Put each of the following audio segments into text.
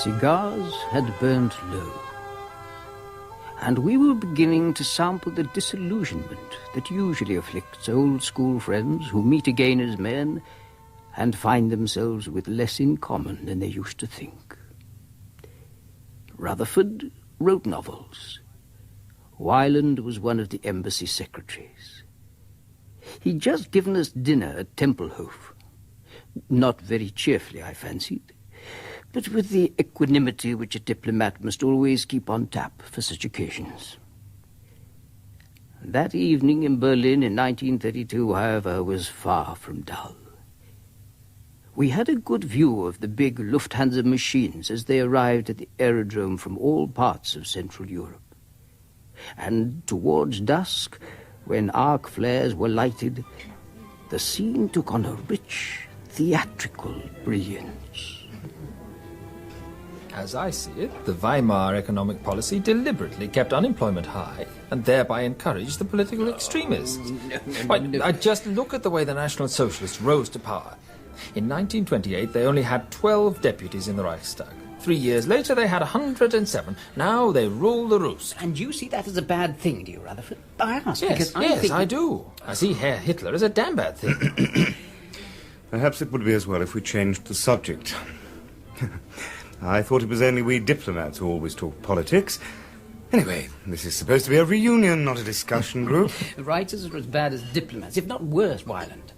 cigars had burnt low, and we were beginning to sample the disillusionment that usually afflicts old school friends who meet again as men and find themselves with less in common than they used to think. Rutherford wrote novels. Wyland was one of the embassy secretaries. He'd just given us dinner at Templehof. Not very cheerfully, I fancied, but with the equanimity which a diplomat must always keep on tap for such occasions. That evening in Berlin in 1932, however, was far from dull. We had a good view of the big Lufthansa machines as they arrived at the aerodrome from all parts of Central Europe. And towards dusk, when arc flares were lighted, the scene took on a rich, theatrical brilliance. As I see it, the Weimar economic policy deliberately kept unemployment high and thereby encouraged the political extremists. I just look at the way the National Socialists rose to power. In 1928, they only had 12 deputies in the Reichstag. 3 years later, they had 107. Now they rule the roost. And you see that as a bad thing, do you, Rutherford? I ask yes, because I think... I do. I see Herr Hitler as a damn bad thing. Perhaps it would be as well if we changed the subject. I thought it was only we diplomats who always talk politics. Anyway, this is supposed to be a reunion, not a discussion group. The writers are as bad as diplomats, if not worse, Wyland.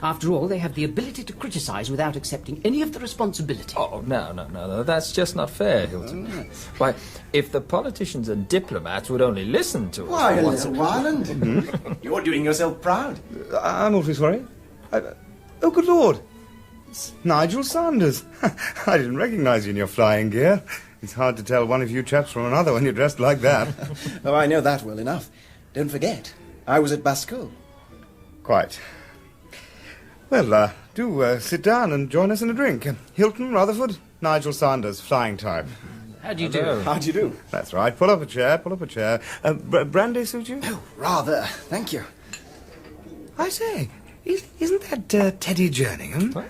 After all, they have the ability to criticize without accepting any of the responsibility. Oh, no. That's just not fair, Hilton. Why, if the politicians and diplomats would only listen to us... Why, little Wyland? You're doing yourself proud. I'm awfully sorry. Oh, good Lord. It's Nigel Sanders. I didn't recognize you in your flying gear. It's hard to tell one of you chaps from another when you're dressed like that. Oh, I know that well enough. Don't forget, I was at Bascule. Quite. Well, do sit down and join us in a drink. Hilton, Rutherford, Nigel Sanders, flying time. How do you do? How do you do? That's right. Pull up a chair, pull up a chair. Brandy suit you? Oh, rather. Thank you. I say, isn't that Teddy Jerningham? What?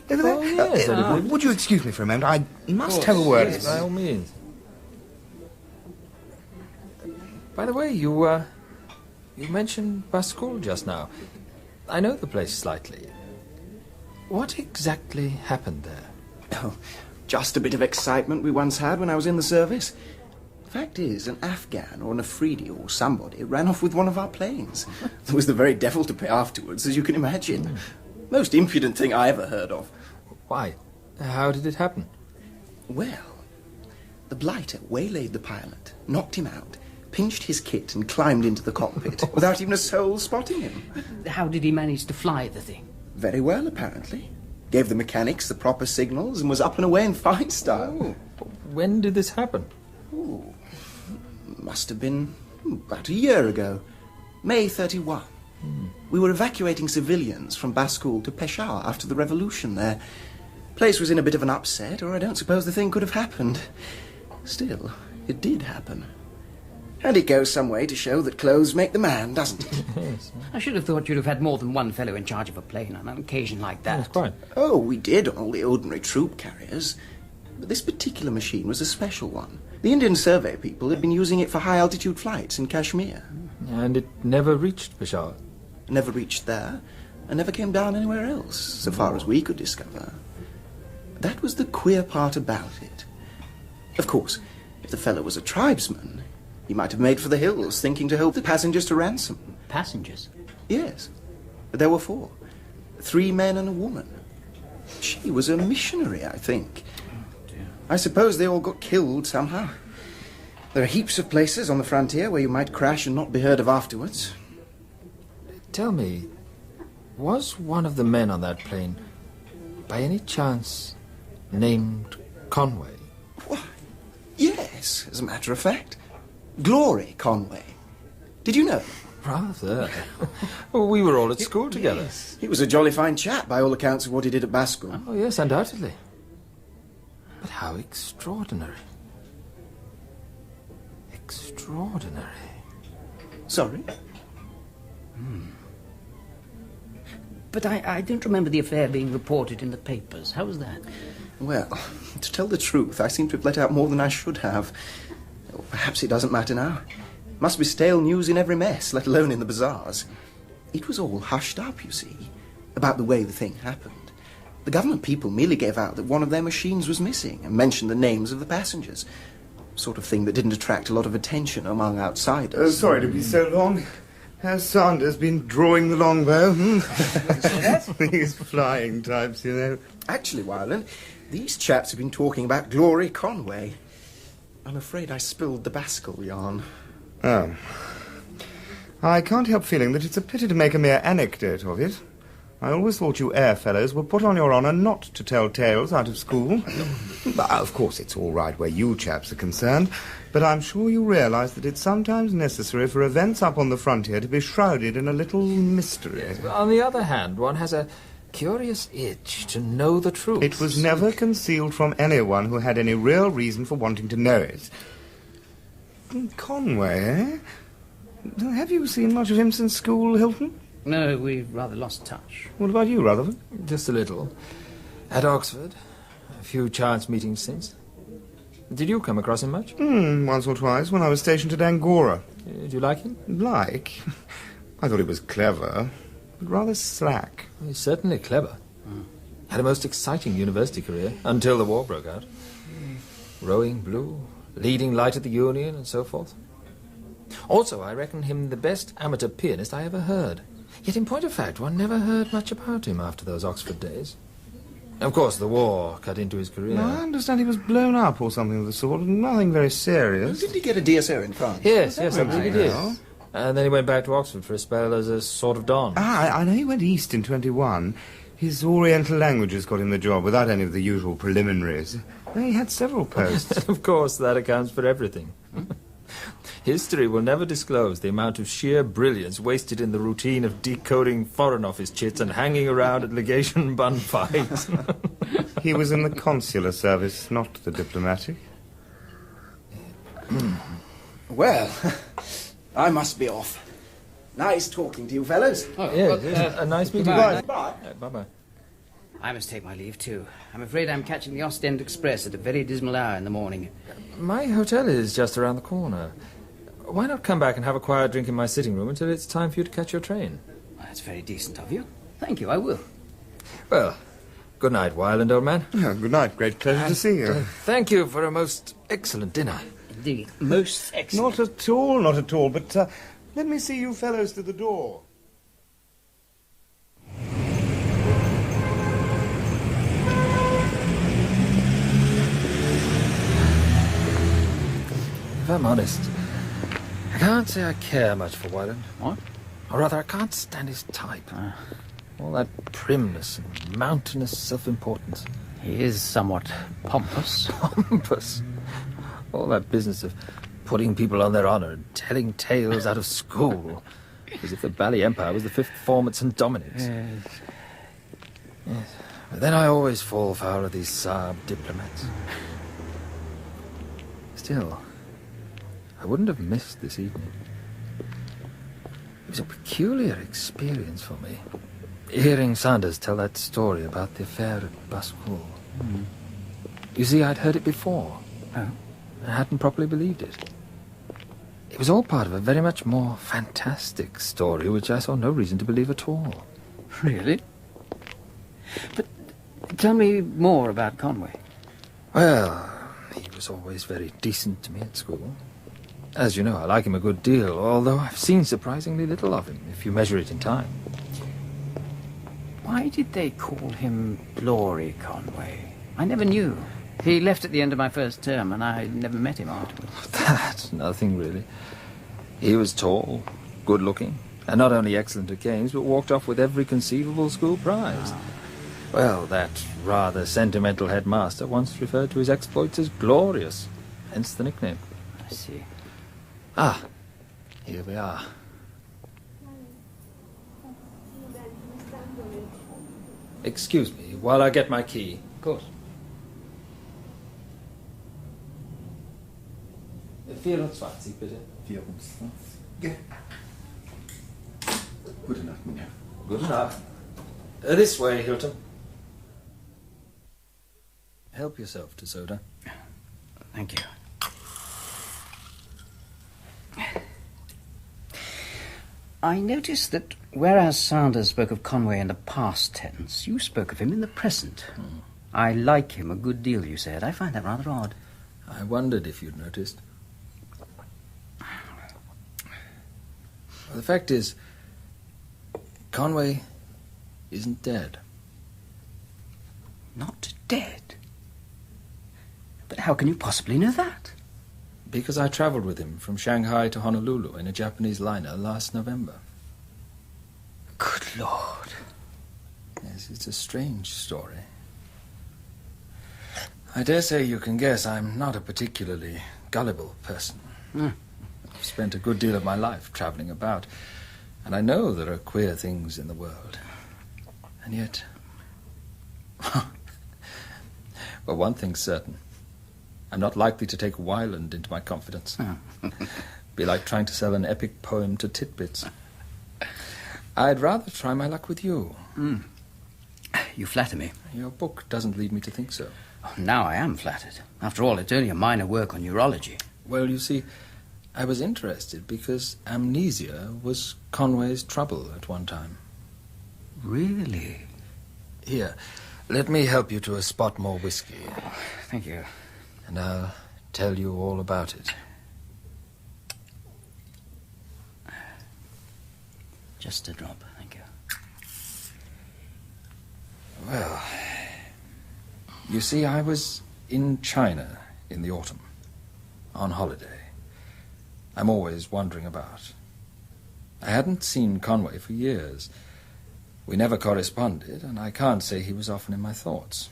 Over there? Oh, yes, would you excuse me for a moment? I must have a word. Yes, by all means. By the way, you mentioned Bascule just now. I know the place slightly. What exactly happened there? Oh, just a bit of excitement we once had when I was in the service. The fact is, an Afghan or an Afridi or somebody ran off with one of our planes. There was the very devil to pay afterwards, as you can imagine. Most impudent thing I ever heard of. Why? How did it happen? Well, the blighter waylaid the pilot, knocked him out, pinched his kit and climbed into the cockpit without even a soul spotting him. How did he manage to fly the thing? Very well, apparently. Gave the mechanics the proper signals and was up and away in fine style. Oh, when did this happen? Oh, must have been about a year ago. May 31. We were evacuating civilians from Bascule to Peshawar after the revolution there. Place was in a bit of an upset, or I don't suppose the thing could have happened. Still, it did happen. And it goes some way to show that clothes make the man, doesn't it? Yes. I should have thought you'd have had more than one fellow in charge of a plane on an occasion like that. Yes, quite. Oh, we did on all the ordinary troop carriers. But this particular machine was a special one. The Indian survey people had been using it for high-altitude flights in Kashmir. And it never reached Peshawar? Never reached there, and never came down anywhere else, so far as we could discover. That was the queer part about it. Of course, if the fellow was a tribesman, he might have made for the hills, thinking to hold the passengers to ransom. Passengers? Yes. There were 4. 3 men and a woman. She was a missionary, I think. Oh, dear. I suppose they all got killed somehow. There are heaps of places on the frontier where you might crash and not be heard of afterwards. Tell me, was one of the men on that plane, by any chance, named Conway? Why, yes, as a matter of fact. Glory Conway. Did you know? Rather. Well, we were all at school together. Yes. He was a jolly fine chap by all accounts of what he did at Bascule. Oh, yes, undoubtedly. But how extraordinary. Extraordinary. Sorry? But I don't remember the affair being reported in the papers. How was that? Well, to tell the truth, I seem to have let out more than I should have. Or perhaps it doesn't matter now. Must be stale news in every mess, let alone in the bazaars. It was all hushed up, you see, about the way the thing happened. The government people merely gave out that one of their machines was missing and mentioned the names of the passengers. Sort of thing that didn't attract a lot of attention among outsiders. Sorry to be so long. Has Sanders been drawing the longbow? These flying types, you know. Actually, Wyland, these chaps have been talking about Glory Conway. I'm afraid I spilled the Baskerville yarn. Oh. I can't help feeling that it's a pity to make a mere anecdote of it. I always thought you air fellows were put on your honour not to tell tales out of school. Of course, it's all right where you chaps are concerned, but I'm sure you realise that it's sometimes necessary for events up on the frontier to be shrouded in a little mystery. Yes, but on the other hand, one has a curious itch to know the truth. It was never concealed from anyone who had any real reason for wanting to know it. Conway, eh? Have you seen much of him since school, Hilton? No, we've rather lost touch. What about you, Rutherford? Just a little. At Oxford. A few chance meetings since. Did you come across him much? Once or twice when I was stationed at Angora. Did you like him? Like? I thought he was clever, but rather slack. He's certainly clever. Had a most exciting university career, until the war broke out. Rowing blue, leading light at the Union, and so forth. Also, I reckon him the best amateur pianist I ever heard. Yet in point of fact, one never heard much about him after those Oxford days. Of course, the war cut into his career. No, I understand he was blown up or something of the sort. Nothing very serious. Didn't he get a DSO in France? Yes, I believe he did. Well. And then he went back to Oxford for a spell as a sort of don. I know he went east in 21. His Oriental languages got him the job without any of the usual preliminaries. He had several posts. Of course, that accounts for everything. History will never disclose the amount of sheer brilliance wasted in the routine of decoding Foreign Office chits and hanging around at legation bun fights. He was in the consular service, not the diplomatic. Well, I must be off. Nice talking to you, fellows. Oh, yes, a nice meeting. goodbye. Bye. Bye-bye. I must take my leave, too. I'm afraid I'm catching the Ostend Express at a very dismal hour in the morning. My hotel is just around the corner. Why not come back and have a quiet drink in my sitting room until it's time for you to catch your train? That's very decent of you. Thank you, I will. Well, good night, Wyland, old man. Yeah, good night. Great pleasure to see you. Thank you for a most excellent dinner. Indeed, most excellent. Not at all. But let me see you fellows to the door. If I'm honest, I can't say I care much for Wyland. What? Or rather, I can't stand his type. All that primness and mountainous self-importance. He is somewhat pompous. Pompous. All that business of putting people on their honour and telling tales out of school. As if the Bally Empire was the fifth form at St. Dominic's. Yes. But then I always fall foul of these Saab diplomats. Still, I wouldn't have missed this evening. It was a peculiar experience for me, hearing Sanders tell that story about the affair at Bascoul. You see, I'd heard it before. Oh? I hadn't properly believed it. It was all part of a very much more fantastic story, which I saw no reason to believe at all. Really? But tell me more about Conway. Well, he was always very decent to me at school. As you know, I like him a good deal, although I've seen surprisingly little of him, if you measure it in time. Why did they call him Glory Conway? I never knew. He left at the end of my first term, and I never met him afterwards. That's nothing, really. He was tall, good-looking, and not only excellent at games, but walked off with every conceivable school prize. Well, that rather sentimental headmaster once referred to his exploits as glorious, hence the nickname. I see. Ah, here we are. Excuse me, while I get my key. Of course. 24, bitte. 24. Gute Nacht, Minja. Gute Nacht. This way, Hilton. Help yourself to soda. Thank you. I noticed that whereas Sanders spoke of Conway in the past tense, you spoke of him in the present. I like him a good deal, you said. I find that rather odd. I wondered if you'd noticed. Well, the fact is, Conway isn't dead. Not dead? But how can you possibly know that? Because I travelled with him from Shanghai to Honolulu in a Japanese liner last November. Good Lord. Yes, it's a strange story. I dare say you can guess I'm not a particularly gullible person. I've spent a good deal of my life travelling about, and I know there are queer things in the world. And yet... well, one thing's certain. I'm not likely to take Wyland into my confidence. Be like trying to sell an epic poem to Titbits. I'd rather try my luck with you. You flatter me. Your book doesn't lead me to think so. Now I am flattered. After all, it's only a minor work on neurology. Well, you see, I was interested because amnesia was Conway's trouble at one time. Really? Here, let me help you to a spot more whiskey. Thank you. And I'll tell you all about it. Just a drop, thank you. Well, you see, I was in China in the autumn, on holiday. I'm always wandering about. I hadn't seen Conway for years. We never corresponded, and I can't say he was often in my thoughts.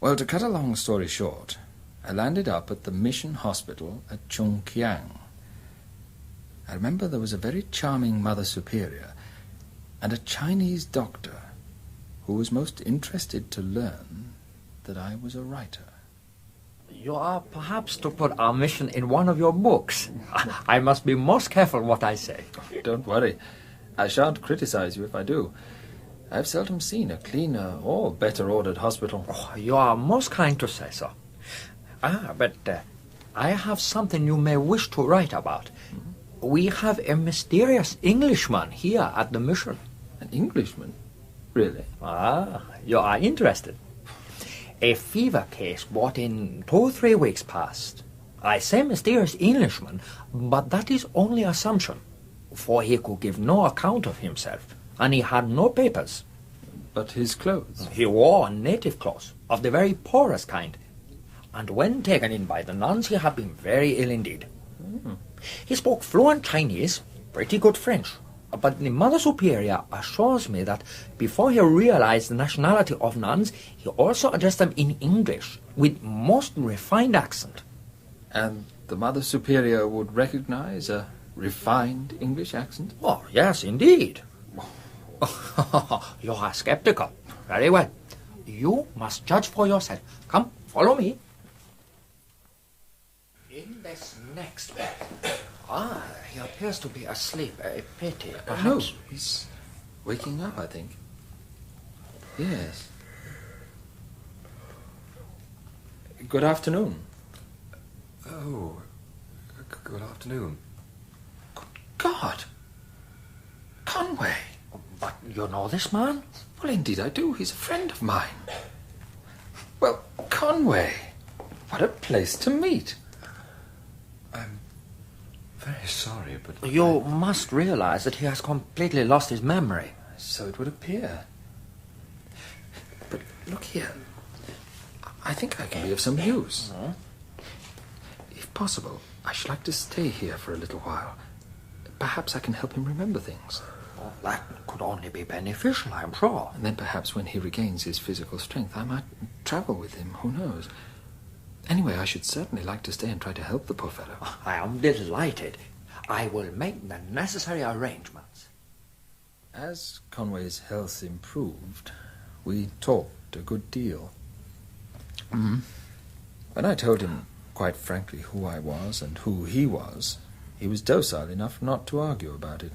Well, to cut a long story short, I landed up at the mission hospital at Chungkiang. I remember there was a very charming Mother Superior and a Chinese doctor who was most interested to learn that I was a writer. You are perhaps to put our mission in one of your books. I must be most careful what I say. Don't worry. I shan't criticize you if I do. I've seldom seen a cleaner or better ordered hospital. Oh, you are most kind to say so. But I have something you may wish to write about. We have a mysterious Englishman here at the mission. An Englishman? Really? You are interested. A fever case brought in 2 or 3 weeks past. I say mysterious Englishman, but that is only assumption, for he could give no account of himself, and he had no papers. But his clothes? He wore native clothes, of the very poorest kind. And when taken in by the nuns, he had been very ill indeed. He spoke fluent Chinese, pretty good French, but the Mother Superior assures me that before he realized the nationality of nuns, he also addressed them in English, with most refined accent. And the Mother Superior would recognize a refined English accent? Oh, yes, indeed. You are skeptical. Very well. You must judge for yourself. Come, follow me. In this next bed. He appears to be asleep. A pity, perhaps. No, he's waking up, I think. Yes. Good afternoon. Oh, good afternoon. Good God! Conway! But you know this man? Well, indeed I do. He's a friend of mine. Well, Conway, what a place to meet. I'm very sorry, but... You must realize that he has completely lost his memory. So it would appear. But look here. I think I can be of some use. If possible, I should like to stay here for a little while. Perhaps I can help him remember things. Well, that could only be beneficial, I'm sure. And then perhaps when he regains his physical strength, I might travel with him. Who knows? Anyway, I should certainly like to stay and try to help the poor fellow. I am delighted. I will make the necessary arrangements. As Conway's health improved, we talked a good deal. When I told him, quite frankly, who I was and who he was, he was docile enough not to argue about it.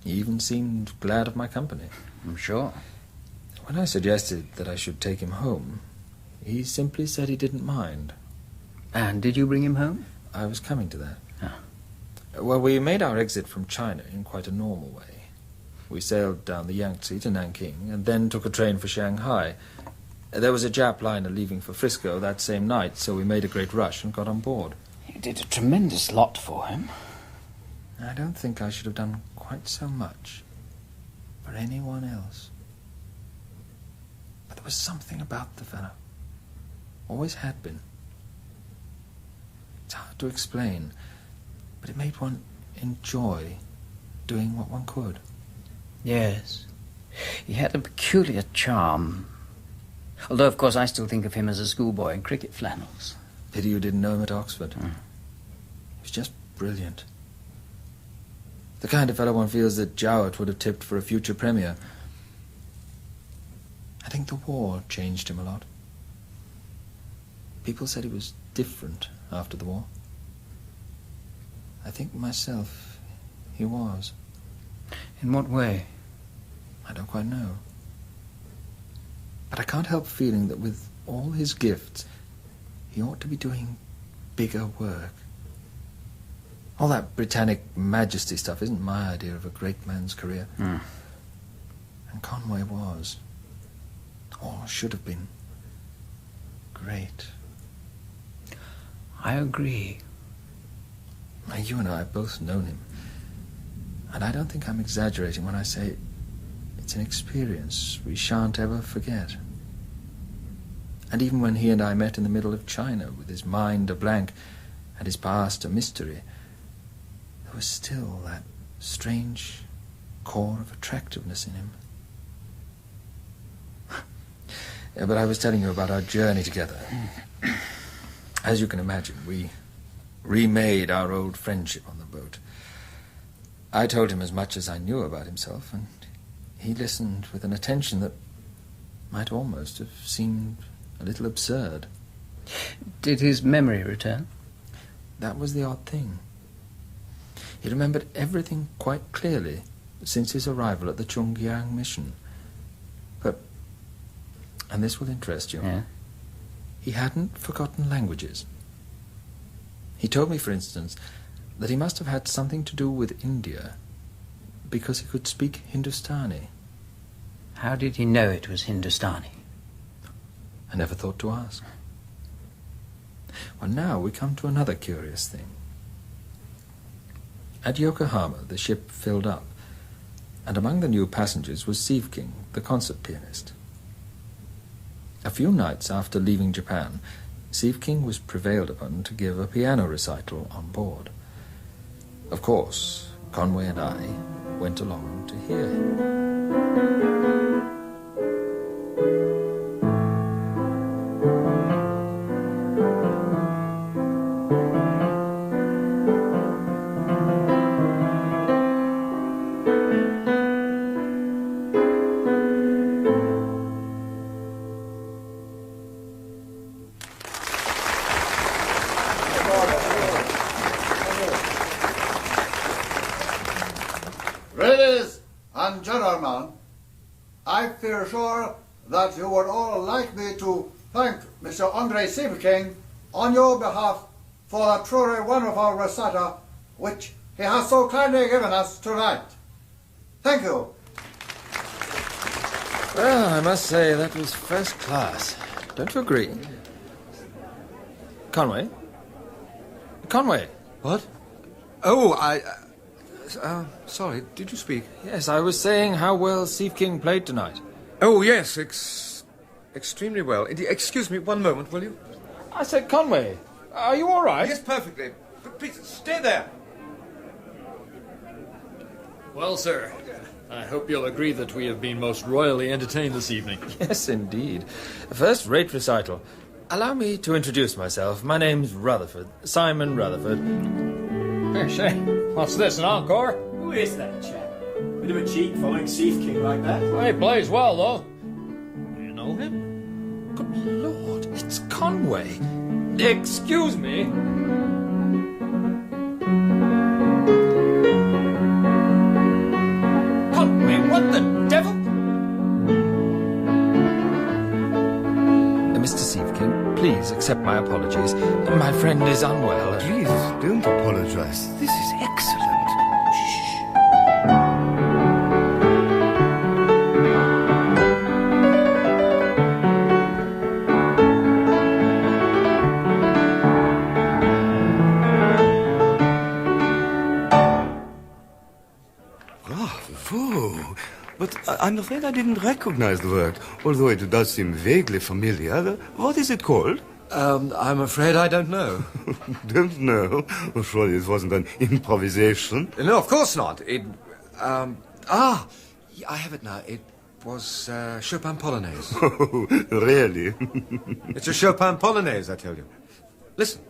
He even seemed glad of my company. I'm sure. When I suggested that I should take him home, he simply said he didn't mind. And did you bring him home? I was coming to that. Ah. Well, we made our exit from China in quite a normal way. We sailed down the Yangtze to Nanking and then took a train for Shanghai. There was a Jap liner leaving for Frisco that same night, so we made a great rush and got on board. You did a tremendous lot for him. I don't think I should have done quite so much for anyone else. But there was something about the fellow. Always had been. It's hard to explain, but it made one enjoy doing what one could. Yes. He had a peculiar charm. Although, of course, I still think of him as a schoolboy in cricket flannels. Pity you didn't know him at Oxford. He was just brilliant. The kind of fellow one feels that Jowett would have tipped for a future premier. I think the war changed him a lot. People said he was different after the war. I think myself he was. In what way? I don't quite know. But I can't help feeling that with all his gifts, he ought to be doing bigger work. All that Britannic Majesty stuff isn't my idea of a great man's career. And Conway was, or should have been, great. I agree. Now, you and I have both known him. And I don't think I'm exaggerating when I say it's an experience we shan't ever forget. And even when he and I met in the middle of China, with his mind a blank and his past a mystery, there was still that strange core of attractiveness in him. Yeah, but I was telling you about our journey together. As you can imagine, we remade our old friendship on the boat. I told him as much as I knew about himself, and he listened with an attention that might almost have seemed a little absurd. Did his memory return? That was the odd thing. He remembered everything quite clearly since his arrival at the Chungyang mission. But, and this will interest you, Yeah. he hadn't forgotten languages. He told me, for instance, that he must have had something to do with India because he could speak Hindustani. How did he know it was Hindustani? I never thought to ask. Well, now we come to another curious thing. At Yokohama, the ship filled up, and among the new passengers was Steve King, the concert pianist. A few nights after leaving Japan, Steve King was prevailed upon to give a piano recital on board. Of course, Conway and I went along to hear him. Ladies and gentlemen, I feel sure that you would all like me to thank Mr. Andre Siebeking on your behalf for the truly wonderful recital which he has so kindly given us tonight. Thank you. Well, I must say that was first class. Don't you agree? Conway? Conway! What? Oh, sorry, did you speak? Yes, I was saying how well Steve King played tonight. Oh, yes, extremely well. Excuse me, one moment, will you? I said, Conway, are you all right? Yes, perfectly. But please, stay there. Well, sir, I hope you'll agree that we have been most royally entertained this evening. Yes, indeed. A first-rate recital. Allow me to introduce myself. My name's Rutherford, Simon Rutherford. Hey, say, what's this, an encore? Who is that chap? Bit of a cheek following Steve King like that. Well, he plays well, though. Do you know him? Good Lord, it's Conway. Excuse me. What the devil? Mr. Siefking, please accept my apologies. My friend is unwell. Please, don't apologize. This is excellent. Bravo. But I'm afraid I didn't recognize the work, although it does seem vaguely familiar. What is it called? I'm afraid I don't know. Don't know? Well, surely it wasn't an improvisation. No, of course not. I have it now. It was Chopin Polonaise. Oh, really? It's a Chopin Polonaise, I tell you. Listen.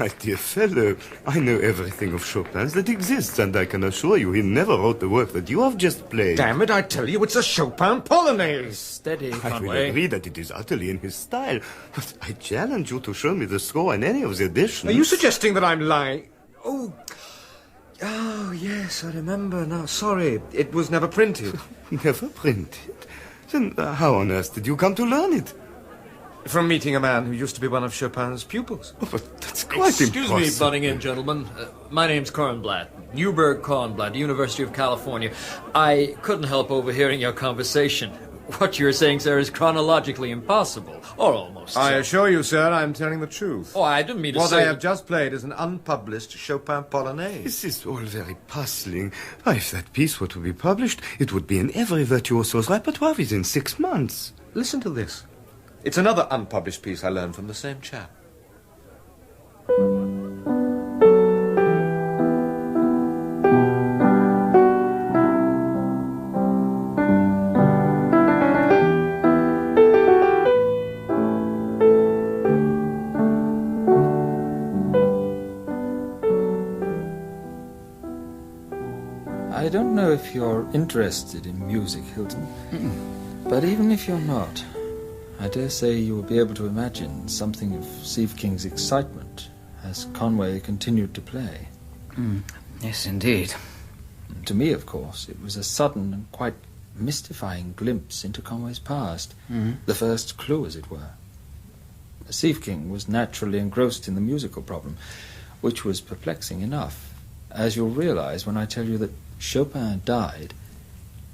My dear fellow, I know everything of Chopin's that exists, and I can assure you he never wrote the work that you have just played. Damn it, I tell you, it's a Chopin Polonaise. Steady, I will Conway. agree that it is utterly in his style, but I challenge you to show me the score in any of the editions. Are you suggesting that I'm lying? Oh, yes, I remember now. Sorry, it was never printed. Never printed? Then how on earth did you come to learn it? From meeting a man who used to be one of Chopin's pupils. Oh, but that's quite Excuse impossible. me, butting in, gentlemen. My name's Kornblatt, Newberg Kornblatt, University of California. I couldn't help overhearing your conversation. What you're saying, sir, is chronologically impossible, or almost. I so. assure you, sir, I'm telling the truth. Oh, I didn't mean to What say. I have just played is an unpublished Chopin Polonaise. This is all very puzzling. If that piece were to be published, it would be in every virtuoso's repertoire within 6 months. Listen to this. It's another unpublished piece I learned from the same chap. I don't know if you're interested in music, Hilton, but even if you're not, I dare say you will be able to imagine something of Siefking's excitement as Conway continued to play. Yes, indeed. To me, of course, it was a sudden and quite mystifying glimpse into Conway's past, the first clue, as it were. Siefking was naturally engrossed in the musical problem, which was perplexing enough, as you'll realize when I tell you that Chopin died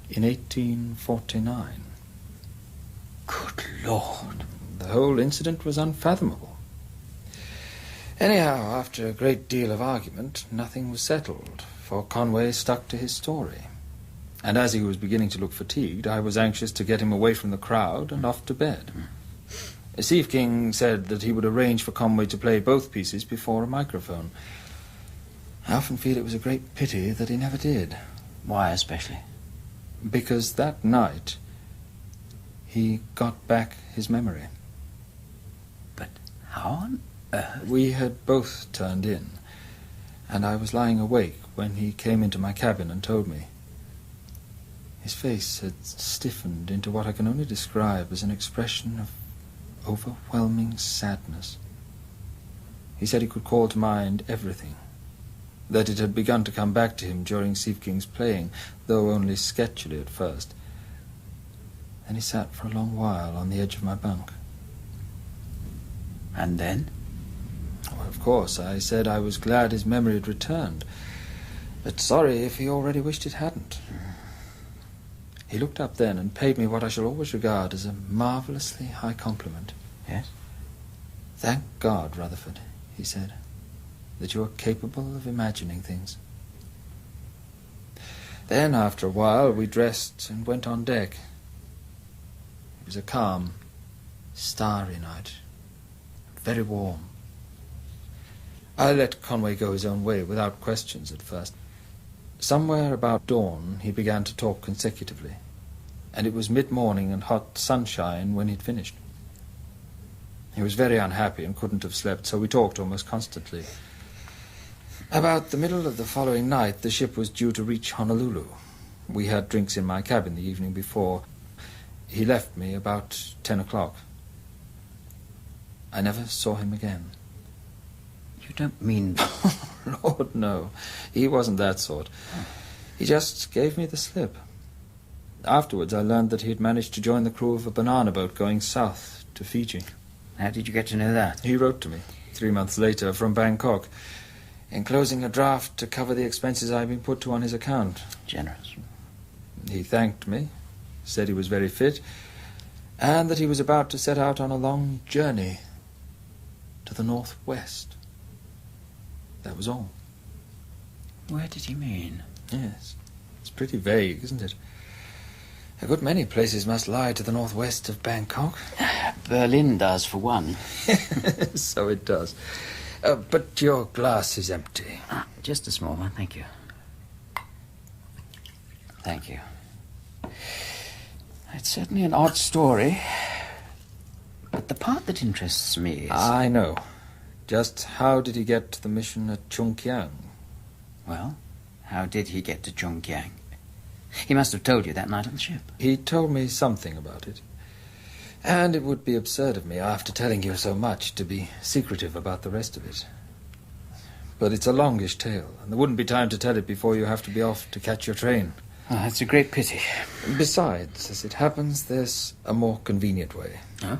in 1849. Good Lord. The whole incident was unfathomable. Anyhow, after a great deal of argument, nothing was settled, for Conway stuck to his story. And as he was beginning to look fatigued, I was anxious to get him away from the crowd and off to bed. Siefking said that he would arrange for Conway to play both pieces before a microphone. I often feel it was a great pity that he never did. Why especially? Because that night he got back his memory. But how on earth? We had both turned in, and I was lying awake when he came into my cabin and told me. His face had stiffened into what I can only describe as an expression of overwhelming sadness. He said he could call to mind everything, that it had begun to come back to him during Siefking's playing, though only sketchily at first. Then he sat for a long while on the edge of my bunk. And then? Well, of course, I said I was glad his memory had returned, but sorry if he already wished it hadn't. He looked up then and paid me what I shall always regard as a marvellously high compliment. Yes? "Thank God, Rutherford," he said, "that you are capable of imagining things." Then, after a while, we dressed and went on deck. It was a calm, starry night, very warm. I let Conway go his own way without questions at first. Somewhere about dawn he began to talk consecutively, and it was mid-morning and hot sunshine when he'd finished. He was very unhappy and couldn't have slept, so we talked almost constantly. About the middle of the following night, the ship was due to reach Honolulu. We had drinks in my cabin the evening before. He left me about 10 o'clock. I never saw him again. You don't mean... Lord, no. He wasn't that sort. He just gave me the slip. Afterwards, I learned that he had managed to join the crew of a banana boat going south to Fiji. How did you get to know that? He wrote to me 3 months later from Bangkok, enclosing a draft to cover the expenses I had been put to on his account. Generous. He thanked me, said he was very fit, and that he was about to set out on a long journey to the northwest. That was all. Where did he mean? Yes, it's pretty vague, isn't it? A good many places must lie to the northwest of Bangkok. Berlin does, for one. So it does. But your glass is empty. Just a small one, thank you. Thank you. It's certainly an odd story. But the part that interests me is... I know. Just how did he get to the mission at Chungkiang? Well, how did he get to Chungkiang? He must have told you that night on the ship. He told me something about it. And it would be absurd of me, after telling you so much, to be secretive about the rest of it. But it's a longish tale, and there wouldn't be time to tell it before you have to be off to catch your train. Oh, it's a great pity. Besides, as it happens, there's a more convenient way. Huh?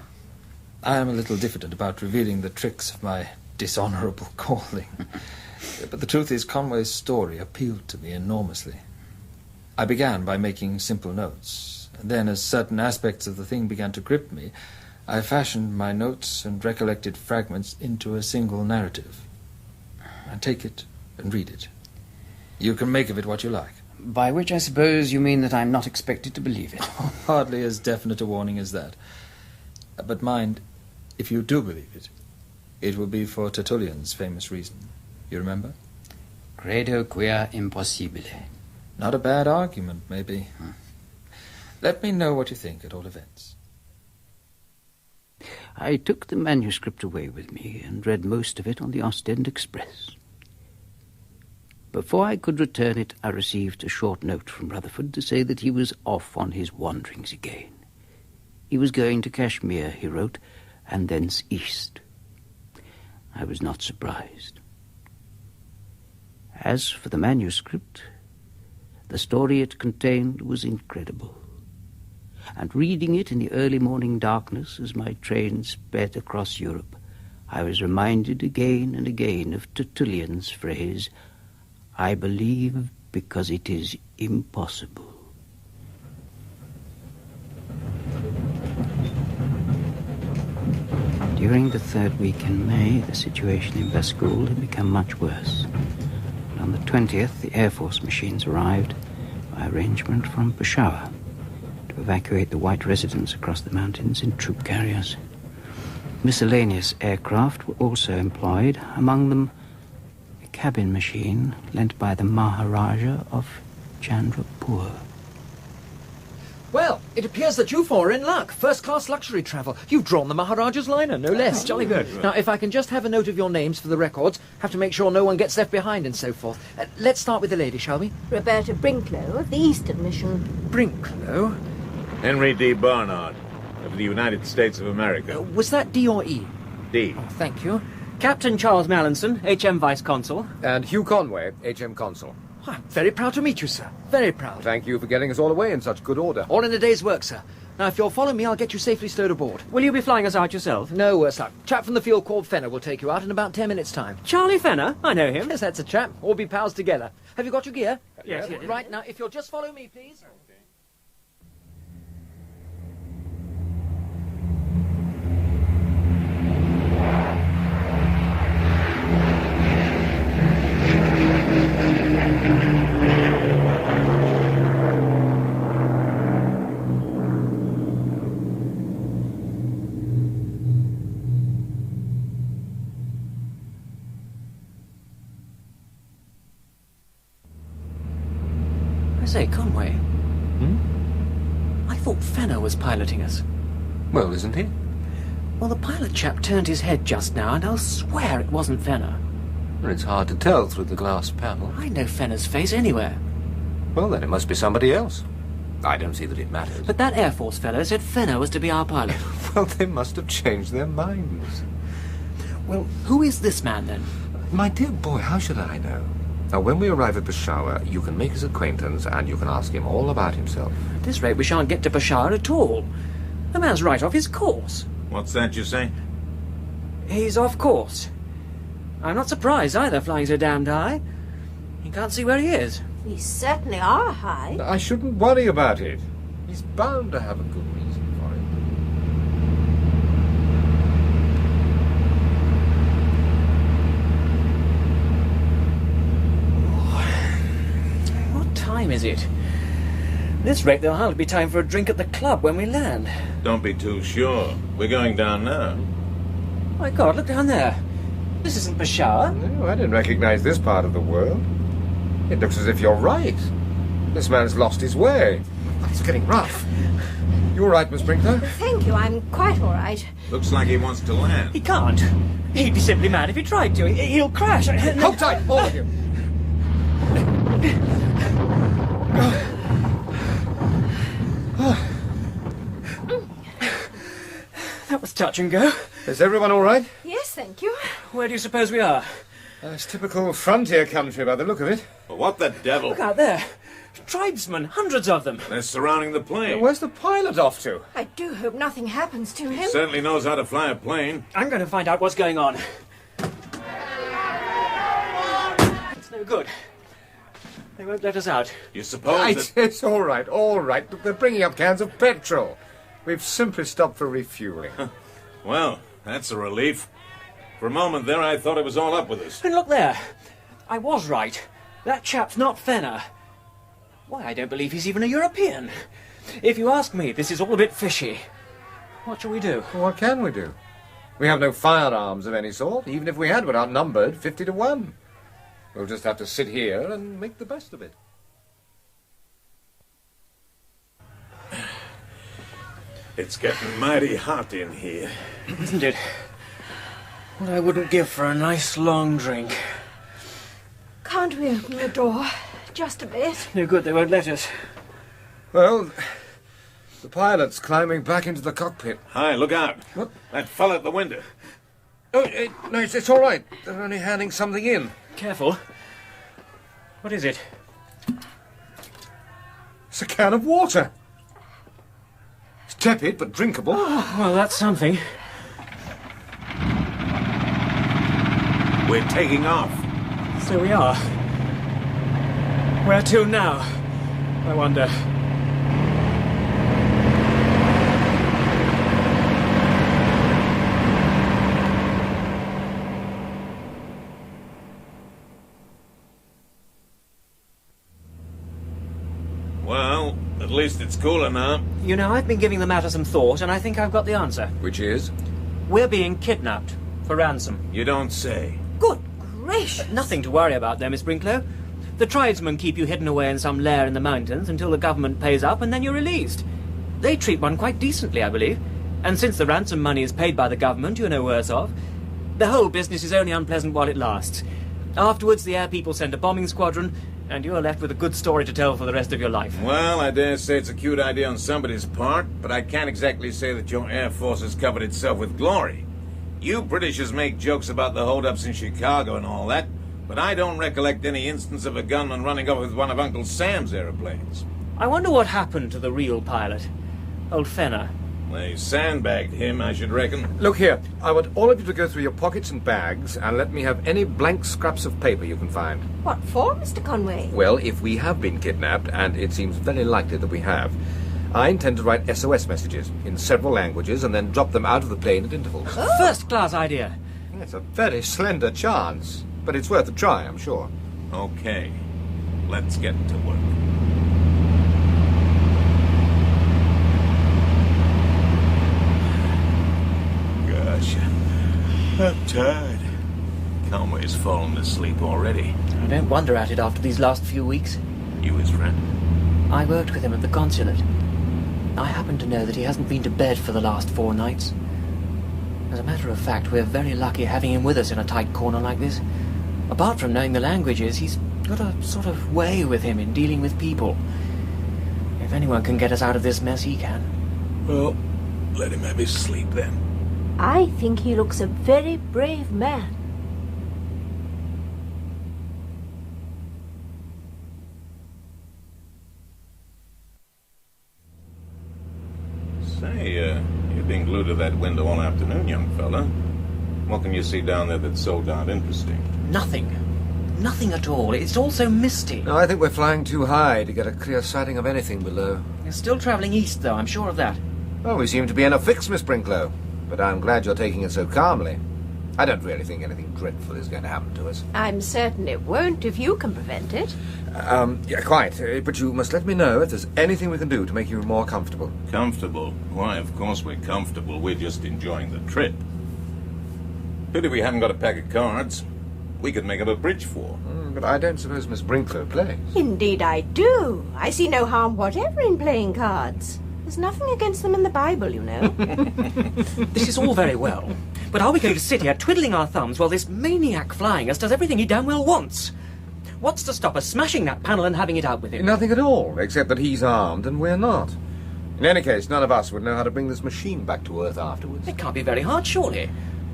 I am a little diffident about revealing the tricks of my dishonorable calling. But the truth is, Conway's story appealed to me enormously. I began by making simple notes, and then as certain aspects of the thing began to grip me, I fashioned my notes and recollected fragments into a single narrative. I take it and read it. You can make of it what you like. By which I suppose you mean that I'm not expected to believe it. Hardly as definite a warning as that. But mind, if you do believe it, it will be for Tertullian's famous reason. You remember? Credo quia impossibile. Not a bad argument, maybe. Let me know what you think, at all events. I took the manuscript away with me and read most of it on the Ostend Express. Before I could return it, I received a short note from Rutherford to say that he was off on his wanderings again. He was going to Kashmir, he wrote, and thence east. I was not surprised. As for the manuscript, the story it contained was incredible. And reading it in the early morning darkness as my train sped across Europe, I was reminded again and again of Tertullian's phrase, "I believe because it is impossible." During the third week in May, the situation in Baskool had become much worse. And on the 20th, the Air Force machines arrived by arrangement from Peshawar to evacuate the white residents across the mountains in troop carriers. Miscellaneous aircraft were also employed, among them a cabin machine lent by the Maharaja of Chandrapur. Well, it appears that you four are in luck. First-class luxury travel. You've drawn the Maharaja's liner, no less. Jolly good. Now, if I can just have a note of your names for the records, have to make sure no one gets left behind and so forth. Let's start with the lady, shall we? Roberta Brinklow of the Eastern Mission. Brinklow? Henry D. Barnard, of the United States of America. Was that D or E? D. Oh, thank you. Captain Charles Mallinson, HM Vice Consul. And Hugh Conway, HM Consul. I'm very proud to meet you, sir. Very proud. Thank you for getting us all away in such good order. All in a day's work, sir. Now, if you'll follow me, I'll get you safely stowed aboard. Will you be flying us out yourself? No worse luck. Chap from the field called Fenner will take you out in about 10 minutes' time. Charlie Fenner? I know him. Yes, that's a chap. All be pals together. Have you got your gear? Yes. Right, now, if you'll just follow me, please. Say, Conway. I thought Fenner was piloting us. Well, isn't he? Well, the pilot chap turned his head just now, and I'll swear it wasn't Fenner. Well, it's hard to tell through the glass panel. I know Fenner's face anywhere. Well, then it must be somebody else. I don't see that it matters. But that Air Force fellow said Fenner was to be our pilot. Well, they must have changed their minds. Well, who is this man, then? My dear boy, how should I know? Now, when we arrive at Peshawar, you can make his acquaintance and you can ask him all about himself. At this rate, we shan't get to Peshawar at all. The man's right off his course. What's that you say? He's off course. I'm not surprised either, flying so damned high. You can't see where he is. We certainly are high. I shouldn't worry about it. He's bound to have a good reason for it. What time is it? At this rate, there'll hardly be time for a drink at the club when we land. Don't be too sure. We're going down now. My God, look down there. This isn't Peshawar. No, I didn't recognize this part of the world. It looks as if you're right. This man's lost his way. It's getting rough. You all right, Miss Brinkler? Thank you, I'm quite all right. Looks like he wants to land. He can't. He'd be simply mad if he tried to. He'll crash. Hold tight, all of you. That was touch and go. Is everyone all right? Yes, thank you. Where do you suppose we are? It's typical frontier country by the look of it. Well, what the devil? Look out there. Tribesmen, hundreds of them. They're surrounding the plane. Where's the pilot off to? I do hope nothing happens to He him. certainly knows how to fly a plane. I'm going to find out what's going on. It's no good. They won't let us out. You suppose that... It's all right, all right. Look, they're bringing up cans of petrol. We've simply stopped for refueling. Well, that's a relief. For a moment there, I thought it was all up with us. And look there. I was right. That chap's not Fenner. Why, I don't believe he's even a European. If you ask me, this is all a bit fishy. What shall we do? Well, what can we do? We have no firearms of any sort. Even if we had, we're outnumbered 50-1. We'll just have to sit here and make the best of it. It's getting mighty hot in here. Isn't it? What I wouldn't give for a nice long drink. Can't we open the door? Just a bit. No good, they won't let us. Well, the pilot's climbing back into the cockpit. Hi, look out. What? That fell at the window. Oh, no, it's all right. They're only handing something in. Careful. What is it? It's a can of water. It's tepid, but drinkable. Oh, well, that's something. We're taking off. So we are. Where to now? I wonder. Well, at least it's cooler now. You know, I've been giving the matter some thought, and I think I've got the answer. Which is? We're being kidnapped for ransom. You don't say. Good gracious. Nothing to worry about there, Miss Brinklow. The tribesmen keep you hidden away in some lair in the mountains until the government pays up, and then you're released. They treat one quite decently, I believe. And since the ransom money is paid by the government, you're no worse off. The whole business is only unpleasant while it lasts. Afterwards, the air people send a bombing squadron, and you're left with a good story to tell for the rest of your life. Well, I dare say it's a cute idea on somebody's part, but I can't exactly say that your Air Force has covered itself with glory. You Britishers make jokes about the holdups in Chicago and all that, but I don't recollect any instance of a gunman running off with one of Uncle Sam's aeroplanes. I wonder what happened to the real pilot, old Fenner. They sandbagged him, I should reckon. Look here, I want all of you to go through your pockets and bags and let me have any blank scraps of paper you can find. What for, Mr. Conway? Well, if we have been kidnapped, and it seems very likely that we have, I intend to write SOS messages in several languages and then drop them out of the plane at intervals. Oh. First-class idea. It's a very slender chance, but it's worth a try, I'm sure. Okay, let's get to work. Gosh, I'm tired. Conway's fallen asleep already. I don't wonder at it after these last few weeks. You his friend? I worked with him at the consulate. I happen to know that he hasn't been to bed for the last 4 nights. As a matter of fact, we're very lucky having him with us in a tight corner like this. Apart from knowing the languages, he's got a sort of way with him in dealing with people. If anyone can get us out of this mess, he can. Well, let him have his sleep then. I think he looks a very brave man. Say, you've been glued to that window all afternoon, young fella. What can you see down there that's so darn interesting? Nothing. Nothing at all. It's all so misty. No, I think we're flying too high to get a clear sighting of anything below. We're still travelling east, though, I'm sure of that. Well, we seem to be in a fix, Miss Brinklow. But I'm glad you're taking it so calmly. I don't really think anything dreadful is going to happen to us. I'm certain it won't if you can prevent it. Yeah, quite. But you must let me know if there's anything we can do to make you more comfortable. Comfortable? Why, of course we're comfortable. We're just enjoying the trip. Pity we haven't got a pack of cards. We could make up a bridge for. But I don't suppose Miss Brinklow plays. Indeed I do. I see no harm whatever in playing cards. There's nothing against them in the Bible, you know. This is all very well, but are we going to sit here twiddling our thumbs while this maniac flying us does everything he damn well wants? What's to stop us smashing that panel and having it out with him? Nothing at all, except that he's armed and we're not. In any case, none of us would know how to bring this machine back to Earth afterwards. It can't be very hard, surely.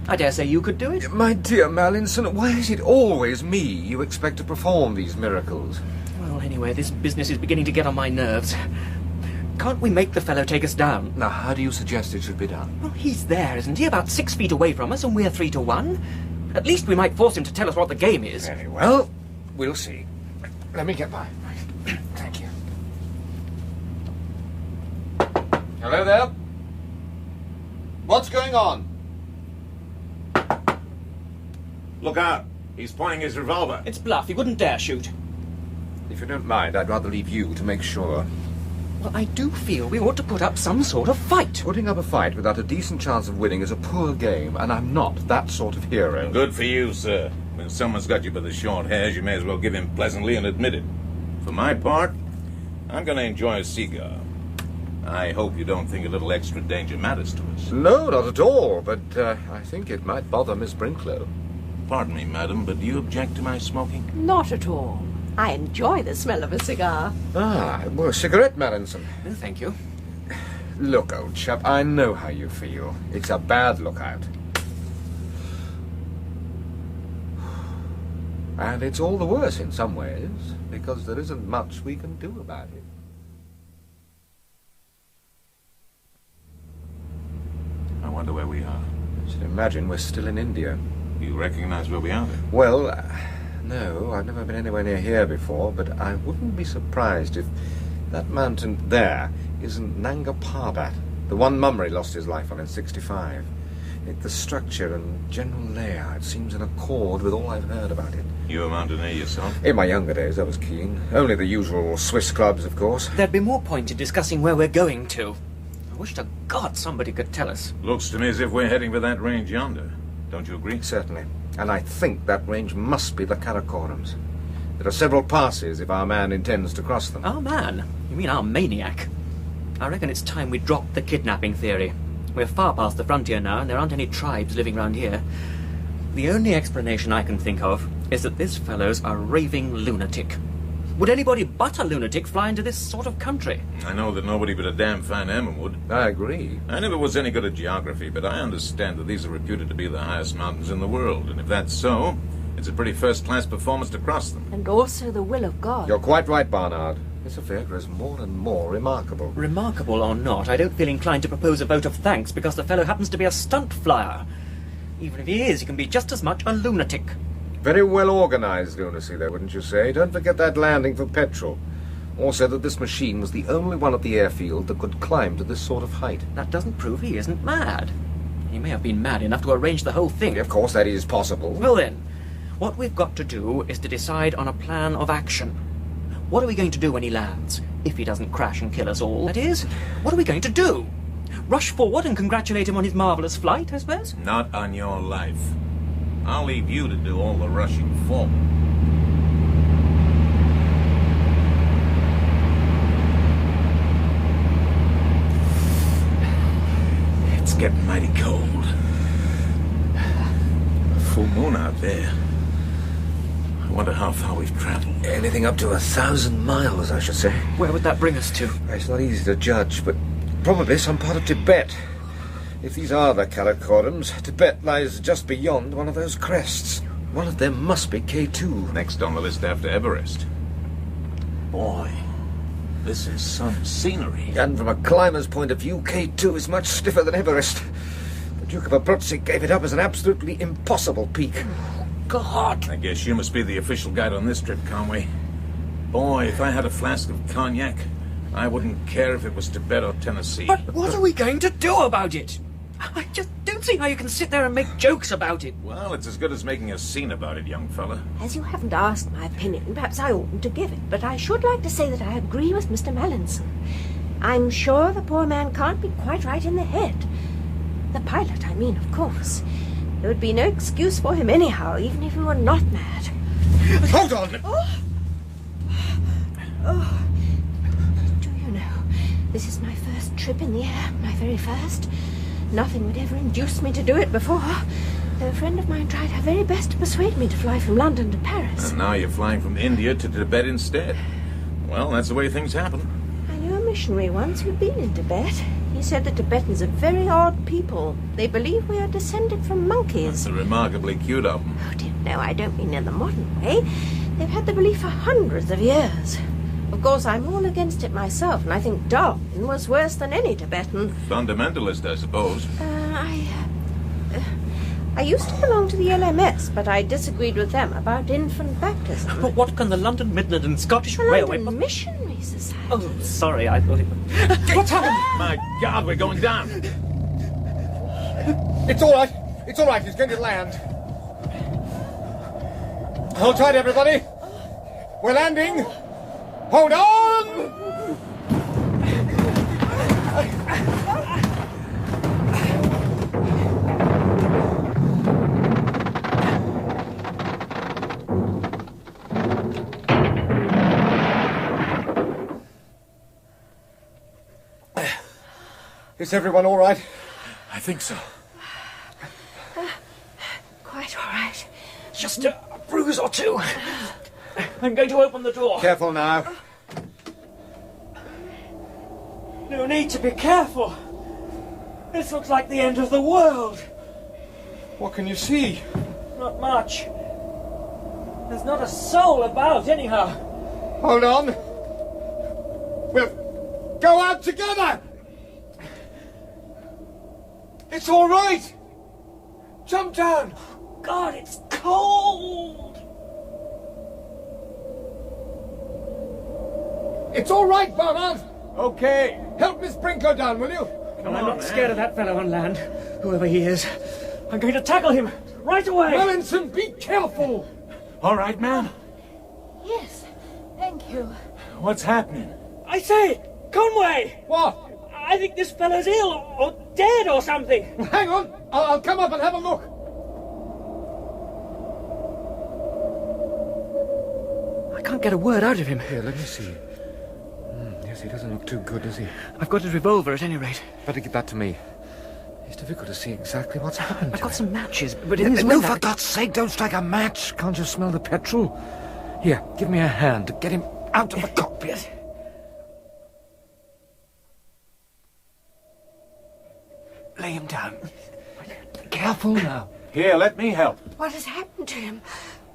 I dare say you could do it. My dear Mallinson, why is it always me you expect to perform these miracles? Well, anyway, this business is beginning to get on my nerves. Can't we make the fellow take us down? Now, how do you suggest it should be done? Well, he's there, isn't he? About 6 feet away from us, and we're 3 to 1. At least we might force him to tell us what the game is. Very well. We'll see. Let me get by. Thank you. Hello there. What's going on? Look out! He's pointing his revolver. It's bluff. He wouldn't dare shoot. If you don't mind, I'd rather leave you to make sure. Well, I do feel we ought to put up some sort of fight. Putting up a fight without a decent chance of winning is a poor game, and I'm not that sort of hero. Good for you, sir. When someone's got you by the short hairs, you may as well give in pleasantly and admit it. For my part, I'm going to enjoy a cigar. I hope you don't think a little extra danger matters to us. No, not at all, but I think it might bother Miss Brinklow. Pardon me, madam, but do you object to my smoking? Not at all. I enjoy the smell of a cigar. Ah, well, a cigarette, Mallinson. No, thank you. Look, old chap, I know how you feel. It's a bad lookout. And it's all the worse in some ways, because there isn't much we can do about it. I wonder where we are. I should imagine we're still in India. You recognize where we are then? Well, no, I've never been anywhere near here before, but I wouldn't be surprised if that mountain there isn't Nanga Parbat, the one Mummery lost his life on in '65. The structure and general layout seems in accord with all I've heard about it. You a mountaineer yourself? In my younger days, I was keen. Only the usual Swiss clubs, of course. There'd be more point in discussing where we're going to. I wish to God somebody could tell us. Looks to me as if we're heading for that range yonder. Don't you agree? Certainly. And I think that range must be the Karakorums. There are several passes if our man intends to cross them. Our man? You mean our maniac? I reckon it's time we dropped the kidnapping theory. We're far past the frontier now, and there aren't any tribes living round here. The only explanation I can think of is that this fellow's a raving lunatic. Would anybody but a lunatic fly into this sort of country? I know that nobody but a damn fine Airman would. I agree. I never was any good at geography, but I understand that these are reputed to be the highest mountains in the world, and if that's so, it's a pretty first-class performance to cross them. And also the will of God. You're quite right, Barnard. This affair grows more and more remarkable. Remarkable or not, I don't feel inclined to propose a vote of thanks because the fellow happens to be a stunt flyer. Even if he is, he can be just as much a lunatic. Very well organized lunacy, though, wouldn't you say? Don't forget that landing for petrol. Also that this machine was the only one at the airfield that could climb to this sort of height. That doesn't prove he isn't mad. He may have been mad enough to arrange the whole thing. Of course, that is possible. Well then, what we've got to do is to decide on a plan of action. What are we going to do when he lands? If he doesn't crash and kill us all, that is. What are we going to do? Rush forward and congratulate him on his marvellous flight, I suppose? Not on your life. I'll leave you to do all the rushing forward. getting mighty cold. A full moon out there. I wonder how far we've traveled. Anything up to 1,000 miles, I should say. Where would that bring us to? It's not easy to judge, but probably some part of Tibet. If these are the Karakorums, Tibet lies just beyond one of those crests. One of them must be K2. Next on the list after Everest. Boy, this is some scenery. And from a climber's point of view, K2 is much stiffer than Everest. The Duke of Abruzzi gave it up as an absolutely impossible peak. God! I guess you must be the official guide on this trip, Conway. Boy, if I had a flask of cognac, I wouldn't care if it was Tibet or Tennessee. But what are we going to do about it? I just don't see how you can sit there and make jokes about it. Well, it's as good as making a scene about it, young fella. As you haven't asked my opinion, perhaps I oughtn't to give it, but I should like to say that I agree with Mr. Mallinson. I'm sure the poor man can't be quite right in the head. The pilot, I mean, of course. There would be no excuse for him anyhow, even if he were not mad. Hold on! Oh. Do you know, this is my first trip in the air, my very first. Nothing would ever induce me to do it before, though a friend of mine tried her very best to persuade me to fly from London to Paris. And now you're flying from India to Tibet instead. Well, that's the way things happen. I knew a missionary once who'd been in Tibet. He said the Tibetans are very odd people. They believe we are descended from monkeys. That's remarkably cute of them. Oh, dear, no, I don't mean in the modern way. They've had the belief for hundreds of years. Of course, I'm all against it myself, and I think Darwin was worse than any Tibetan. Fundamentalist, I suppose. I used to belong to the LMS, but I disagreed with them about infant baptism. But what can the London, Midland and Scottish The Railway... London Missionary Society. Oh, sorry, I thought it... What's happened? My God, we're going down. It's all right. It's all right. He's going to land. Hold tight, everybody. We're landing. Hold on! Is everyone all right? I think so. Quite all right. Just a bruise or two. I'm going to open the door. Careful now. No need to be careful. This looks like the end of the world. What can you see? Not much. There's not a soul about, anyhow. Hold on. We'll go out together. It's all right. Jump down. God, it's cold. It's all right, Barnard. Okay. Help Miss Brinko down, will you? I'm not scared of that fellow on land, whoever he is. I'm going to tackle him right away. Mallinson, be careful. All right, ma'am. Yes, thank you. What's happening? I say, Conway! What? I think this fellow's ill or dead or something. Hang on. I'll come up and have a look. I can't get a word out of him. Here, let me see. Yes, he doesn't look too good, does he? I've got his revolver at any rate. Better give that to me. It's difficult to see exactly what's happened to I've got him. some matches, but in his No, window... for God's sake, don't strike a match. Can't you smell the petrol? Here, give me a hand to get him out of the cockpit. Lay him down. Careful now. Here, let me help. What has happened to him?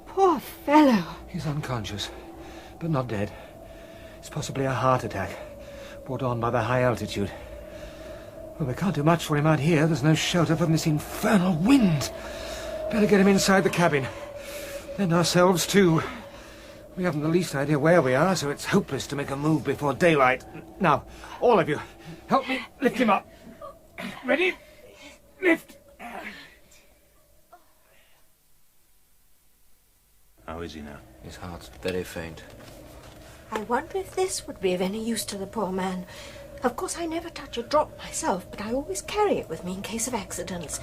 Poor fellow. He's unconscious, but not dead. It's possibly a heart attack, brought on by the high altitude. Well, we can't do much for him out here. There's no shelter from this infernal wind. Better get him inside the cabin. And ourselves, too. We haven't the least idea where we are, so it's hopeless to make a move before daylight. Now, all of you, help me lift him up. Ready? Lift! How is he now? His heart's very faint. I wonder if this would be of any use to the poor man. Of course, I never touch a drop myself, but I always carry it with me in case of accidents.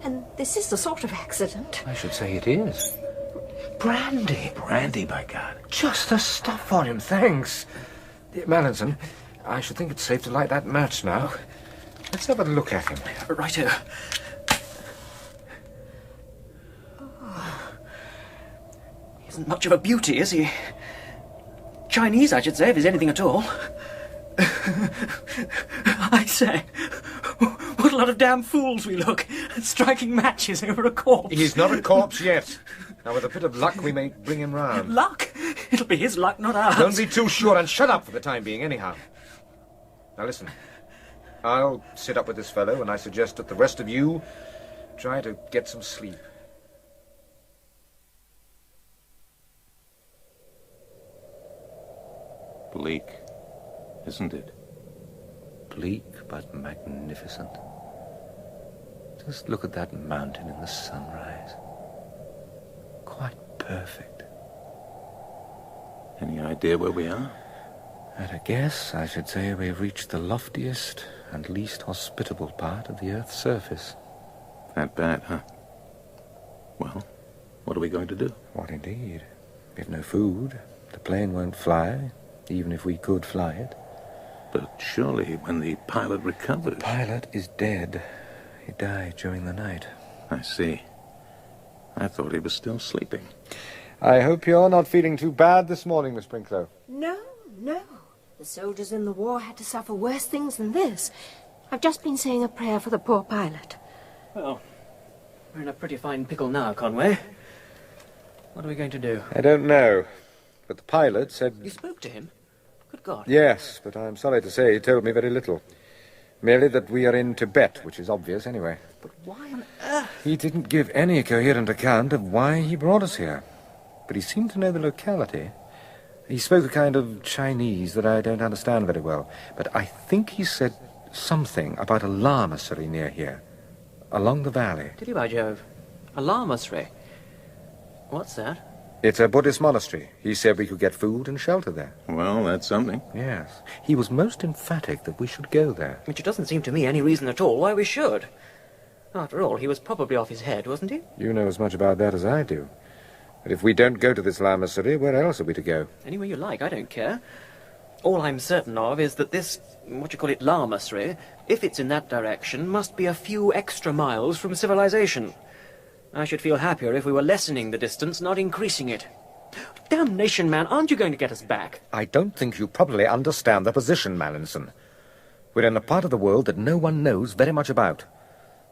And this is the sort of accident. I should say it is. Brandy. Brandy, by God. Just the stuff for him, thanks. Mallinson, I should think it's safe to light that match now. Let's have a look at him. Righto. He isn't much of a beauty, is he? Chinese, I should say, if he's anything at all. I say, what a lot of damn fools we look, striking matches over a corpse. He's not a corpse yet. Now, with a bit of luck, we may bring him round. Luck? It'll be his luck, not ours. Don't be too sure, and shut up for the time being, anyhow. Now, listen. I'll sit up with this fellow, and I suggest that the rest of you try to get some sleep. Bleak, isn't it? Bleak, but magnificent. Just look at that mountain in the sunrise. Quite perfect. Any idea where we are? At a guess, I should say we've reached the loftiest and least hospitable part of the Earth's surface. That bad, huh? Well, what are we going to do? What indeed? We've no food. The plane won't fly, even if we could fly it. But surely when the pilot recovers... The pilot is dead. He died during the night. I see. I thought he was still sleeping. I hope you're not feeling too bad this morning, Miss Brinklow. No, no. The soldiers in the war had to suffer worse things than this. I've just been saying a prayer for the poor pilot. Well, we're in a pretty fine pickle now, Conway. What are we going to do? I don't know. But the pilot said... You spoke to him? Good God. Yes, but I'm sorry to say he told me very little. Merely that we are in Tibet, which is obvious anyway. But why on earth? He didn't give any coherent account of why he brought us here. But he seemed to know the locality. He spoke a kind of Chinese that I don't understand very well. But I think he said something about a lamasery near here, along the valley. Did he, by Jove? A lamasery? What's that? It's a Buddhist monastery. He said we could get food and shelter there. Well, that's something. Yes. He was most emphatic that we should go there. Which doesn't seem to me any reason at all why we should. After all, he was probably off his head, wasn't he? You know as much about that as I do. But if we don't go to this lamasery, where else are we to go? Anywhere you like, I don't care. All I'm certain of is that this, lamasery, if it's in that direction, must be a few extra miles from civilization. I should feel happier if we were lessening the distance, not increasing it. Damnation, man, aren't you going to get us back? I don't think you probably understand the position, Mallinson. We're in a part of the world that no one knows very much about,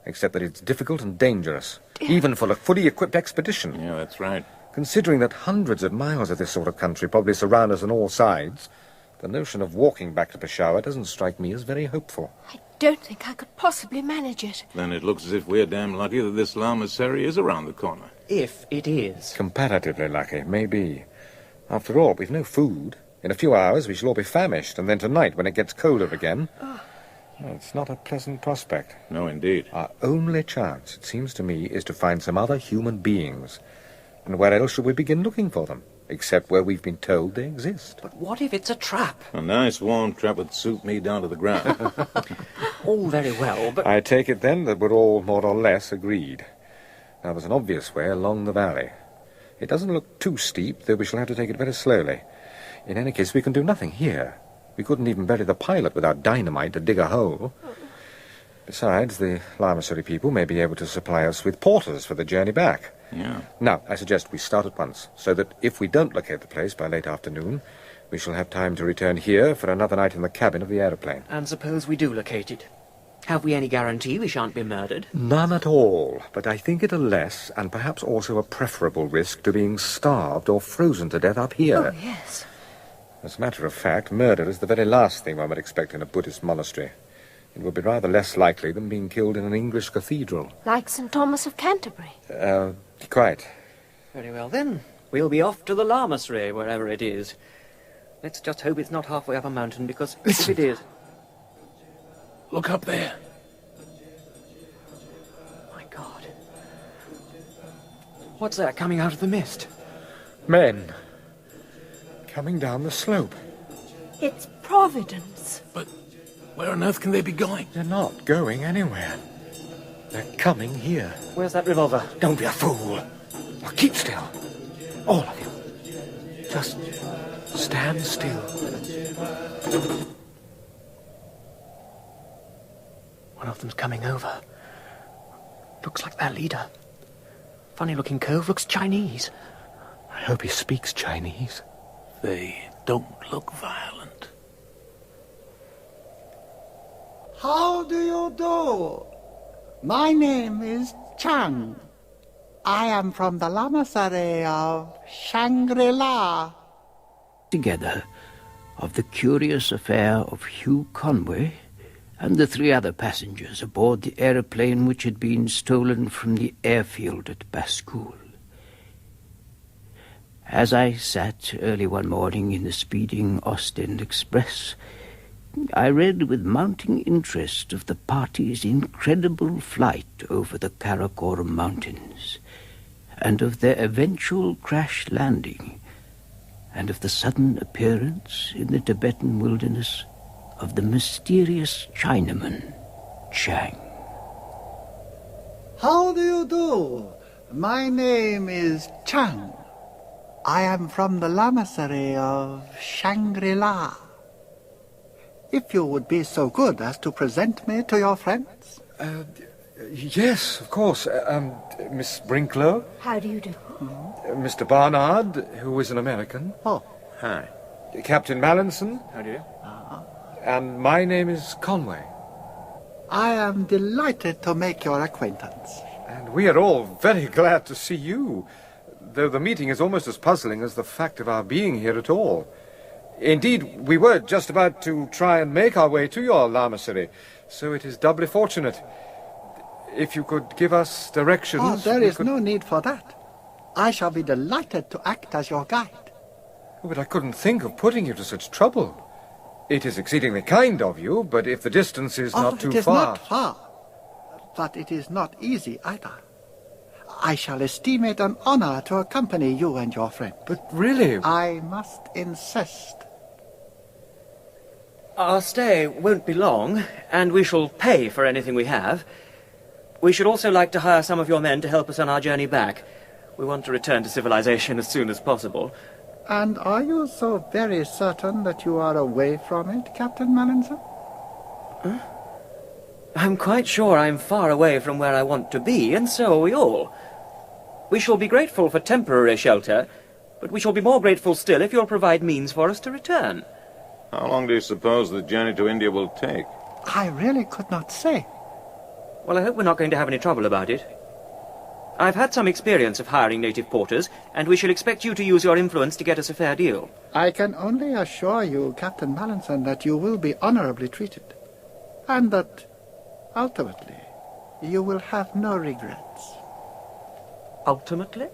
except that it's difficult and dangerous, even for a fully equipped expedition. Yeah, that's right. Considering that hundreds of miles of this sort of country probably surround us on all sides, the notion of walking back to Peshawar doesn't strike me as very hopeful. I don't think I could possibly manage it. Then it looks as if we're damn lucky that this lamasery is around the corner. If it is. Comparatively lucky, maybe. After all, we've no food. In a few hours we shall all be famished, and then tonight, when it gets colder again... Well, it's not a pleasant prospect. No, indeed. Our only chance, it seems to me, is to find some other human beings. And where else should we begin looking for them? Except where we've been told they exist. But what if it's a trap? A nice warm trap would suit me down to the ground. All very well, but... I take it, then, that we're all more or less agreed. Now, there's an obvious way along the valley. It doesn't look too steep, though we shall have to take it very slowly. In any case, we can do nothing here. We couldn't even bury the pilot without dynamite to dig a hole. Besides, the lamasery people may be able to supply us with porters for the journey back. Yeah. Now, I suggest we start at once, so that if we don't locate the place by late afternoon, we shall have time to return here for another night in the cabin of the aeroplane. And suppose we do locate it. Have we any guarantee we shan't be murdered? None at all, but I think it a less, and perhaps also a preferable risk to being starved or frozen to death up here. Oh, yes. As a matter of fact, murder is the very last thing one would expect in a Buddhist monastery. It would be rather less likely than being killed in an English cathedral. Like St. Thomas of Canterbury. Quite. Very well, then. We'll be off to the lamasery, wherever it is. Let's just hope it's not halfway up a mountain, because if it is... Look up there. My God. What's that coming out of the mist? Men. Coming down the slope. It's Providence. But where on earth can they be going? They're not going anywhere. They're coming here. Where's that revolver? Don't be a fool. Now keep still. All of you. Just stand still. One of them's coming over. Looks like their leader. Funny-looking cove, looks Chinese. I hope he speaks Chinese. They don't look violent. How do you do? My name is Chang. I am from the lamasery of Shangri-La. Together of the curious affair of Hugh Conway and the 3 other passengers aboard the aeroplane which had been stolen from the airfield at Baskool. As I sat early one morning in the speeding Ostend Express, I read with mounting interest of the party's incredible flight over the Karakoram Mountains, and of their eventual crash landing, and of the sudden appearance in the Tibetan wilderness of the mysterious Chinaman, Chang. How do you do? My name is Chang. I am from the lamasery of Shangri-La. If you would be so good as to present me to your friends. Yes, of course. Miss Brinklow. How do you do? Mr. Barnard, who is an American. Oh. Hi. Captain Mallinson. How do you? And my name is Conway. I am delighted to make your acquaintance. And we are all very glad to see you, though the meeting is almost as puzzling as the fact of our being here at all. Indeed, we were just about to try and make our way to your lamasery, so it is doubly fortunate. If you could give us directions... Oh, there is no need for that. I shall be delighted to act as your guide. But I couldn't think of putting you to such trouble. It is exceedingly kind of you, but if the distance is not too far... It is not far, but it is not easy either. I shall esteem it an honor to accompany you and your friend. But really... I must insist. Our stay won't be long, and we shall pay for anything we have. We should also like to hire some of your men to help us on our journey back. We want to return to civilization as soon as possible. And are you so very certain that you are away from it, Captain Mallinson? Huh? I'm quite sure I'm far away from where I want to be, and so are we all. We shall be grateful for temporary shelter, but we shall be more grateful still if you'll provide means for us to return. How long do you suppose the journey to India will take? I really could not say. Well, I hope we're not going to have any trouble about it. I've had some experience of hiring native porters, and we shall expect you to use your influence to get us a fair deal. I can only assure you, Captain Mallinson, that you will be honorably treated, and that, ultimately, you will have no regrets. Ultimately?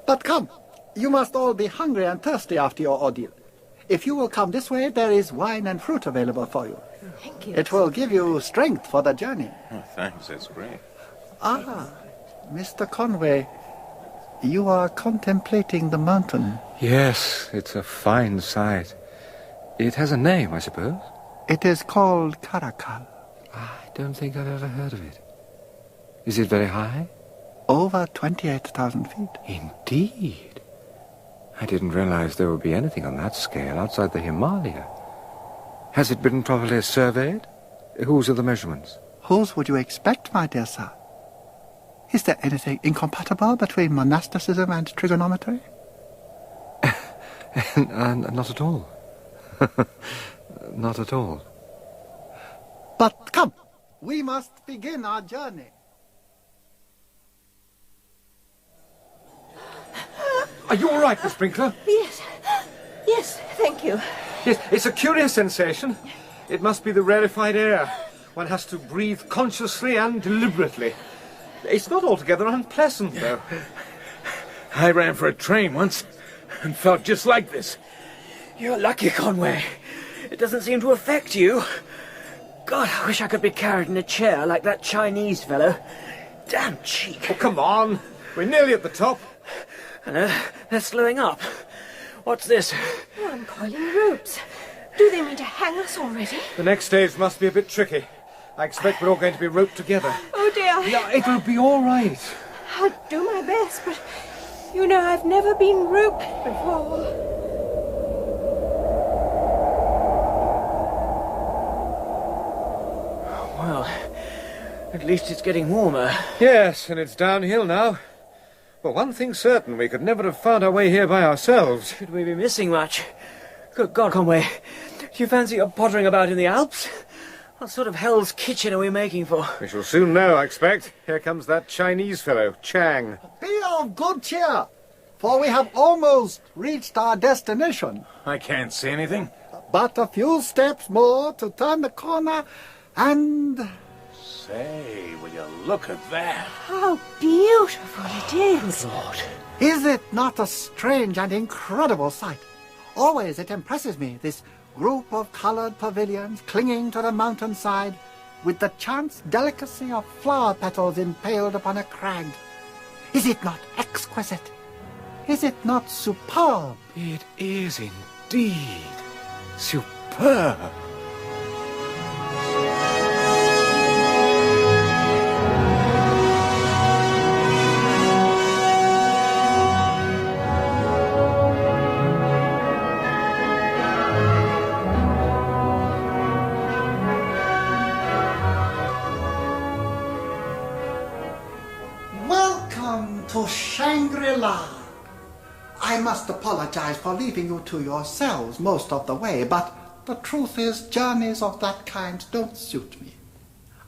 But come, you must all be hungry and thirsty after your ordeal. If you will come this way, there is wine and fruit available for you. Thank you. It will give you strength for the journey. Oh, thanks, that's great. Ah, Mr. Conway, you are contemplating the mountain. Yes, it's a fine sight. It has a name, I suppose? It is called Karakal. I don't think I've ever heard of it. Is it very high? Over 28,000 feet. Indeed. I didn't realize there would be anything on that scale outside the Himalaya. Has it been properly surveyed? Whose are the measurements? Whose would you expect, my dear sir? Is there anything incompatible between monasticism and trigonometry? Not at all. Not at all. But come, we must begin our journey. Are you all right, Miss Brinklow? Yes. Yes, thank you. Yes, it's a curious sensation. It must be the rarefied air. One has to breathe consciously and deliberately. It's not altogether unpleasant, though. I ran for a train once and felt just like this. You're lucky, Conway. It doesn't seem to affect you. God, I wish I could be carried in a chair like that Chinese fellow. Damn cheek. Oh, come on. We're nearly at the top. They're slowing up. What's this? Oh, I'm coiling ropes. Do they mean to hang us already? The next stage must be a bit tricky. I expect we're all going to be roped together. Oh, dear. Yeah, it'll be all right. I'll do my best, but you know I've never been roped before. At least it's getting warmer. Yes, and it's downhill now. But one thing's certain, we could never have found our way here by ourselves. Should we be missing much? Good God, Conway. Do you fancy you're pottering about in the Alps? What sort of hell's kitchen are we making for? We shall soon know, I expect. Here comes that Chinese fellow, Chang. Be of good cheer, for we have almost reached our destination. I can't see anything. But a few steps more to turn the corner and... Say, will you look at that? How beautiful it is. Lord. Is it not a strange and incredible sight? Always it impresses me, this group of coloured pavilions clinging to the mountainside with the chance delicacy of flower petals impaled upon a crag. Is it not exquisite? Is it not superb? It is indeed superb. Welcome to Shangri-La. I must apologize for leaving you to yourselves most of the way, but the truth is journeys of that kind don't suit me.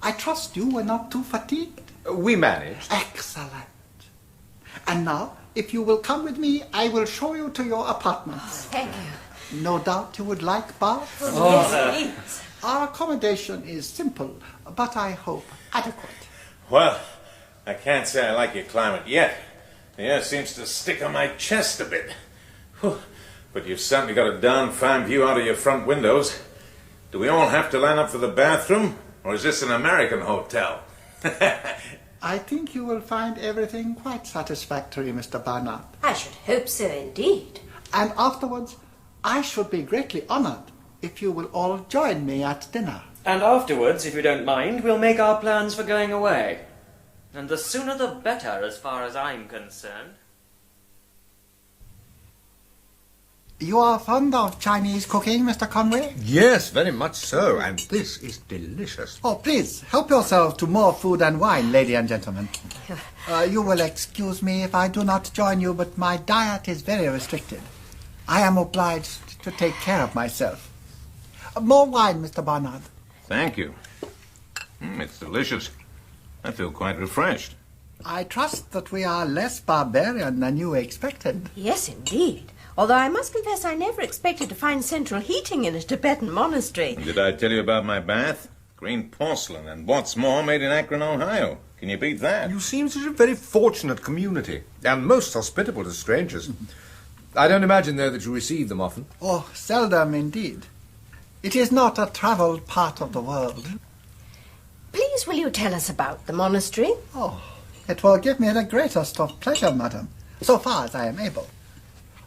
I trust you were not too fatigued? We managed. Excellent. And now, if you will come with me, I will show you to your apartments. Thank you. No doubt you would like baths? Yes, please. Our accommodation is simple, but I hope adequate. Well, I can't say I like your climate yet. The air seems to stick on my chest a bit. Whew. But you've certainly got a darn fine view out of your front windows. Do we all have to line up for the bathroom, or is this an American hotel? I think you will find everything quite satisfactory, Mr. Barnard. I should hope so indeed. And afterwards, I should be greatly honored if you will all join me at dinner. And afterwards, if you don't mind, we'll make our plans for going away. And the sooner the better, as far as I'm concerned. You are fond of Chinese cooking, Mr. Conway? Yes, very much so, and this is delicious. Oh, please, help yourselves to more food and wine, lady and gentlemen. You will excuse me if I do not join you, but my diet is very restricted. I am obliged to take care of myself. More wine, Mr. Barnard. Thank you. It's delicious. I feel quite refreshed. I trust that we are less barbarian than you expected. Yes, indeed. Although I must confess I never expected to find central heating in a Tibetan monastery. Did I tell you about my bath? Green porcelain, and what's more, made in Akron, Ohio. Can you beat that? You seem such a very fortunate community, and most hospitable to strangers. I don't imagine, though, that you receive them often. Oh, seldom indeed. It is not a travelled part of the world. Please will you tell us about the monastery? Oh, it will give me the greatest of pleasure, madam, so far as I am able.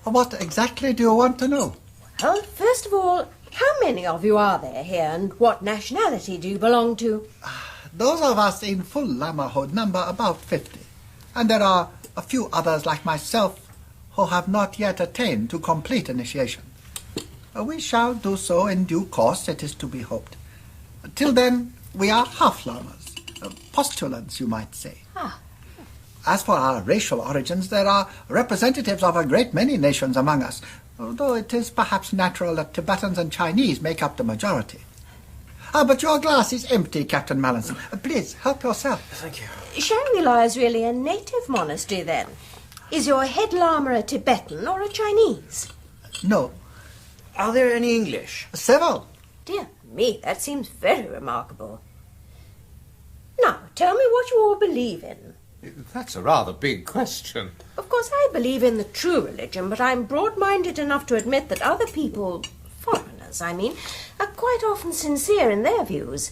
What exactly do you want to know? Well, first of all, how many of you are there here, and what nationality do you belong to? Those of us in full lamahood number about 50, and there are a few others like myself who have not yet attained to complete initiation. We shall do so in due course, it is to be hoped. Till then, we are half-lamas, postulants, you might say. Ah. As for our racial origins, there are representatives of a great many nations among us, although it is perhaps natural that Tibetans and Chinese make up the majority. But your glass is empty, Captain Mallinson. Please, help yourself. Thank you. Shangri-La is really a native monastery, then. Is your head lama a Tibetan or a Chinese? No. Are there any English? Several. Dear me, that seems very remarkable. Now, tell me what you all believe in. That's a rather big question. Of course, I believe in the true religion, but I'm broad-minded enough to admit that other people, foreigners, I mean, are quite often sincere in their views.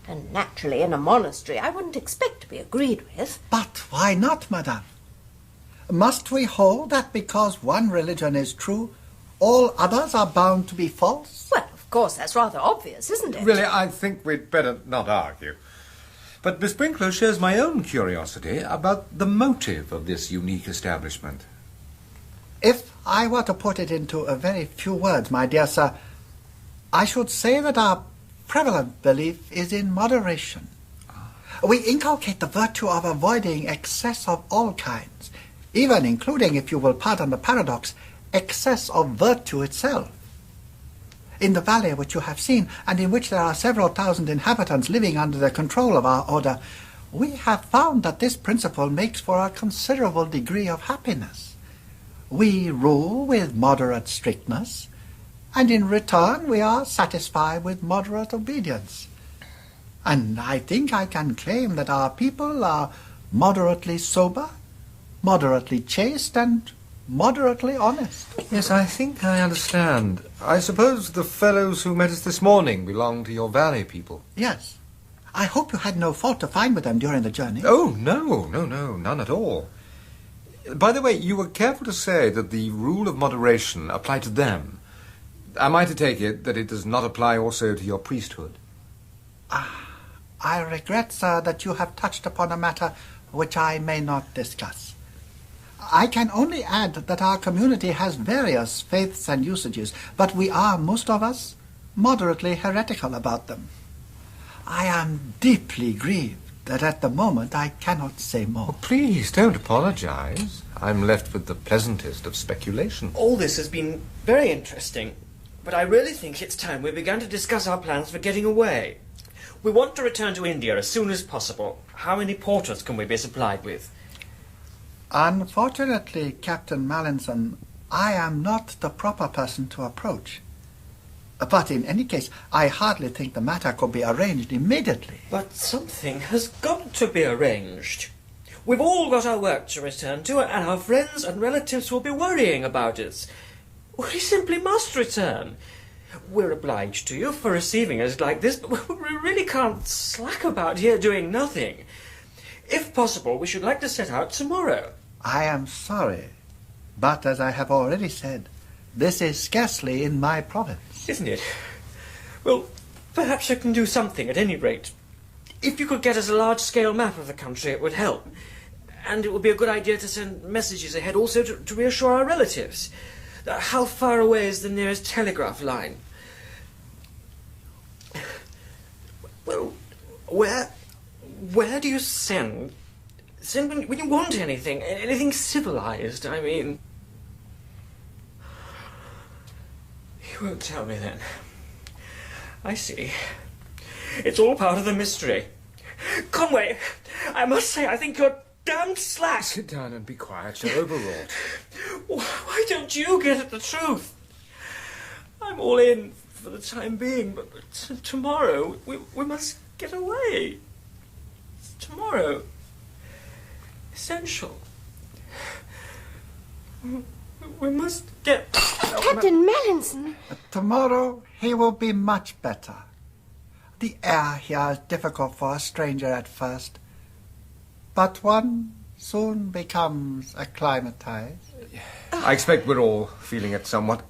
And naturally, in a monastery, I wouldn't expect to be agreed with. But why not, madame? Must we hold that because one religion is true, all others are bound to be false? Well, of course, that's rather obvious, isn't it? Really, I think we'd better not argue. But Miss Brinklow shows my own curiosity about the motive of this unique establishment. If I were to put it into a very few words, my dear sir, I should say that our prevalent belief is in moderation. We inculcate the virtue of avoiding excess of all kinds, even including, if you will pardon the paradox, excess of virtue itself. In the valley which you have seen, and in which there are several thousand inhabitants living under the control of our order, we have found that this principle makes for a considerable degree of happiness. We rule with moderate strictness, and in return we are satisfied with moderate obedience. And I think I can claim that our people are moderately sober, moderately chaste, and moderately honest. Yes, I think I understand. I suppose the fellows who met us this morning belong to your valley people. Yes. I hope you had no fault to find with them during the journey. Oh, no, none at all. By the way, you were careful to say that the rule of moderation applied to them. Am I to take it that it does not apply also to your priesthood? I regret, sir, that you have touched upon a matter which I may not discuss. I can only add that our community has various faiths and usages, but we are, most of us, moderately heretical about them. I am deeply grieved that at the moment I cannot say more. Oh, please, don't apologize. I'm left with the pleasantest of speculation. All this has been very interesting, but I really think it's time we began to discuss our plans for getting away. We want to return to India as soon as possible. How many porters can we be supplied with? Unfortunately, Captain Mallinson, I am not the proper person to approach. But in any case, I hardly think the matter could be arranged immediately. But something has got to be arranged. We've all got our work to return to, and our friends and relatives will be worrying about us. We simply must return. We're obliged to you for receiving us like this, but we really can't slack about here doing nothing. If possible, we should like to set out tomorrow. I am sorry, but as I have already said, this is scarcely in my province. Isn't it? Well, perhaps you can do something at any rate. If you could get us a large-scale map of the country, it would help. And it would be a good idea to send messages ahead also to reassure our relatives. How far away is the nearest telegraph line? Well, where do you send? Send when you want anything civilized, I mean. You won't tell me then. I see. It's all part of the mystery. Conway, I must say I think you're damned slack. Sit down and be quiet. You're overwrought. Why don't you get at the truth? I'm all in for the time being, but tomorrow we must get away. Tomorrow. Essential. We must get... Captain Mallinson! Tomorrow he will be much better. The air here is difficult for a stranger at first, but one soon becomes acclimatized. I expect we're all feeling it somewhat.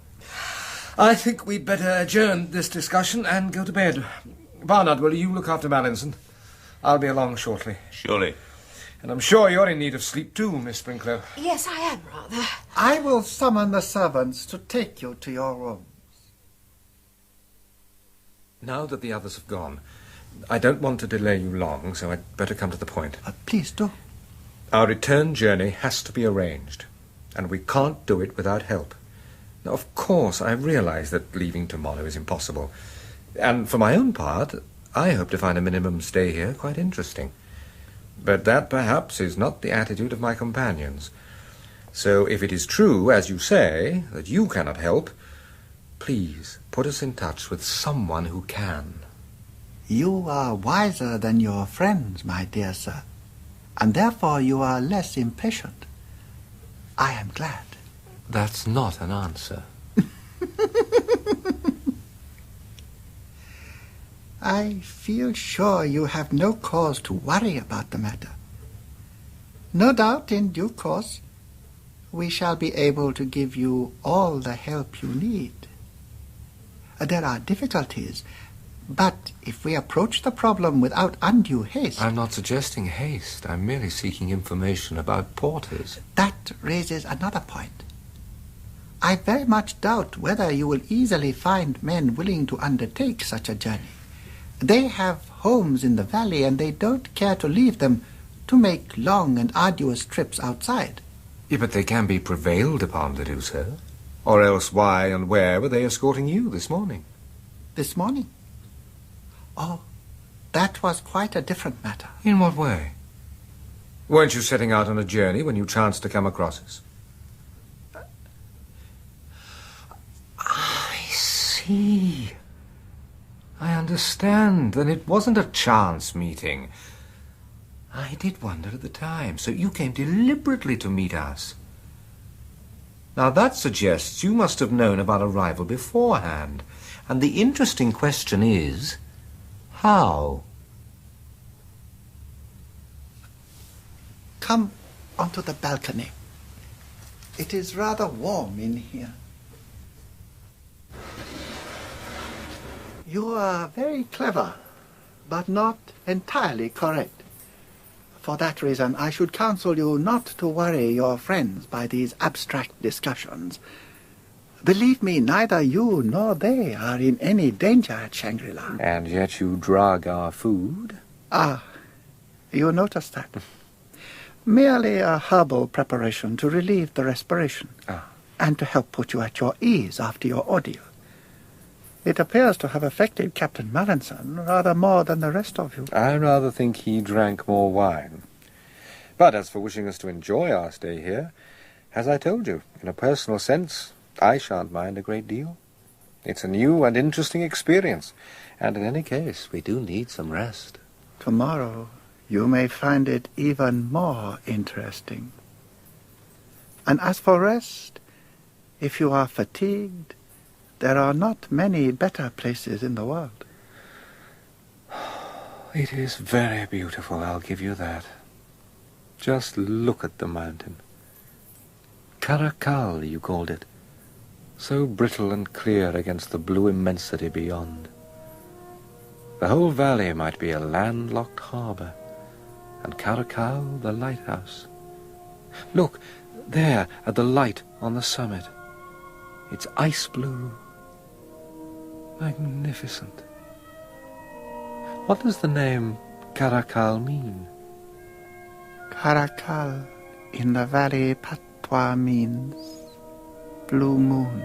I think we'd better adjourn this discussion and go to bed. Barnard, will you look after Mallinson? I'll be along shortly. Surely. And I'm sure you're in need of sleep too, Miss Sprinkler. Yes, I am, rather. I will summon the servants to take you to your room. Now that the others have gone, I don't want to delay you long, so I'd better come to the point. Please do. Our return journey has to be arranged, and we can't do it without help. Now, of course, I realize that leaving tomorrow is impossible. And for my own part, I hope to find a minimum stay here quite interesting. But that, perhaps, is not the attitude of my companions. So if it is true, as you say, that you cannot help, please put us in touch with someone who can. You are wiser than your friends, my dear sir, and therefore you are less impatient. I am glad. That's not an answer. I feel sure you have no cause to worry about the matter. No doubt, in due course, we shall be able to give you all the help you need. There are difficulties, but if we approach the problem without undue haste... I'm not suggesting haste. I'm merely seeking information about porters. That raises another point. I very much doubt whether you will easily find men willing to undertake such a journey. They have homes in the valley, and they don't care to leave them to make long and arduous trips outside. Yeah, but they can be prevailed upon to do so. Or else why and where were they escorting you this morning? This morning? Oh, that was quite a different matter. In what way? Weren't you setting out on a journey when you chanced to come across us? I see. I understand. Then it wasn't a chance meeting. I did wonder at the time. So you came deliberately to meet us. Now that suggests you must have known of our arrival beforehand. And the interesting question is, how? Come onto the balcony. It is rather warm in here. You are very clever, but not entirely correct. For that reason, I should counsel you not to worry your friends by these abstract discussions. Believe me, neither you nor they are in any danger at Shangri-La. And yet you drug our food? Ah, you noticed that. Merely a herbal preparation to relieve the respiration and to help put you at your ease after your ordeal. It appears to have affected Captain Mallinson rather more than the rest of you. I rather think he drank more wine. But as for wishing us to enjoy our stay here, as I told you, in a personal sense, I shan't mind a great deal. It's a new and interesting experience, and in any case, we do need some rest. Tomorrow, you may find it even more interesting. And as for rest, if you are fatigued, there are not many better places in the world. It is very beautiful, I'll give you that. Just look at the mountain. Caracal, you called it. So brittle and clear against the blue immensity beyond. The whole valley might be a landlocked harbour, and Caracal the lighthouse. Look, there at the light on the summit. It's ice blue. Magnificent. What does the name Caracal mean? Caracal in the valley patois means blue moon.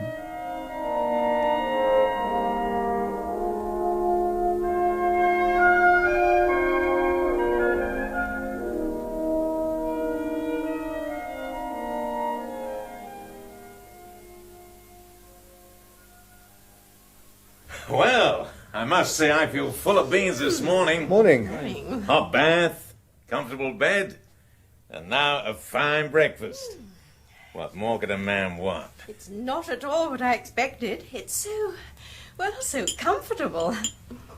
Well, I must say I feel full of beans this morning. Morning. Hot bath, comfortable bed, and now a fine breakfast. What more could a man want? It's not at all what I expected. It's so comfortable.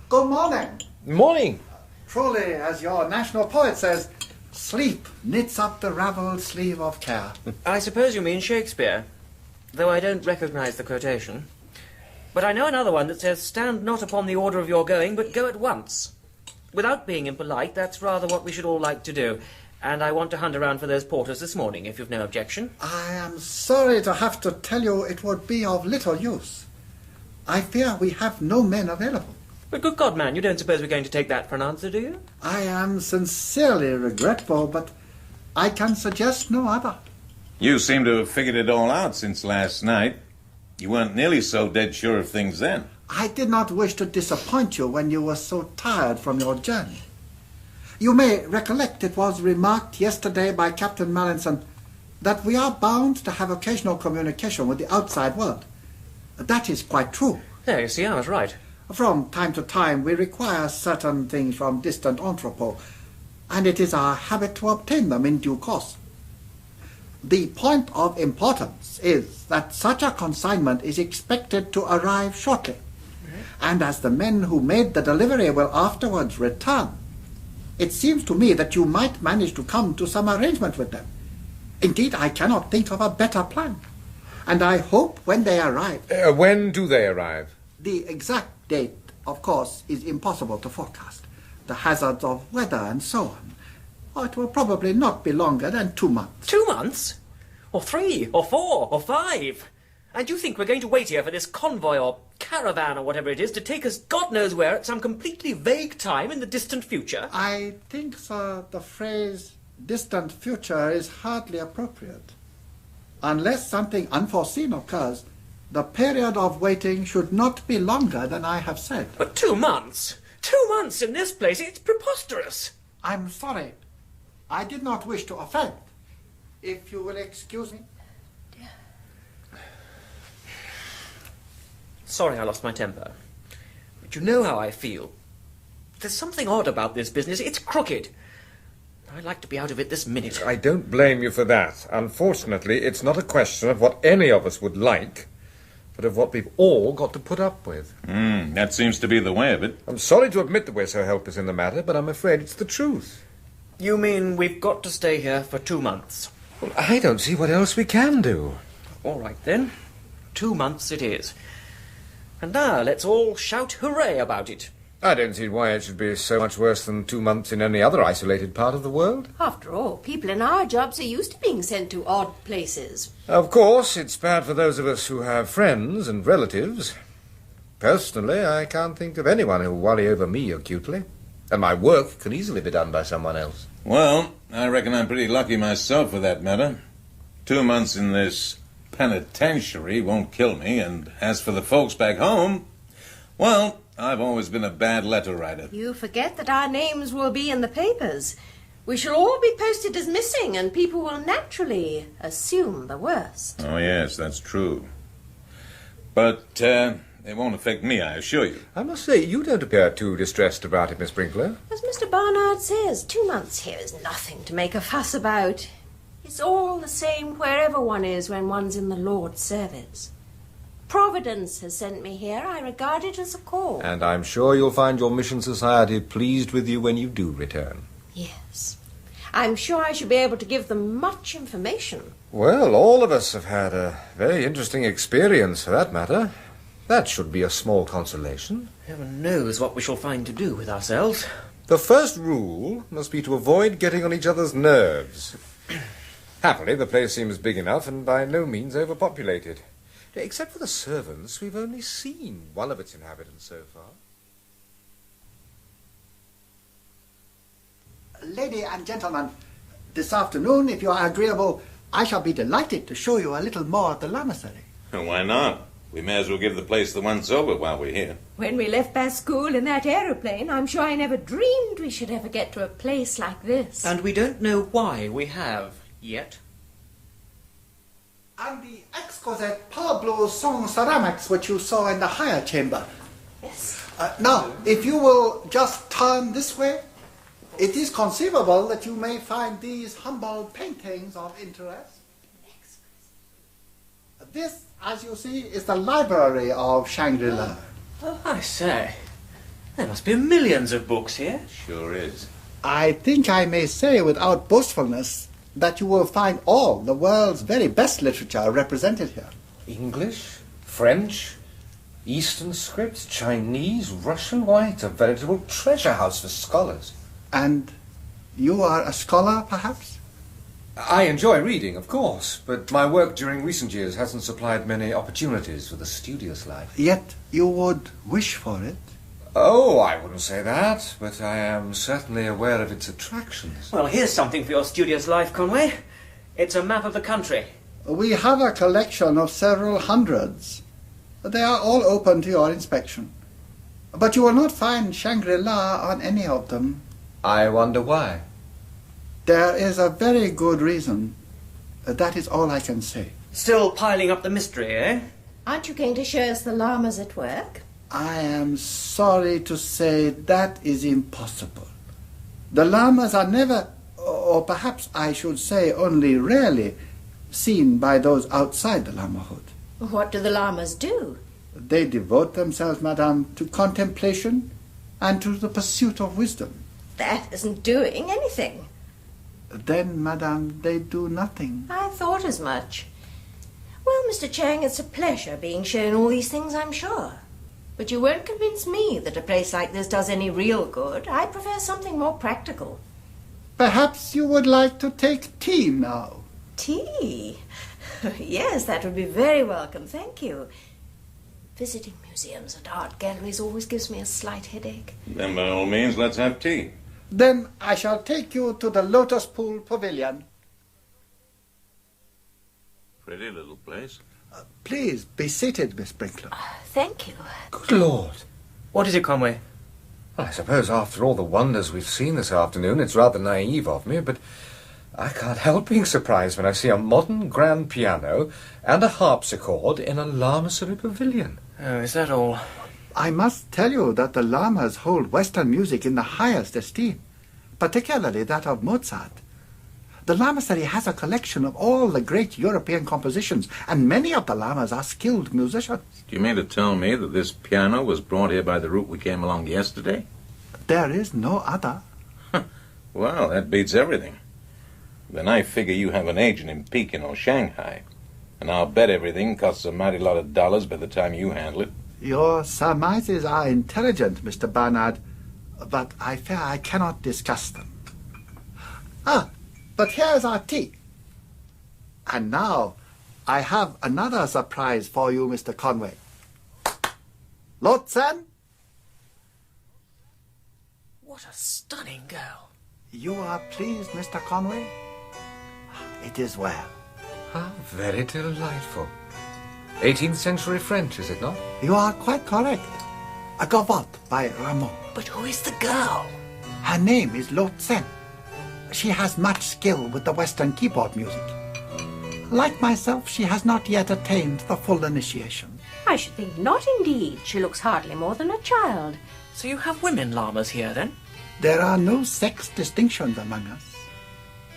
Good morning. Morning. Truly, as your national poet says, sleep knits up the ravelled sleeve of care. I suppose you mean Shakespeare, though I don't recognize the quotation. But I know another one that says, stand not upon the order of your going, but go at once. Without being impolite, that's rather what we should all like to do. And I want to hunt around for those porters this morning, if you've no objection. I am sorry to have to tell you it would be of little use. I fear we have no men available. But good God, man, you don't suppose we're going to take that for an answer, do you? I am sincerely regretful, but I can suggest no other. You seem to have figured it all out since last night. You weren't nearly so dead sure of things then. I did not wish to disappoint you when you were so tired from your journey. You may recollect it was remarked yesterday by Captain Mallinson that we are bound to have occasional communication with the outside world. That is quite true. There, you see, I was right. From time to time we require certain things from distant entrepôts, and it is our habit to obtain them in due course. The point of importance is that such a consignment is expected to arrive shortly, and as the men who made the delivery will afterwards return, it seems to me that you might manage to come to some arrangement with them. Indeed, I cannot think of a better plan, and I hope when they arrive... When do they arrive? The exact date, of course, is impossible to forecast. The hazards of weather and so on. Oh, it will probably not be longer than 2 months. 2 months? Or 3, or 4, or 5? And you think we're going to wait here for this convoy or caravan or whatever it is to take us God knows where at some completely vague time in the distant future? I think, sir, the phrase distant future is hardly appropriate. Unless something unforeseen occurs, the period of waiting should not be longer than I have said. But 2 months? 2 months in this place? It's preposterous. I'm sorry. I did not wish to offend. If you will excuse me. Sorry I lost my temper. But you know how I feel. There's something odd about this business. It's crooked. I'd like to be out of it this minute. I don't blame you for that. Unfortunately, it's not a question of what any of us would like, but of what we've all got to put up with. That seems to be the way of it. I'm sorry to admit that we're so helpless in the matter, but I'm afraid it's the truth. You mean we've got to stay here for 2 months? Well, I don't see what else we can do. All right, then. 2 months it is. And now let's all shout hooray about it. I don't see why it should be so much worse than 2 months in any other isolated part of the world. After all, people in our jobs are used to being sent to odd places. Of course, it's bad for those of us who have friends and relatives. Personally, I can't think of anyone who'll worry over me acutely. And my work can easily be done by someone else. Well, I reckon I'm pretty lucky myself for that matter. 2 months in this penitentiary won't kill me, and as for the folks back home, well, I've always been a bad letter writer. You forget that our names will be in the papers. We shall all be posted as missing, and people will naturally assume the worst. Oh, yes, that's true. But it won't affect me, I assure you. I must say, you don't appear too distressed about it, Miss Brinklow. As Mr. Barnard says, 2 months here is nothing to make a fuss about. It's all the same wherever one is when one's in the Lord's service. Providence has sent me here. I regard it as a call. And I'm sure you'll find your mission society pleased with you when you do return. Yes. I'm sure I shall be able to give them much information. Well, all of us have had a very interesting experience, for that matter. That should be a small consolation. Heaven knows what we shall find to do with ourselves. The first rule must be to avoid getting on each other's nerves. Happily, the place seems big enough and by no means overpopulated. Except for the servants, we've only seen one of its inhabitants so far. Lady and gentlemen, this afternoon, if you are agreeable, I shall be delighted to show you a little more of the lamasery. Why not? We may as well give the place the once over while we're here. When we left Baskool in that aeroplane, I'm sure I never dreamed we should ever get to a place like this. And we don't know why we have yet. And the exquisite Pablo Song ceramics which you saw in the higher chamber. Yes. Now, if you will just turn this way, it is conceivable that you may find these humble paintings of interest. This, as you see, is the library of Shangri-La. Oh, I say. There must be millions of books here. Sure is. I think I may say without boastfulness that you will find all the world's very best literature represented here. English, French, Eastern scripts, Chinese, Russian. Why, it's a veritable treasure house for scholars. And you are a scholar, perhaps? I enjoy reading, of course, but my work during recent years hasn't supplied many opportunities for the studious life. Yet you would wish for it? Oh, I wouldn't say that, but I am certainly aware of its attractions. Well, here's something for your studious life, Conway. It's a map of the country. We have a collection of several hundreds. They are all open to your inspection. But you will not find Shangri-La on any of them. I wonder why. There is a very good reason. That is all I can say. Still piling up the mystery, eh? Aren't you going to show us the llamas at work? I am sorry to say that is impossible. The llamas are never, or perhaps I should say only rarely, seen by those outside the llamahood. What do the llamas do? They devote themselves, madame, to contemplation and to the pursuit of wisdom. That isn't doing anything. Then, madame, they do nothing. I thought as much. Well, Mr. Chang, it's a pleasure being shown all these things, I'm sure. But you won't convince me that a place like this does any real good. I prefer something more practical. Perhaps you would like to take tea now. Tea? Yes, that would be very welcome, thank you. Visiting museums and art galleries always gives me a slight headache. Then by all means, let's have tea. Then I shall take you to the Lotus Pool Pavilion. Pretty little place. Please be seated, Miss Brinklow. Thank you. Good Lord. What is it, Conway? Well, I suppose after all the wonders we've seen this afternoon, it's rather naive of me, but I can't help being surprised when I see a modern grand piano and a harpsichord in a lamasery pavilion. Oh, is that all? I must tell you that the Lamas hold Western music in the highest esteem, particularly that of Mozart. The lamasery has a collection of all the great European compositions, and many of the Lamas are skilled musicians. Do you mean to tell me that this piano was brought here by the route we came along yesterday? There is no other. Well, that beats everything. Then I figure you have an agent in Pekin or Shanghai, and I'll bet everything costs a mighty lot of dollars by the time you handle it. Your surmises are intelligent, Mr. Barnard, but I fear I cannot discuss them. But here's our tea. And now, I have another surprise for you, Mr. Conway. Lotsan? What a stunning girl. You are pleased, Mr. Conway? It is well. How very delightful. 18th century French, is it not? You are quite correct. A gavotte by Rameau. But who is the girl? Her name is Lotsen. She has much skill with the Western keyboard music. Like myself, she has not yet attained the full initiation. I should think not, indeed. She looks hardly more than a child. So you have women lamas here, then? There are no sex distinctions among us.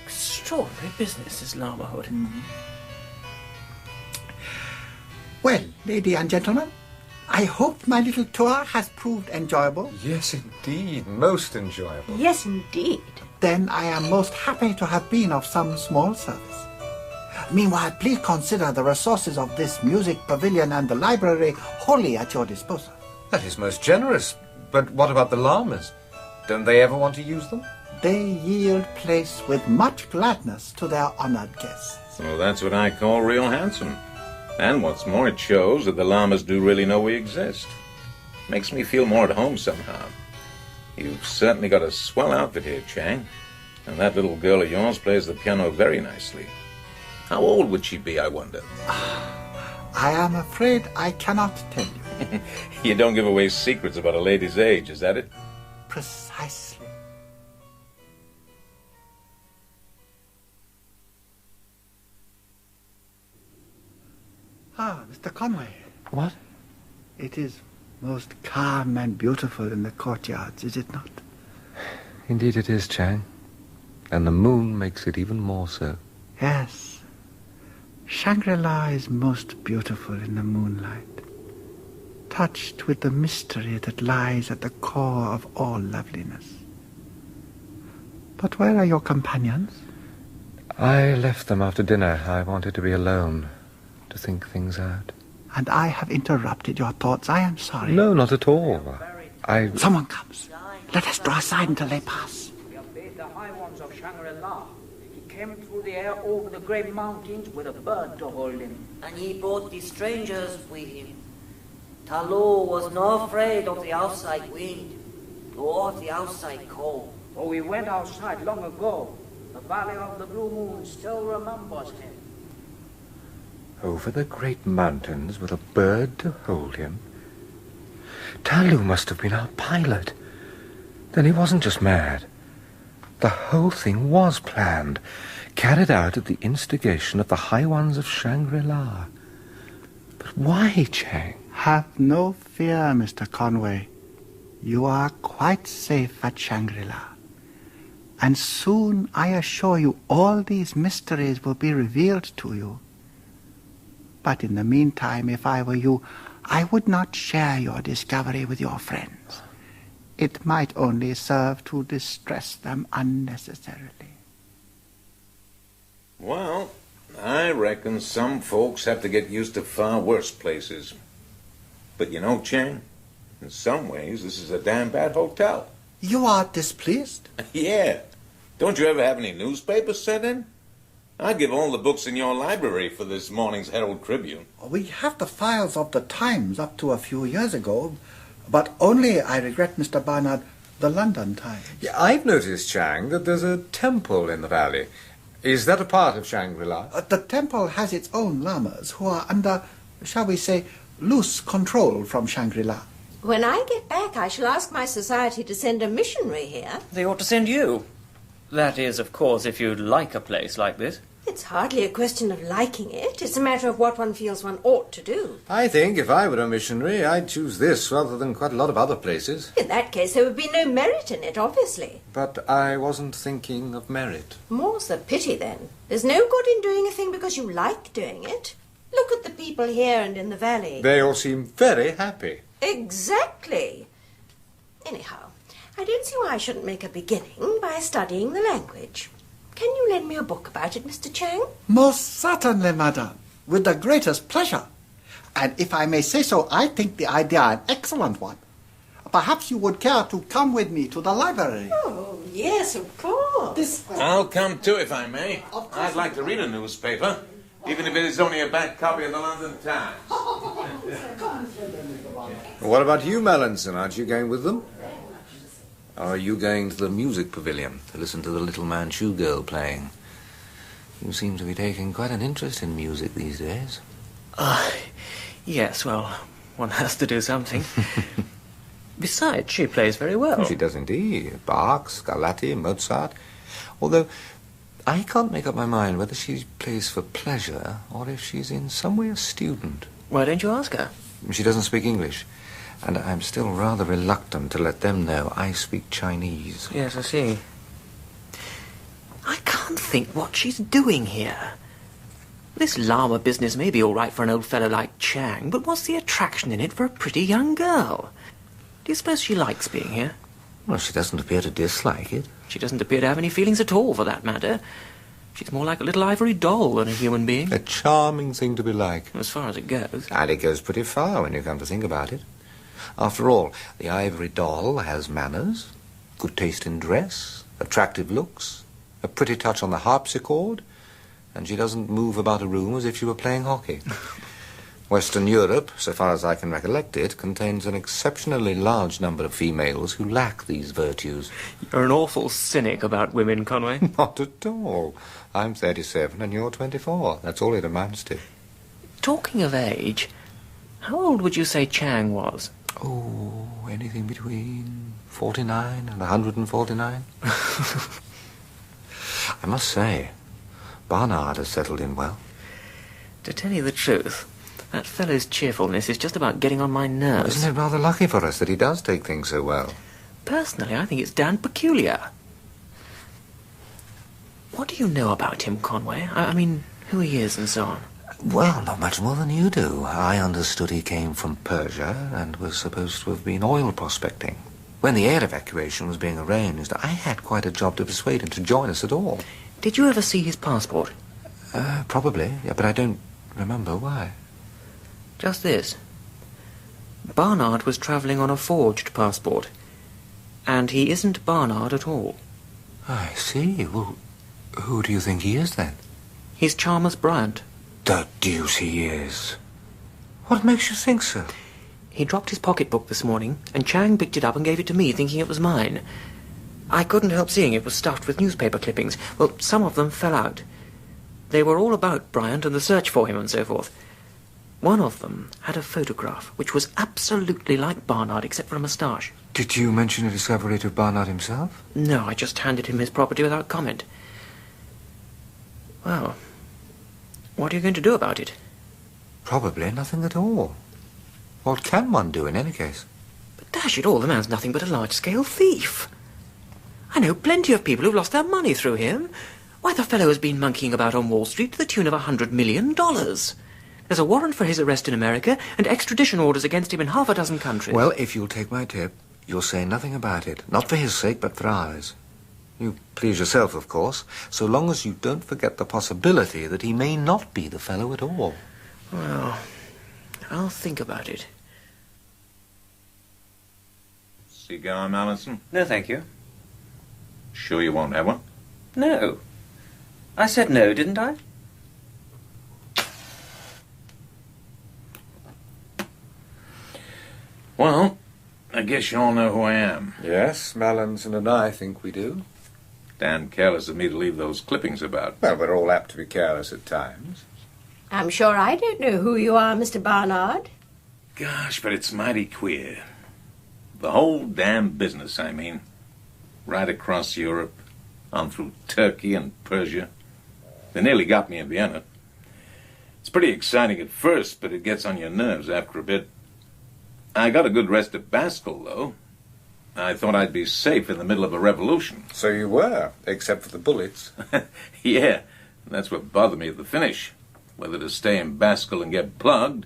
Extraordinary business, this lamahood. Well, ladies and gentlemen, I hope my little tour has proved enjoyable. Yes, indeed. Most enjoyable. Yes, indeed. Then I am most happy to have been of some small service. Meanwhile, please consider the resources of this music pavilion and the library wholly at your disposal. That is most generous. But what about the lamas? Don't they ever want to use them? They yield place with much gladness to their honored guests. Well, that's what I call real handsome. And what's more, it shows that the Lamas do really know we exist. Makes me feel more at home somehow. You've certainly got a swell outfit here, Chang. And that little girl of yours plays the piano very nicely. How old would she be, I wonder? I am afraid I cannot tell you. You don't give away secrets about a lady's age, is that it? Precisely. Mr. Conway. What? It is most calm and beautiful in the courtyards, is it not? Indeed it is, Chang. And the moon makes it even more so. Yes. Shangri-La is most beautiful in the moonlight, touched with the mystery that lies at the core of all loveliness. But where are your companions? I left them after dinner. I wanted to be alone, to think things out. And I have interrupted your thoughts. I am sorry. No, not at all. Someone comes. Let us draw aside until they pass. We obeyed the high ones of Shangri-La. He came through the air over the great mountains with a bird to hold him. And he brought the strangers with him. Talo was not afraid of the outside wind, nor of the outside cold. For we went outside long ago. The Valley of the Blue Moon still remembers him. Over the great mountains with a bird to hold him? Talu must have been our pilot. Then he wasn't just mad. The whole thing was planned, carried out at the instigation of the High Ones of Shangri-La. But why, Chang? Have no fear, Mr. Conway. You are quite safe at Shangri-La. And soon, I assure you, all these mysteries will be revealed to you. But in the meantime, if I were you, I would not share your discovery with your friends. It might only serve to distress them unnecessarily. Well, I reckon some folks have to get used to far worse places. But you know, Chang, in some ways, this is a damn bad hotel. You are displeased? Yeah. Don't you ever have any newspapers sent in? I'd give all the books in your library for this morning's Herald Tribune. We have the files of the Times up to a few years ago, but only, I regret, Mr. Barnard, the London Times. Yeah, I've noticed, Chang, that there's a temple in the valley. Is that a part of Shangri-La? The temple has its own lamas who are under, shall we say, loose control from Shangri-La. When I get back, I shall ask my society to send a missionary here. They ought to send you. That is, of course, if you like a place like this. It's hardly a question of liking it. It's a matter of what one feels one ought to do. I think if I were a missionary, I'd choose this rather than quite a lot of other places. In that case, there would be no merit in it, obviously. But I wasn't thinking of merit. More's the pity, then. There's no good in doing a thing because you like doing it. Look at the people here and in the valley. They all seem very happy. Exactly. Anyhow, I don't see why I shouldn't make a beginning by studying the language. Can you lend me a book about it, Mr. Chang? Most certainly, madam. With the greatest pleasure. And if I may say so, I think the idea an excellent one. Perhaps you would care to come with me to the library. Oh, yes, of course. This way. I'll come too, if I may. I'd like to read a newspaper, even if it is only a back copy of the London Times. What about you, Mallinson? Aren't you going with them? Or are you going to the music pavilion to listen to the Little Manchu girl playing? You seem to be taking quite an interest in music these days. Yes, well, one has to do something. Besides, she plays very well. She does indeed. Bach, Scarlatti, Mozart. Although I can't make up my mind whether she plays for pleasure or if she's in some way a student. Why don't you ask her? She doesn't speak English. And I'm still rather reluctant to let them know I speak Chinese. Yes, I see. I can't think what she's doing here. This llama business may be all right for an old fellow like Chang, but what's the attraction in it for a pretty young girl? Do you suppose she likes being here? Well, she doesn't appear to dislike it. She doesn't appear to have any feelings at all, for that matter. She's more like a little ivory doll than a human being. A charming thing to be like. As far as it goes. And it goes pretty far when you come to think about it. After all, the ivory doll has manners, good taste in dress, attractive looks, a pretty touch on the harpsichord, and she doesn't move about a room as if she were playing hockey. Western Europe, so far as I can recollect it, contains an exceptionally large number of females who lack these virtues. You're an awful cynic about women, Conway. Not at all. I'm 37 and you're 24. That's all it amounts to. Talking of age, how old would you say Chang was? Oh, anything between 49 and 149. I must say, Barnard has settled in well. To tell you the truth, that fellow's cheerfulness is just about getting on my nerves. Isn't it rather lucky for us that he does take things so well? Personally, I think it's damned peculiar. What do you know about him, Conway? I mean, who he is and so on. Well, not much more than you do. I understood he came from Persia and was supposed to have been oil prospecting. When the air evacuation was being arranged, I had quite a job to persuade him to join us at all. Did you ever see his passport? Probably, yeah, but I don't remember why. Just this. Barnard was travelling on a forged passport. And he isn't Barnard at all. I see. Well, who do you think he is, then? He's Chalmers Bryant. The deuce he is. What makes you think so? He dropped his pocketbook this morning, and Chang picked it up and gave it to me, thinking it was mine. I couldn't help seeing it was stuffed with newspaper clippings. Well, some of them fell out. They were all about Bryant and the search for him and so forth. One of them had a photograph which was absolutely like Barnard except for a moustache. Did you mention a discovery to Barnard himself? No, I just handed him his property without comment. Well, what are you going to do about it? Probably nothing at all. What can one do in any case? But dash it all, the man's nothing but a large-scale thief. I know plenty of people who've lost their money through him. Why, the fellow has been monkeying about on Wall Street to the tune of $100 million. There's a warrant for his arrest in America and extradition orders against him in half a dozen countries. Well, if you'll take my tip, you'll say nothing about it. Not for his sake, but for ours. You please yourself, of course, so long as you don't forget the possibility that he may not be the fellow at all. Well, I'll think about it. Cigar, Mallinson? No, thank you. Sure you won't have one? No. I said no, didn't I? Well, I guess you all know who I am. Yes, Mallinson and I think we do. Damn careless of me to leave those clippings about. Well, we're all apt to be careless at times. I'm sure I don't know who you are, Mr. Barnard. Gosh, but it's mighty queer. The whole damn business, I mean. Right across Europe, on through Turkey and Persia. They nearly got me in Vienna. It's pretty exciting at first, but it gets on your nerves after a bit. I got a good rest at Baskel, though. I thought I'd be safe in the middle of a revolution. So you were, except for the bullets. Yeah, that's what bothered me at the finish. Whether to stay in Baskel and get plugged,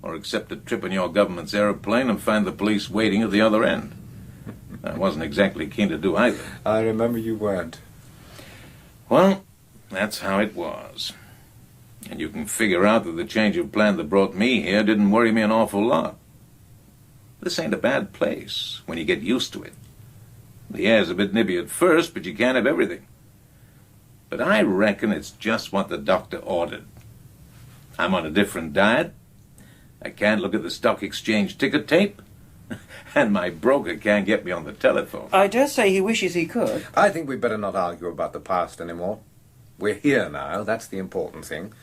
or accept a trip in your government's aeroplane and find the police waiting at the other end. I wasn't exactly keen to do either. I remember you weren't. Well, that's how it was. And you can figure out that the change of plan that brought me here didn't worry me an awful lot. This ain't a bad place when you get used to it. The air's a bit nippy at first, but you can't have everything. But I reckon it's just what the doctor ordered. I'm on a different diet. I can't look at the stock exchange ticker tape. And my broker can't get me on the telephone. I dare say he wishes he could. I think we'd better not argue about the past anymore. We're here now, that's the important thing.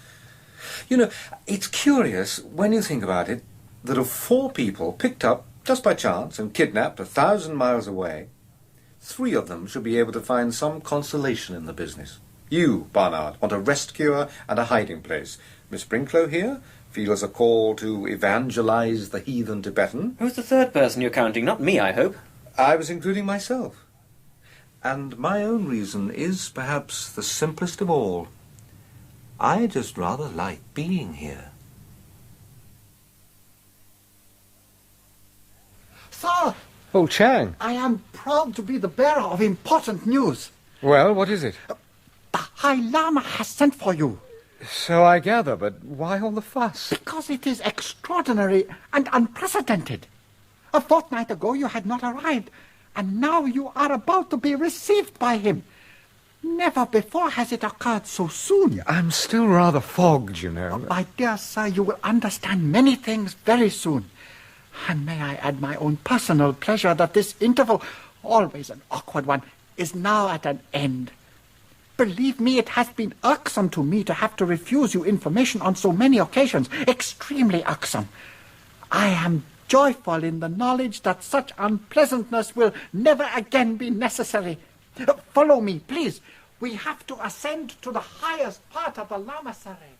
You know, it's curious, when you think about it, that of 4 people picked up just by chance and kidnapped 1,000 miles away, 3 of them should be able to find some consolation in the business. You, Barnard, want a rest cure and a hiding place. Miss Brinklow here feels a call to evangelize the heathen Tibetan. Who's the third person you're counting? Not me, I hope. I was including myself. And my own reason is perhaps the simplest of all. I just rather like being here. Sir! Oh, Chang. I am proud to be the bearer of important news. Well, what is it? The High Lama has sent for you. So I gather, but why all the fuss? Because it is extraordinary and unprecedented. A fortnight ago you had not arrived, and now you are about to be received by him. Never before has it occurred so soon. I'm still rather fogged, you know. My dear sir, you will understand many things very soon. And may I add my own personal pleasure that this interval, always an awkward one, is now at an end. Believe me, it has been irksome to me to have to refuse you information on so many occasions. Extremely irksome. I am joyful in the knowledge that such unpleasantness will never again be necessary. Follow me, please. We have to ascend to the highest part of the lamasery.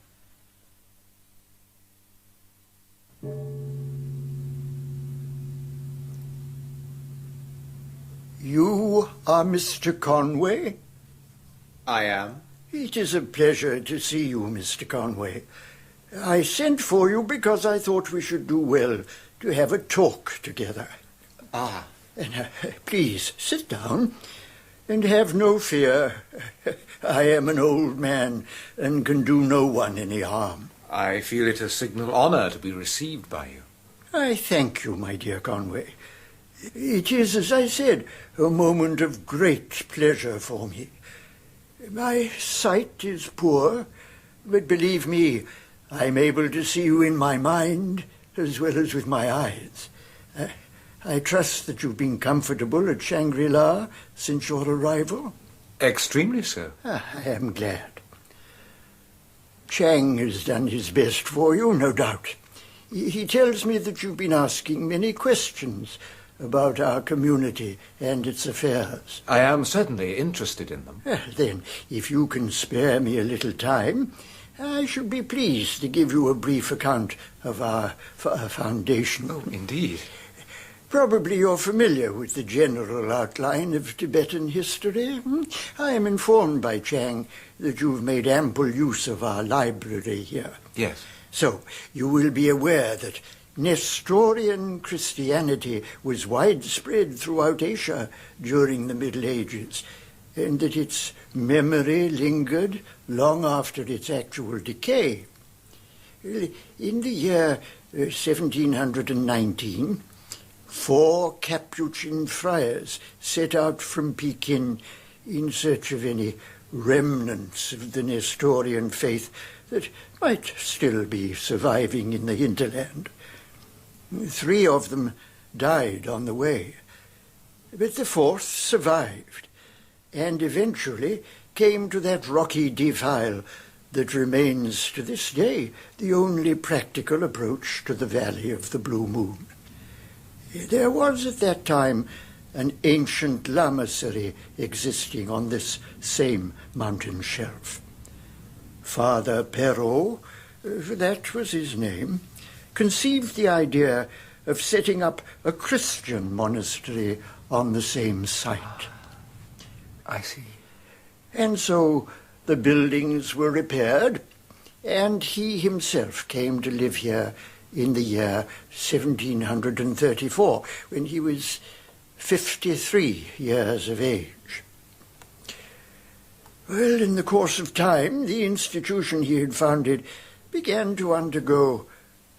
You are Mr. Conway? I am. It is a pleasure to see you, Mr. Conway. I sent for you because I thought we should do well to have a talk together. Ah. And, please, sit down and have no fear. I am an old man and can do no one any harm. I feel it a signal honor to be received by you. I thank you, my dear Conway. It is, as I said, a moment of great pleasure for me. My sight is poor, but believe me, I'm able to see you in my mind as well as with my eyes. I trust that you've been comfortable at Shangri-La since your arrival? Extremely so. I am glad. Chang has done his best for you, no doubt. He tells me that you've been asking many questions about our community and its affairs. I am certainly interested in them. Then, if you can spare me a little time, I should be pleased to give you a brief account of our foundation. Oh, indeed. Probably you're familiar with the general outline of Tibetan history. I am informed by Chang that you've made ample use of our library here. Yes. So, you will be aware that Nestorian Christianity was widespread throughout Asia during the Middle Ages, and that its memory lingered long after its actual decay. In the year 1719, 4 Capuchin friars set out from Pekin in search of any remnants of the Nestorian faith that might still be surviving in the hinterland. 3 of them died on the way, but the 4th survived, and eventually came to that rocky defile that remains to this day the only practical approach to the Valley of the Blue Moon. There was at that time an ancient lamasery existing on this same mountain shelf. Father Perrault, that was his name, conceived the idea of setting up a Christian monastery on the same site. I see. And so the buildings were repaired, and he himself came to live here in the year 1734, when he was 53 years of age. Well, in the course of time, the institution he had founded began to undergo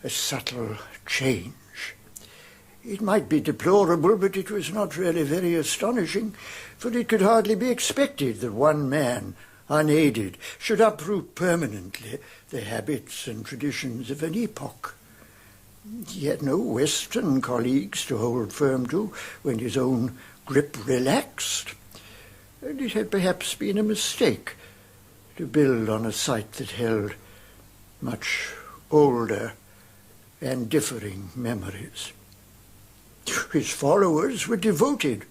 a subtle change. It might be deplorable, but it was not really very astonishing, for it could hardly be expected that one man, unaided, should uproot permanently the habits and traditions of an epoch. He had no Western colleagues to hold firm to when his own grip relaxed, and it had perhaps been a mistake to build on a site that held much older and differing memories. His followers were devoted,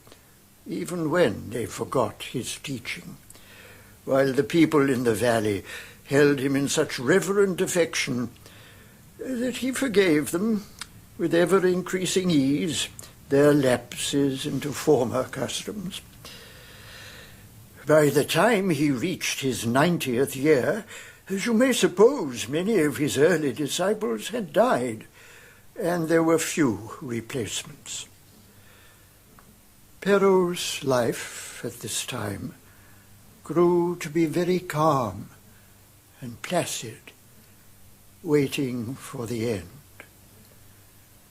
even when they forgot his teaching, while the people in the valley held him in such reverent affection that he forgave them with ever-increasing ease their lapses into former customs. By the time he reached his 90th year, as you may suppose, many of his early disciples had died, and there were few replacements. Perrault's life at this time grew to be very calm and placid, waiting for the end.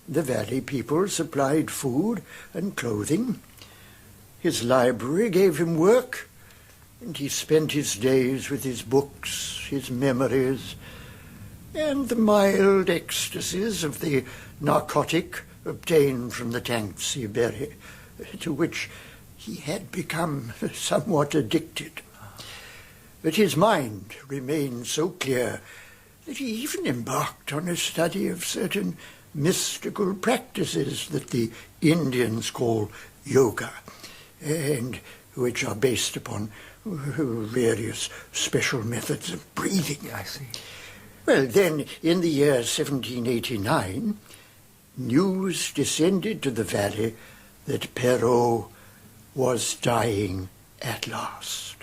The valley people supplied food and clothing. His library gave him work, and he spent his days with his books, his memories, and the mild ecstasies of the narcotic obtained from the Yangtze berry, to which he had become somewhat addicted. But his mind remained so clear that he even embarked on a study of certain mystical practices that the Indians call yoga, and which are based upon various special methods of breathing. I see. Well, then, in the year 1789, news descended to the valley that Perrault was dying at last.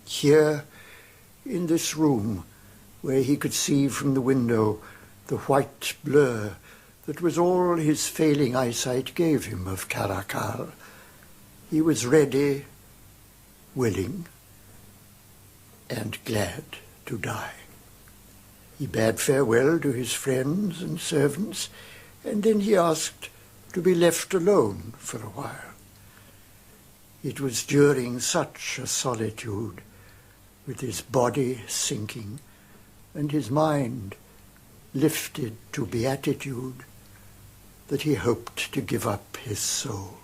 Here, in this room, where he could see from the window the white blur that was all his failing eyesight gave him of Caracal, he was ready, willing, and glad to die. He bade farewell to his friends and servants, and then he asked to be left alone for a while. It was during such a solitude, with his body sinking and his mind lifted to beatitude, that he hoped to give up his soul.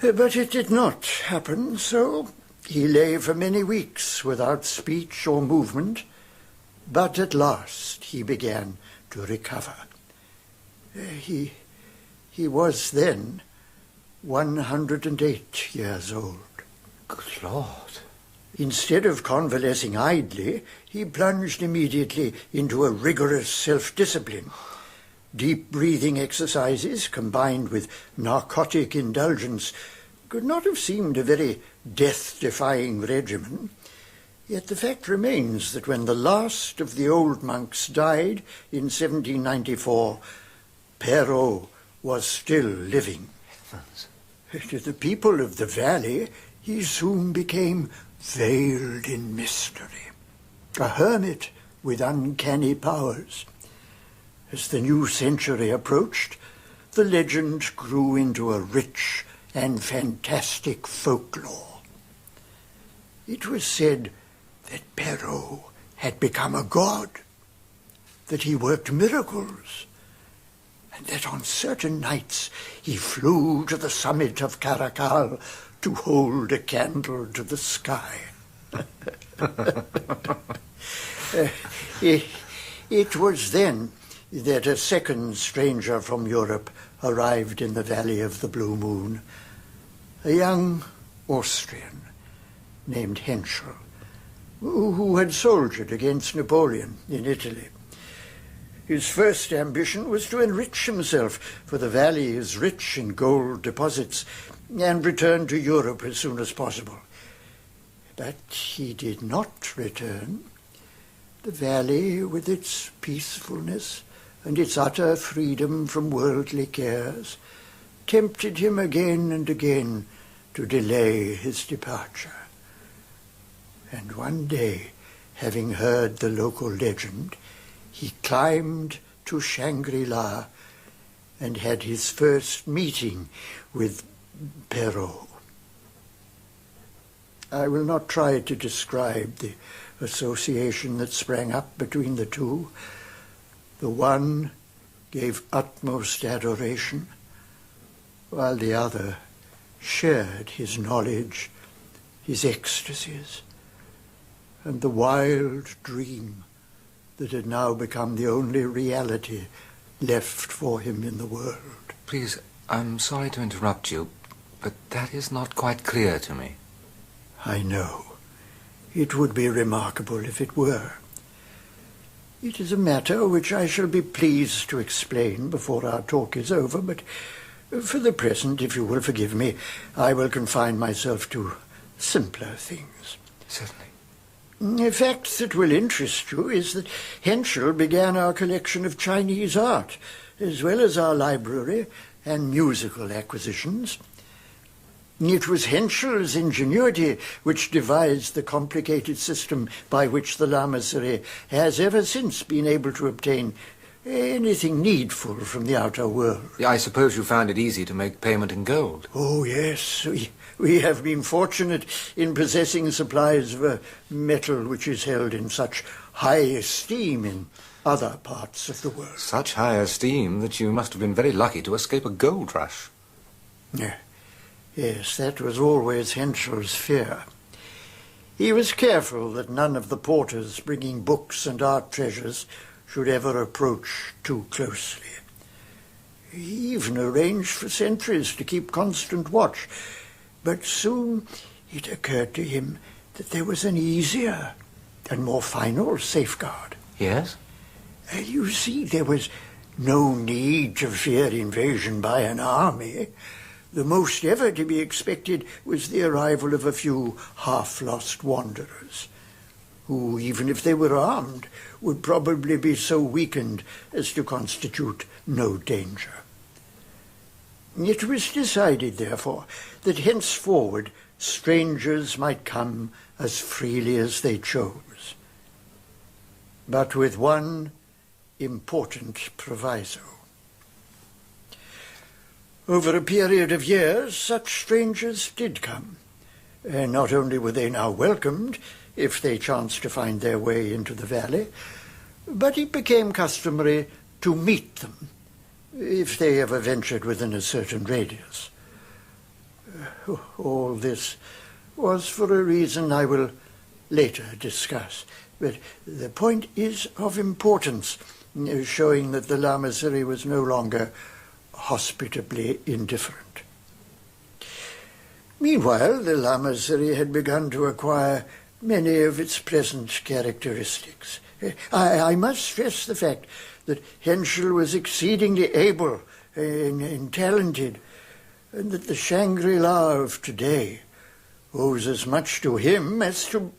But it did not happen so. He lay for many weeks without speech or movement, but at last he began to recover. He was then 108 years old. Good Lord. Instead of convalescing idly, he plunged immediately into a rigorous self-discipline. Deep breathing exercises combined with narcotic indulgence could not have seemed a very death-defying regimen. Yet the fact remains that when the last of the old monks died in 1794, Perrault was still living. To the people of the valley, he soon became veiled in mystery, a hermit with uncanny powers. As the new century approached, the legend grew into a rich and fantastic folklore. It was said that Perrault had become a god, that he worked miracles, and that on certain nights he flew to the summit of Caracal to hold a candle to the sky. It was then that a second stranger from Europe arrived in the Valley of the Blue Moon, a young Austrian named Henschel, who had soldiered against Napoleon in Italy. His first ambition was to enrich himself, for the valley is rich in gold deposits, and return to Europe as soon as possible. But he did not return. The valley, with its peacefulness and its utter freedom from worldly cares, tempted him again and again to delay his departure. And one day, having heard the local legend, he climbed to Shangri-La and had his first meeting with Perrault. I will not try to describe the association that sprang up between the two. The one gave utmost adoration, while the other shared his knowledge, his ecstasies, and the wild dream that had now become the only reality left for him in the world. Please, I'm sorry to interrupt you, but that is not quite clear to me. I know. It would be remarkable if it were. It is a matter which I shall be pleased to explain before our talk is over, but for the present, if you will forgive me, I will confine myself to simpler things. Certainly. A fact that will interest you is that Henschel began our collection of Chinese art, as well as our library and musical acquisitions. It was Henschel's ingenuity which devised the complicated system by which the lamasery has ever since been able to obtain anything needful from the outer world. I suppose you found it easy to make payment in gold. Oh, yes. We have been fortunate in possessing supplies of a metal which is held in such high esteem in other parts of the world. Such high esteem that you must have been very lucky to escape a gold rush. Yes, that was always Henschel's fear. He was careful that none of the porters bringing books and art treasures should ever approach too closely. He even arranged for sentries to keep constant watch, but soon it occurred to him that there was an easier and more final safeguard. Yes? You see, there was no need to fear invasion by an army. The most ever to be expected was the arrival of a few half-lost wanderers, who, even if they were armed, would probably be so weakened as to constitute no danger. It was decided, therefore, that henceforward strangers might come as freely as they chose, but with one important proviso. Over a period of years, such strangers did come, and not only were they now welcomed, if they chanced to find their way into the valley, but it became customary to meet them, if they ever ventured within a certain radius. All this was for a reason I will later discuss, but the point is of importance, showing that the lamasery was no longer hospitably indifferent. Meanwhile, the lamasery had begun to acquire many of its pleasant characteristics. I must stress the fact that Henschel was exceedingly able and talented, and that the Shangri-La of today owes as much to him as to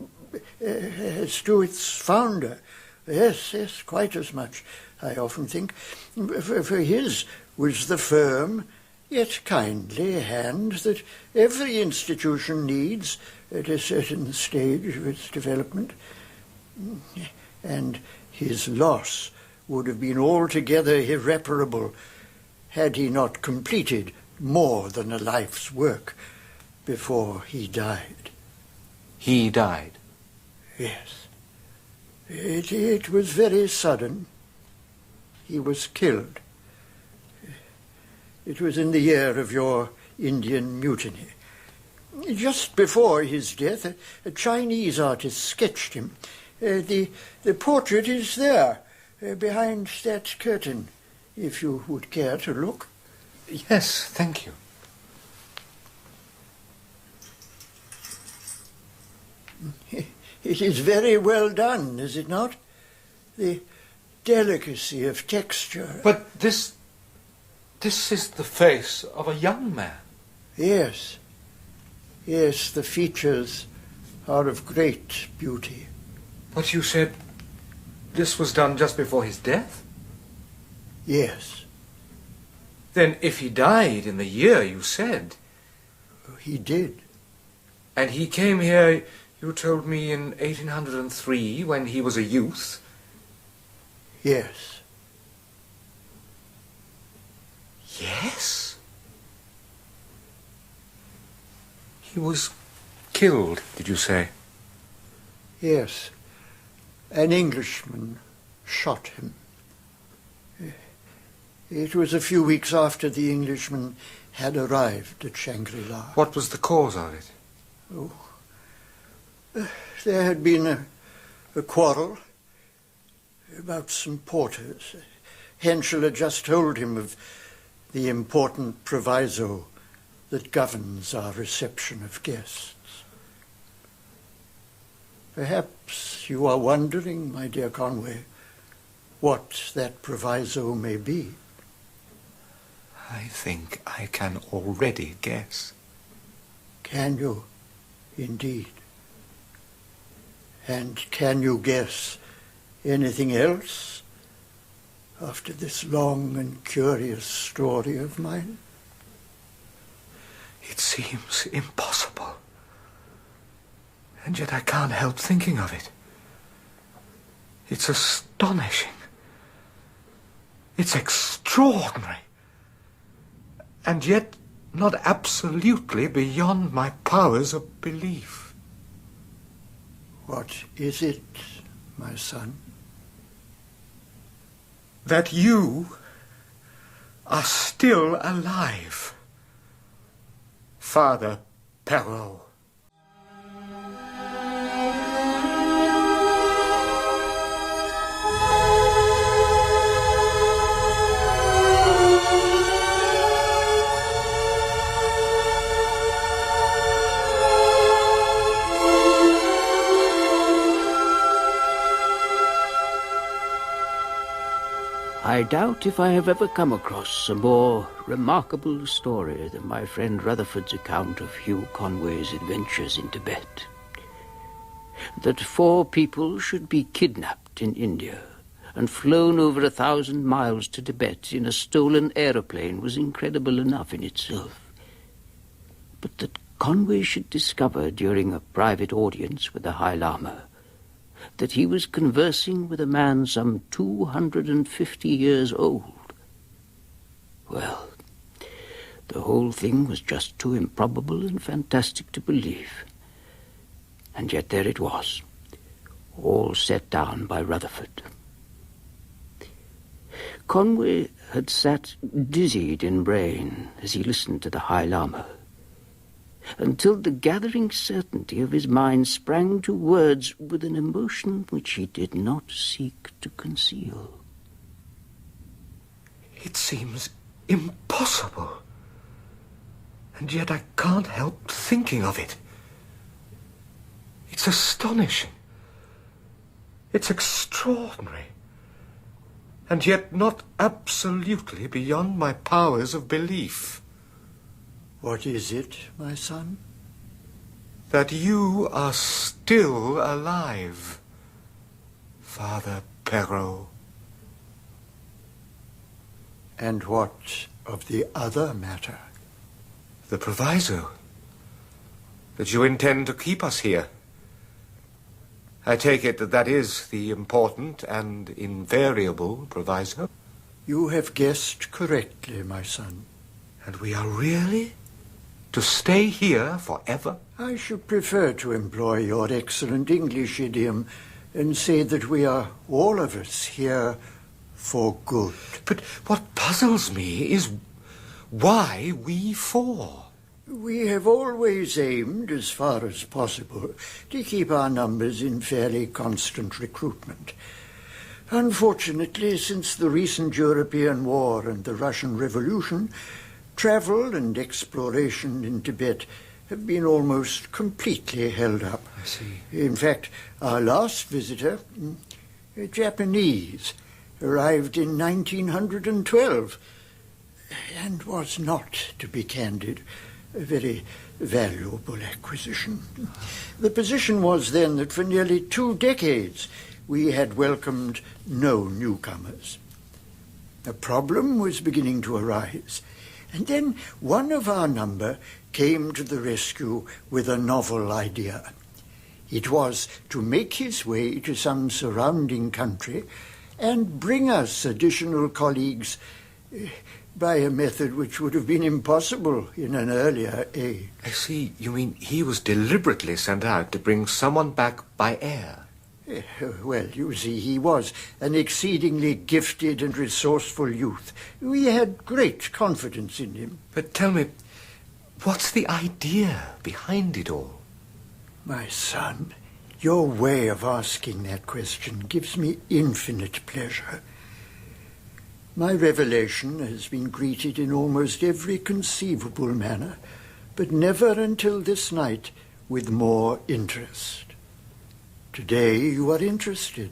its founder. Yes, quite as much, I often think. For his was the firm, yet kindly hand that every institution needs at a certain stage of its development. And his loss would have been altogether irreparable had he not completed more than a life's work before he died. He died? Yes. It was very sudden. He was killed. It was in the year of your Indian mutiny. Just before his death, a Chinese artist sketched him. The portrait is there, behind that curtain, if you would care to look. Yes, thank you. It is very well done, is it not? The delicacy of texture. But this is the face of a young man. Yes. Yes, the features are of great beauty. But you said this was done just before his death? Yes. Then if he died in the year you said... He did. And he came here, you told me, in 1803, when he was a youth? Yes. Yes? He was killed, did you say? Yes. An Englishman shot him. It was a few weeks after the Englishman had arrived at Shangri-La. What was the cause of it? Oh, there had been a quarrel about some porters. Henschel had just told him of the important proviso that governs our reception of guests. Perhaps you are wondering, my dear Conway, what that proviso may be. I think I can already guess. Can you, indeed? And can you guess anything else after this long and curious story of mine? It seems impossible. And yet I can't help thinking of it. It's astonishing. It's extraordinary. And yet not absolutely beyond my powers of belief. What is it, my son? That you are still alive, Father Perrault. I doubt if I have ever come across a more remarkable story than my friend Rutherford's account of Hugh Conway's adventures in Tibet. That 4 people should be kidnapped in India and flown over 1,000 miles to Tibet in a stolen aeroplane was incredible enough in itself. But that Conway should discover during a private audience with the High Lama that he was conversing with a man some 250 years old. Well, the whole thing was just too improbable and fantastic to believe. And yet there it was, all set down by Rutherford. Conway had sat dizzied in brain as he listened to the High Lama, until the gathering certainty of his mind sprang to words with an emotion which he did not seek to conceal. It seems impossible. And yet I can't help thinking of it. It's astonishing. It's extraordinary. And yet not absolutely beyond my powers of belief. What is it, my son? That you are still alive, Father Perrault. And what of the other matter? The proviso. That you intend to keep us here. I take it that that is the important and invariable proviso? You have guessed correctly, my son. And we are really to stay here forever? I should prefer to employ your excellent English idiom and say that we are, all of us, here for good. But what puzzles me is why we four? We have always aimed, as far as possible, to keep our numbers in fairly constant recruitment. Unfortunately, since the recent European war and the Russian Revolution, travel and exploration in Tibet have been almost completely held up. I see. In fact, our last visitor, a Japanese, arrived in 1912 and was not, to be candid, a very valuable acquisition. The position was then that for nearly 2 decades we had welcomed no newcomers. A problem was beginning to arise, and then one of our number came to the rescue with a novel idea. It was to make his way to some surrounding country and bring us additional colleagues by a method which would have been impossible in an earlier age. I see. You mean he was deliberately sent out to bring someone back by air? Well, you see, he was an exceedingly gifted and resourceful youth. We had great confidence in him. But tell me, what's the idea behind it all? My son, your way of asking that question gives me infinite pleasure. My revelation has been greeted in almost every conceivable manner, but never until this night with more interest. Today you are interested.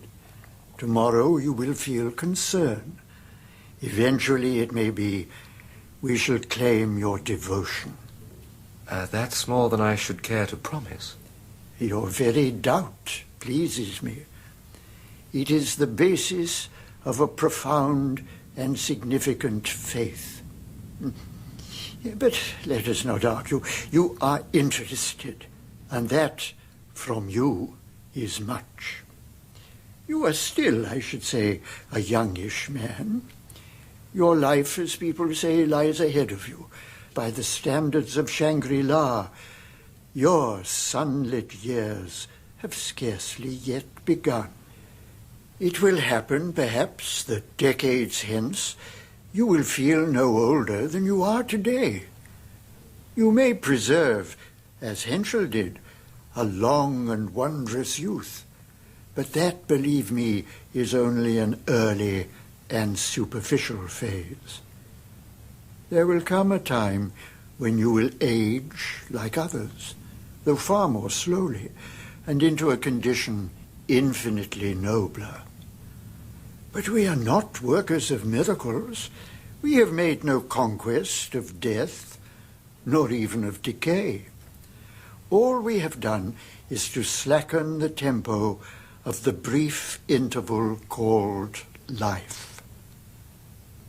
Tomorrow you will feel concern. Eventually, it may be, we shall claim your devotion. That's more than I should care to promise. Your very doubt pleases me. It is the basis of a profound and significant faith. But let us not argue. You are interested, and that, from you, is much. You are still, I should say, a youngish man. Your life, as people say, lies ahead of you. By the standards of Shangri-La, your sunlit years have scarcely yet begun. It will happen, perhaps, that decades hence you will feel no older than you are today. You may preserve, as Henschel did, a long and wondrous youth, but that, believe me, is only an early and superficial phase. There will come a time when you will age like others, though far more slowly, and into a condition infinitely nobler. But we are not workers of miracles. We have made no conquest of death, nor even of decay. All we have done is to slacken the tempo of the brief interval called life.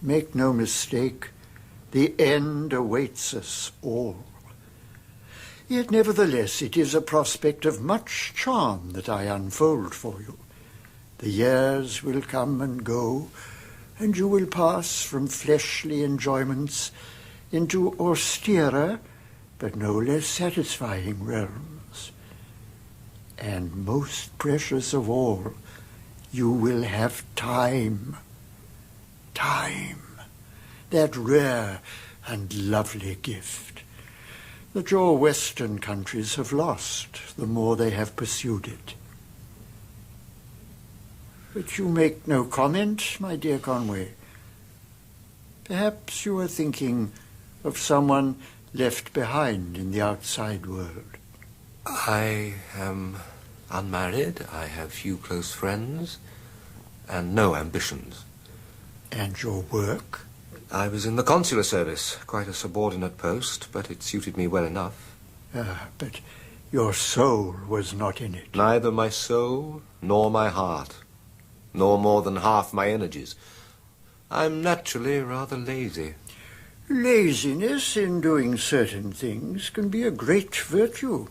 Make no mistake, the end awaits us all. Yet nevertheless it is a prospect of much charm that I unfold for you. The years will come and go, and you will pass from fleshly enjoyments into austerer, but no less satisfying realms. And most precious of all, you will have time. Time, that rare and lovely gift that your Western countries have lost the more they have pursued it. But you make no comment, my dear Conway. Perhaps you are thinking of someone left behind in the outside world. I am unmarried. I have few close friends and no ambitions. And your work? I was in the consular service, quite a subordinate post, but it suited me well enough. But your soul was not in it. Neither my soul nor my heart, nor more than half my energies. I'm naturally rather lazy. Laziness in doing certain things can be a great virtue.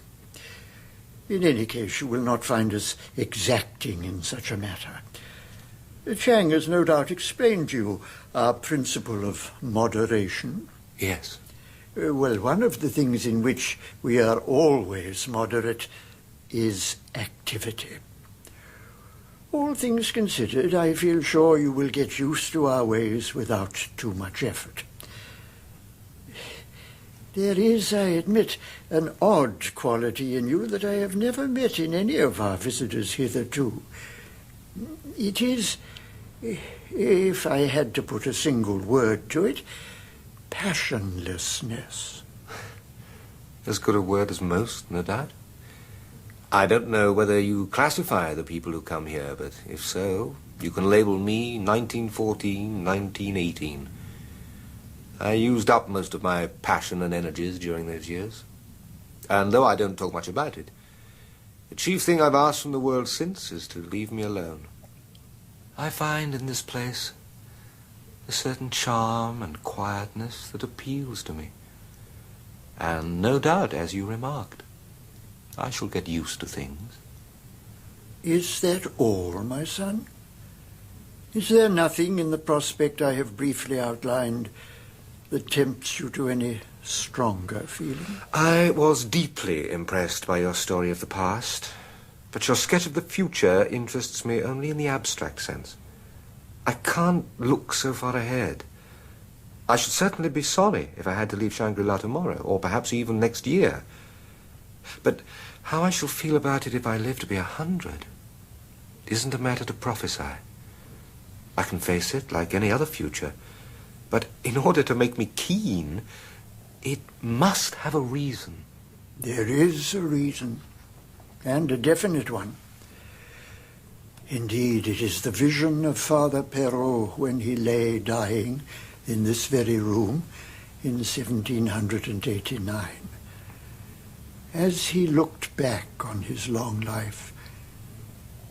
In any case, you will not find us exacting in such a matter. Chang has no doubt explained to you our principle of moderation. Yes. Well, one of the things in which we are always moderate is activity. All things considered, I feel sure you will get used to our ways without too much effort. There is, I admit, an odd quality in you that I have never met in any of our visitors hitherto. It is, if I had to put a single word to it, passionlessness. As good a word as most, no doubt. I don't know whether you classify the people who come here, but if so, you can label me 1914, 1918. I used up most of my passion and energies during those years. And though I don't talk much about it, the chief thing I've asked from the world since is to leave me alone. I find in this place a certain charm and quietness that appeals to me. And no doubt, as you remarked, I shall get used to things. Is that all, my son? Is there nothing in the prospect I have briefly outlined that tempts you to any stronger feeling? I was deeply impressed by your story of the past, but your sketch of the future interests me only in the abstract sense. I can't look so far ahead. I should certainly be sorry if I had to leave Shangri-La tomorrow, or perhaps even next year. But how I shall feel about it if I live to be 100 isn't a matter to prophesy. I can face it like any other future, but in order to make me keen, it must have a reason. There is a reason, and a definite one. Indeed, it is the vision of Father Perrault when he lay dying in this very room in 1789. As he looked back on his long life,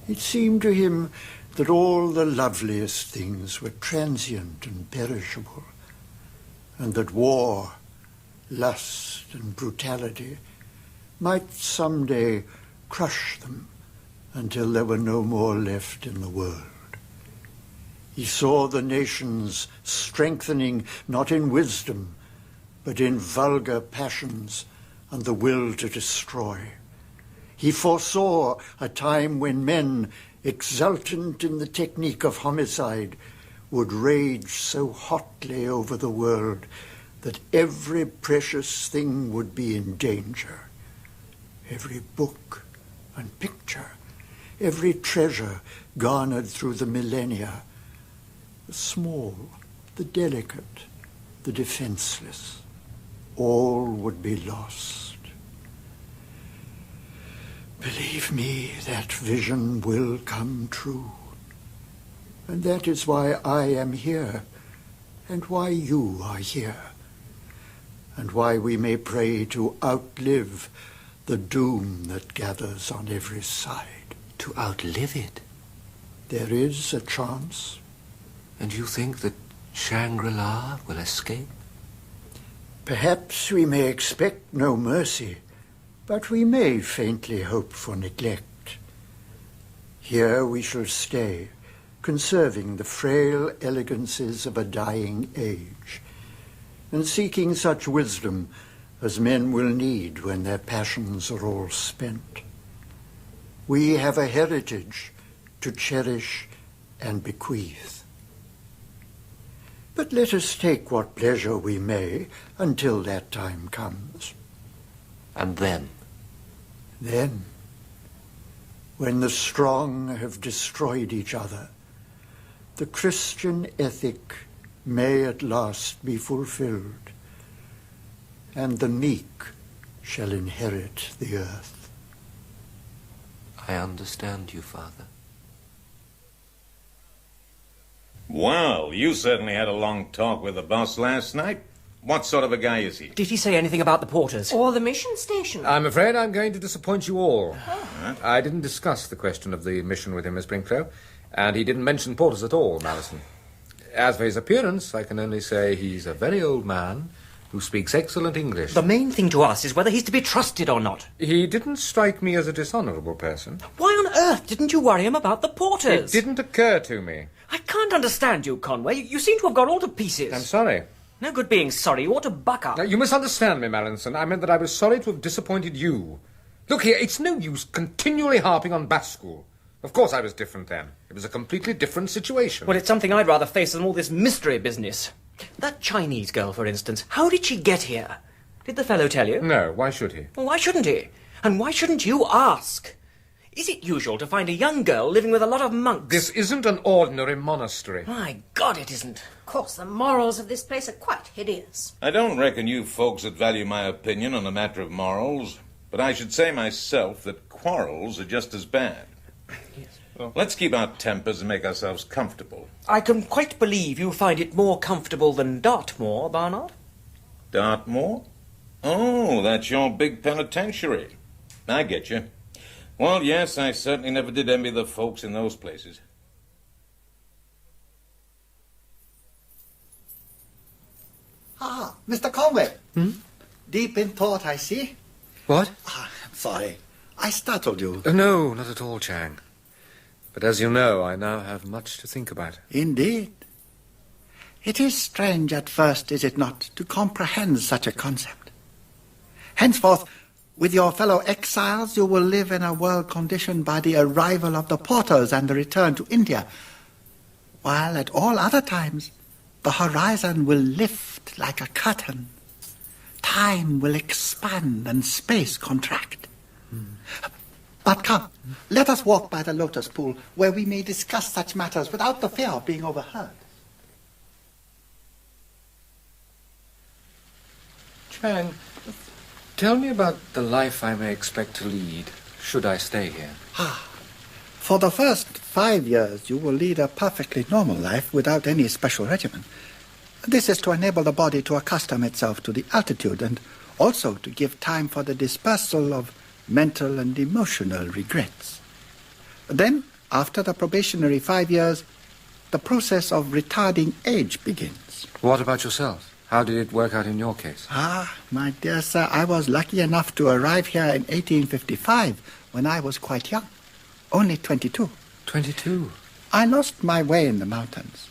it seemed to him that all the loveliest things were transient and perishable, and that war, lust, and brutality might someday crush them until there were no more left in the world. He saw the nations strengthening not in wisdom, but in vulgar passions and the will to destroy. He foresaw a time when men, exultant in the technique of homicide, would rage so hotly over the world that every precious thing would be in danger. Every book and picture, every treasure garnered through the millennia, the small, the delicate, the defenseless, all would be lost. Believe me, that vision will come true. And that is why I am here, and why you are here, and why we may pray to outlive the doom that gathers on every side. To outlive it? There is a chance. And you think that Shangri-La will escape? Perhaps we may expect no mercy, but we may faintly hope for neglect. Here we shall stay, conserving the frail elegances of a dying age, and seeking such wisdom as men will need when their passions are all spent. We have a heritage to cherish and bequeath. But let us take what pleasure we may until that time comes. And then? Then, when the strong have destroyed each other, the Christian ethic may at last be fulfilled, and the meek shall inherit the earth. I understand you, Father. Well, you certainly had a long talk with the boss last night. What sort of a guy is he? Did he say anything about the porters? Or the mission station? I'm afraid I'm going to disappoint you all. Oh. I didn't discuss the question of the mission with him, Miss Brinklow, and he didn't mention porters at all, Malison. As for his appearance, I can only say he's a very old man who speaks excellent English. The main thing to us is whether he's to be trusted or not. He didn't strike me as a dishonourable person. Why on earth didn't you worry him about the porters? It didn't occur to me. I can't understand you, Conway. You seem to have gone all to pieces. I'm sorry. No good being sorry. You ought to buck up. Now, you misunderstand me, Mallinson. I meant that I was sorry to have disappointed you. Look here, it's no use continually harping on Bass School. Of course I was different then. It was a completely different situation. Well, it's something I'd rather face than all this mystery business. That Chinese girl, for instance, how did she get here? Did the fellow tell you? No, why should he? Well, why shouldn't he? And why shouldn't you ask? Is it usual to find a young girl living with a lot of monks? This isn't an ordinary monastery. My God, it isn't. Of course, the morals of this place are quite hideous. I don't reckon you folks would value my opinion on a matter of morals, but I should say myself that quarrels are just as bad. Yes. Well, let's keep our tempers and make ourselves comfortable. I can quite believe you find it more comfortable than Dartmoor, Barnard. Dartmoor? Oh, that's your big penitentiary. I get you. Well, yes, I certainly never did envy the folks in those places. Ah, Mr. Conway. Deep in thought, I see. What? I'm sorry. I startled you. No, not at all, Chang. But as you know, I now have much to think about. Indeed. It is strange at first, is it not, to comprehend such a concept. Henceforth, with your fellow exiles, you will live in a world conditioned by the arrival of the porters and the return to India, while at all other times, the horizon will lift like a curtain. Time will expand and space contract. But come, let us walk by the lotus pool, where we may discuss such matters without the fear of being overheard. Chang, tell me about the life I may expect to lead, should I stay here. For the first 5 years, you will lead a perfectly normal life without any special regimen. This is to enable the body to accustom itself to the altitude and also to give time for the dispersal of mental and emotional regrets. Then, after the probationary 5 years, the process of retarding age begins. What about yourself? How did it work out in your case? My dear sir, I was lucky enough to arrive here in 1855 when I was quite young, only 22. 22? I lost my way in the mountains.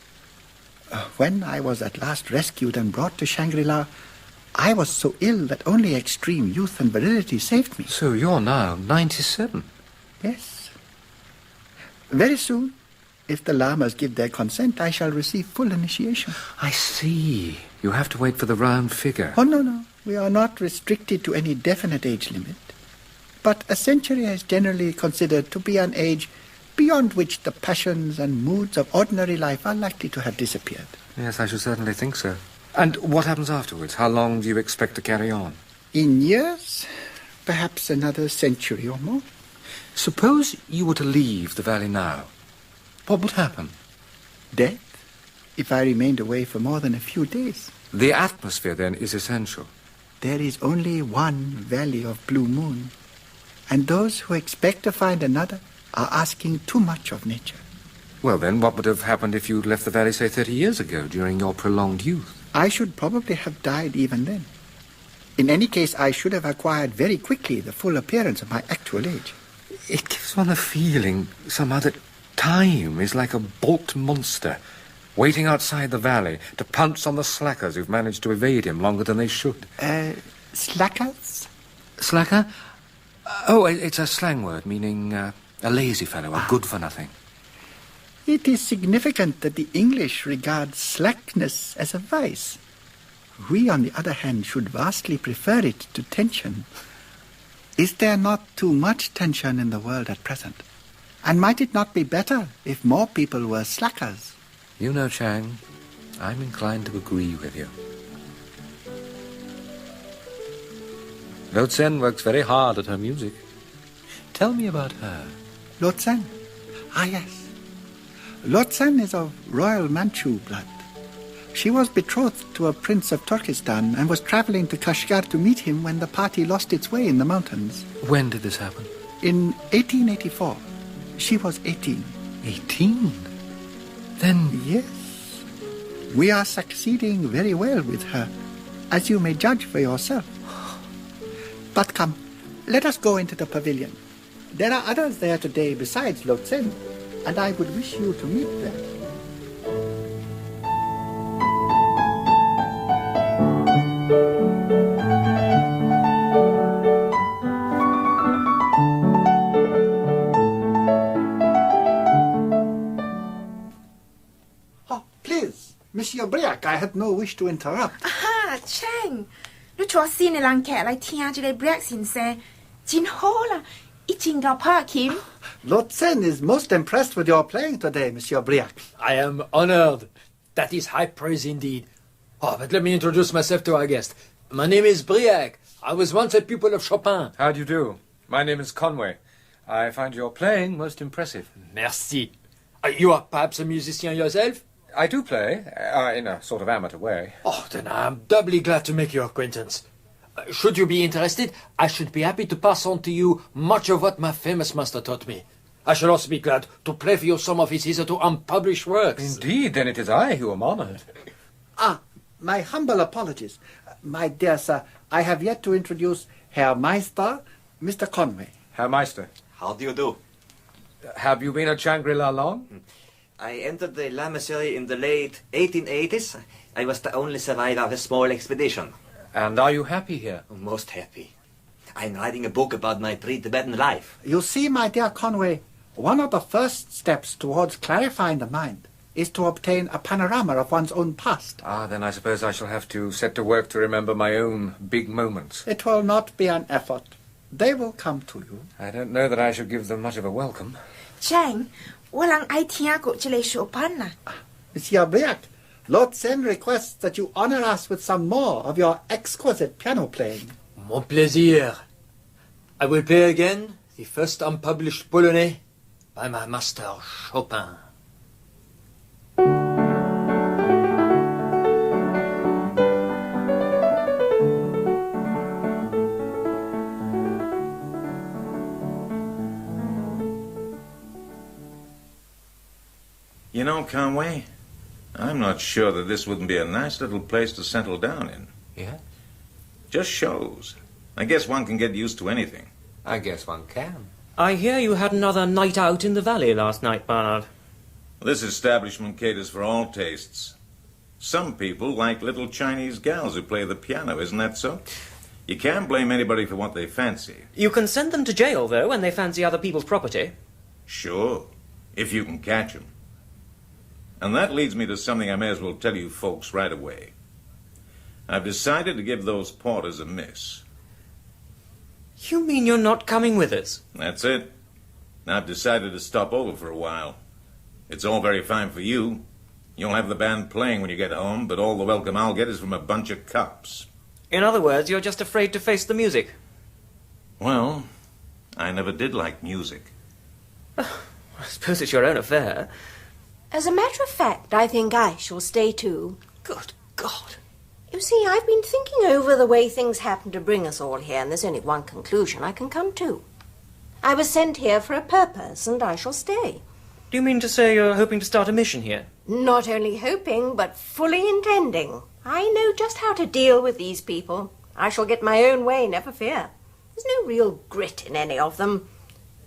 When I was at last rescued and brought to Shangri-La, I was so ill that only extreme youth and virility saved me. So you're now 97? Yes. Very soon, if the lamas give their consent, I shall receive full initiation. I see. You have to wait for the round figure. Oh, no. We are not restricted to any definite age limit. But a century is generally considered to be an age beyond which the passions and moods of ordinary life are likely to have disappeared. Yes, I should certainly think so. And what happens afterwards? How long do you expect to carry on? In years, perhaps another century or more. Suppose you were to leave the valley now. What would happen? Death, if I remained away for more than a few days. The atmosphere, then, is essential. There is only one valley of Blue Moon, and those who expect to find another are asking too much of nature. Well, then, what would have happened if you'd left the valley, say, 30 years ago, during your prolonged youth? I should probably have died even then. In any case, I should have acquired very quickly the full appearance of my actual age. It gives one a feeling somehow that time is like a balked monster, waiting outside the valley to pounce on the slackers who've managed to evade him longer than they should. Slackers? Slacker? Oh, it's a slang word meaning a lazy fellow, a good-for-nothing. It is significant that the English regard slackness as a vice. We, on the other hand, should vastly prefer it to tension. Is there not too much tension in the world at present? And might it not be better if more people were slackers? You know, Chang, I'm inclined to agree with you. Lo Tsen works very hard at her music. Tell me about her. Lo Tsen? Yes. Lo Tsen is of royal Manchu blood. She was betrothed to a prince of Turkestan and was traveling to Kashgar to meet him when the party lost its way in the mountains. When did this happen? In 1884. She was 18. 18? Then... Yes. We are succeeding very well with her, as you may judge for yourself. But come, let us go into the pavilion. There are others there today besides Lo Tsen, and I would wish you to meet them. Please, Monsieur Briac, I had no wish to interrupt. Chang, 你坐先你人劇嚟聽住你 Briac 先生，真好啦，一陣個拍劍。Lord Sen is most impressed with your playing today, Monsieur Briac. I am honored. That is high praise indeed. Oh, but let me introduce myself to our guest. My name is Briac. I was once a pupil of Chopin. How do you do? My name is Conway. I find your playing most impressive. Merci. You are perhaps a musician yourself? I do play, in a sort of amateur way. Oh, then I am doubly glad to make your acquaintance. Should you be interested, I should be happy to pass on to you much of what my famous master taught me. I shall also be glad to play for you some of his hitherto unpublished works. Indeed, then it is I who am honored. My humble apologies. My dear sir, I have yet to introduce Herr Meister, Mr. Conway. Herr Meister. How do you do? Have you been at Shangri-La long? I entered the lamasery in the late 1880s. I was the only survivor of a small expedition. And are you happy here? Most happy. I'm writing a book about my pre-Tibetan life. You see, my dear Conway, one of the first steps towards clarifying the mind is to obtain a panorama of one's own past. Then I suppose I shall have to set to work to remember my own big moments. It will not be an effort. They will come to you. I don't know that I should give them much of a welcome. Chang, 我人愛聽過這類Chopin啦。Monsieur Briac, Lord Sen requests that you honor us with some more of your exquisite piano playing. Mon plaisir. I will play again the first unpublished Polonais by my master Chopin. You know, Conway, I'm not sure that this wouldn't be a nice little place to settle down in. Yeah? Just shows. I guess one can get used to anything. I guess one can. I hear you had another night out in the valley last night, Barnard. This establishment caters for all tastes. Some people like little Chinese gals who play the piano, isn't that so? You can't blame anybody for what they fancy. You can send them to jail, though, when they fancy other people's property. Sure, if you can catch them. And that leads me to something I may as well tell you folks right away. I've decided to give those porters a miss. You mean you're not coming with us? That's it. I've decided to stop over for a while. It's all very fine for you. You'll have the band playing when you get home, but all the welcome I'll get is from a bunch of cops. In other words, you're just afraid to face the music. Well, I never did like music. I suppose it's your own affair. As a matter of fact, I think I shall stay too. Good God. You see, I've been thinking over the way things happened to bring us all here, and there's only one conclusion I can come to. I was sent here for a purpose, and I shall stay. Do you mean to say you're hoping to start a mission here? Not only hoping, but fully intending. I know just how to deal with these people. I shall get my own way, never fear. There's no real grit in any of them.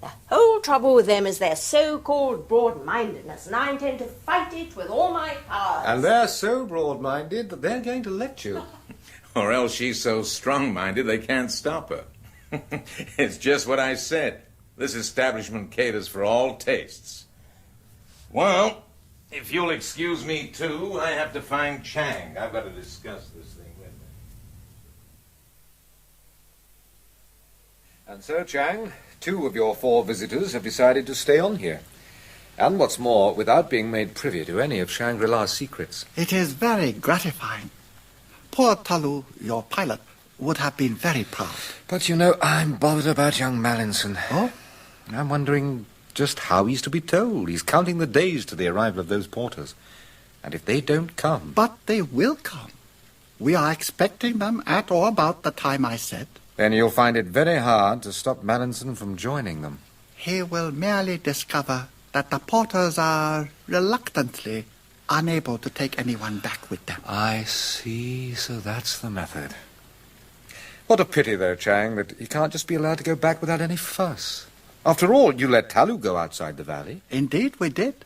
The whole trouble with them is their so-called broad-mindedness, and I intend to fight it with all my powers. And they're so broad-minded that they're going to let you. Or else she's so strong-minded they can't stop her. It's just what I said. This establishment caters for all tastes. Well, if you'll excuse me, too, I have to find Chang. I've got to discuss this thing with him. And so, Chang, 2 of your 4 visitors have decided to stay on here. And what's more, without being made privy to any of Shangri-La's secrets. It is very gratifying. Poor Talu, your pilot, would have been very proud. But, you know, I'm bothered about young Mallinson. Oh? I'm wondering just how he's to be told. He's counting the days to the arrival of those porters. And if they don't come... But they will come. We are expecting them at or about the time I said. Then you'll find it very hard to stop Mallinson from joining them. He will merely discover that the porters are reluctantly unable to take anyone back with them. I see, so that's the method. What a pity, though, Chang, that he can't just be allowed to go back without any fuss. After all, you let Talu go outside the valley. Indeed, we did.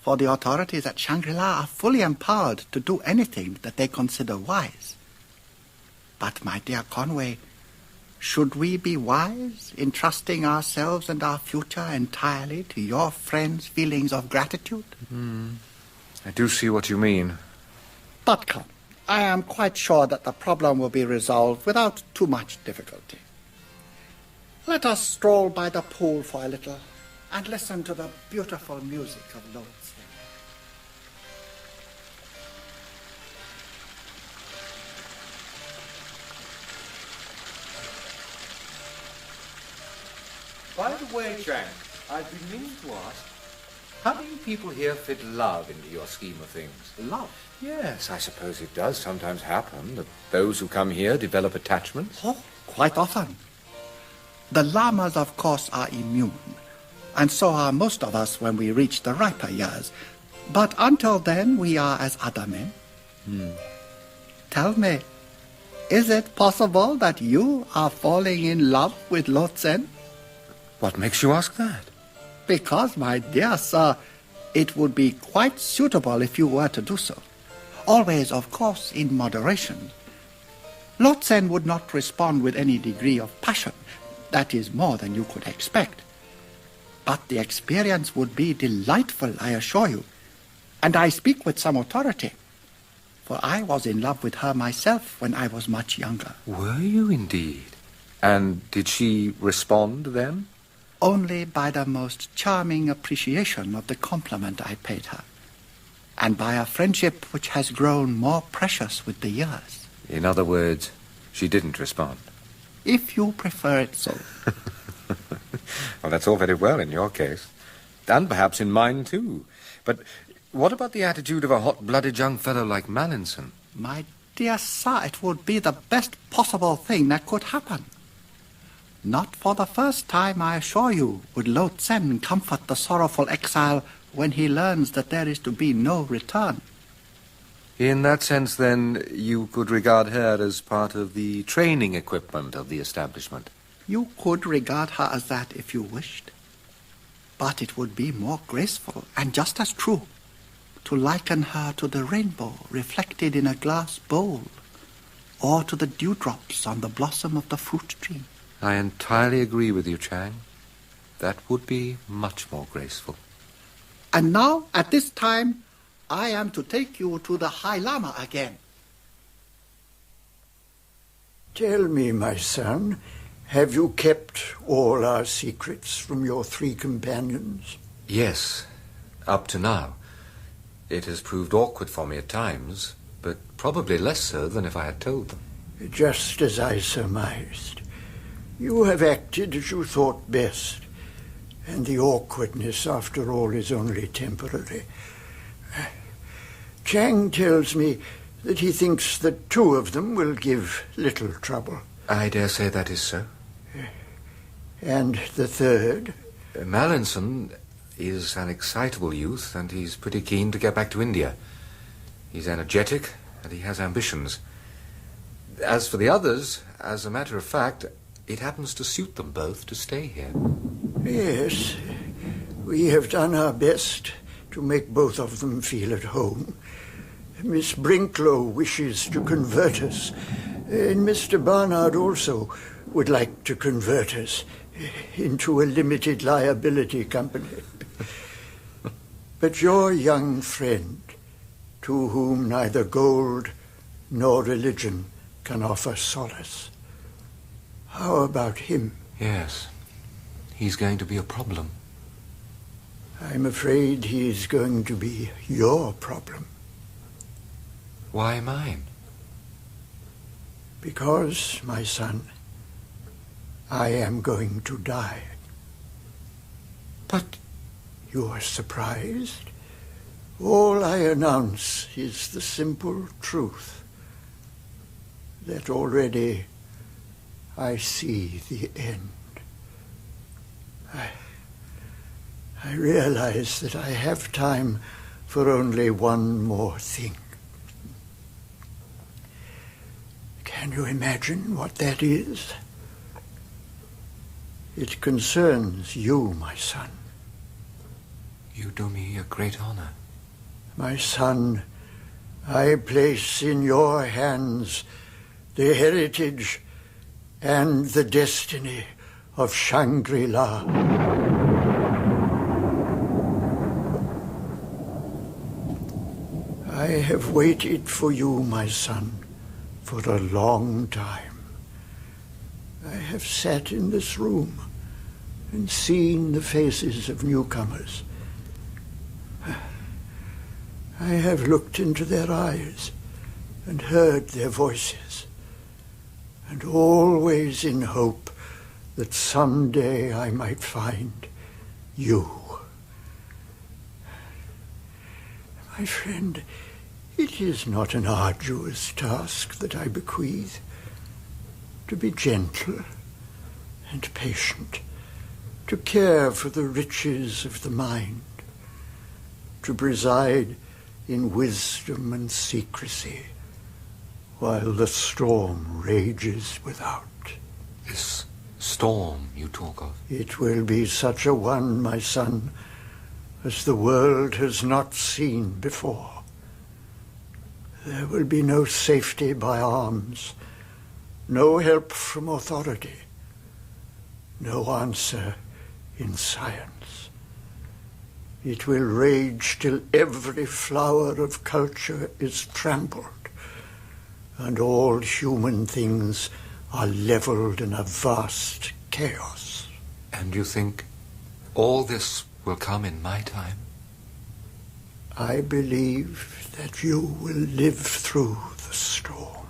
For the authorities at Shangri-La are fully empowered to do anything that they consider wise. But, my dear Conway, should we be wise in trusting ourselves and our future entirely to your friends' feelings of gratitude? I do see what you mean. But come, I am quite sure that the problem will be resolved without too much difficulty. Let us stroll by the pool for a little and listen to the beautiful music of Lotsen. By the way, Chang, I've been meaning to ask, how do you people here fit love into your scheme of things? Love? Yes, I suppose it does sometimes happen that those who come here develop attachments. Oh, quite often. The llamas, of course, are immune, and so are most of us when we reach the riper years. But until then, we are as other men. Tell me, is it possible that you are falling in love with Lotsen? What makes you ask that? Because, my dear sir, it would be quite suitable if you were to do so. Always, of course, in moderation. Lotsen would not respond with any degree of passion. That is more than you could expect. But the experience would be delightful, I assure you. And I speak with some authority. For I was in love with her myself when I was much younger. Were you indeed? And did she respond then? Only by the most charming appreciation of the compliment I paid her, and by a friendship which has grown more precious with the years. In other words, she didn't respond. If you prefer it so. Well, that's all very well in your case, and perhaps in mine too. But what about the attitude of a hot-blooded young fellow like Mallinson? My dear sir, it would be the best possible thing that could happen. Not for the first time, I assure you, would Lotsen comfort the sorrowful exile when he learns that there is to be no return. In that sense, then, you could regard her as part of the training equipment of the establishment. You could regard her as that if you wished. But it would be more graceful and just as true to liken her to the rainbow reflected in a glass bowl, or to the dewdrops on the blossom of the fruit tree. I entirely agree with you, Chang. That would be much more graceful. And now, at this time, I am to take you to the High Lama again. Tell me, my son, have you kept all our secrets from your three companions? Yes, up to now. It has proved awkward for me at times, but probably less so than if I had told them. Just as I surmised. You have acted as you thought best, and the awkwardness, after all, is only temporary. Chang tells me that he thinks that two of them will give little trouble. I dare say that is so. And the third? Mallinson is an excitable youth, and he's pretty keen to get back to India. He's energetic, and he has ambitions. As for the others, as a matter of fact, it happens to suit them both to stay here. Yes, we have done our best to make both of them feel at home. Miss Brinklow wishes to convert us, and Mr. Barnard also would like to convert us into a limited liability company. But your young friend, to whom neither gold nor religion can offer solace, how about him? Yes, he's going to be a problem. I'm afraid he's going to be your problem. Why mine? Because, my son, I am going to die. But you are surprised? All I announce is the simple truth that already I see the end. I realize that I have time for only one more thing. Can you imagine what that is? It concerns you, my son. You do me a great honor. My son, I place in your hands the heritage and the destiny of Shangri-La. I have waited for you, my son, for a long time. I have sat in this room and seen the faces of newcomers. I have looked into their eyes and heard their voices, and always in hope that someday I might find you. My friend, it is not an arduous task that I bequeath. To be gentle and patient, to care for the riches of the mind, to preside in wisdom and secrecy, while the storm rages without. This storm you talk of? It will be such a one, my son, as the world has not seen before. There will be no safety by arms, no help from authority, no answer in science. It will rage till every flower of culture is trampled, and all human things are leveled in a vast chaos. And you think all this will come in my time? I believe that you will live through the storm.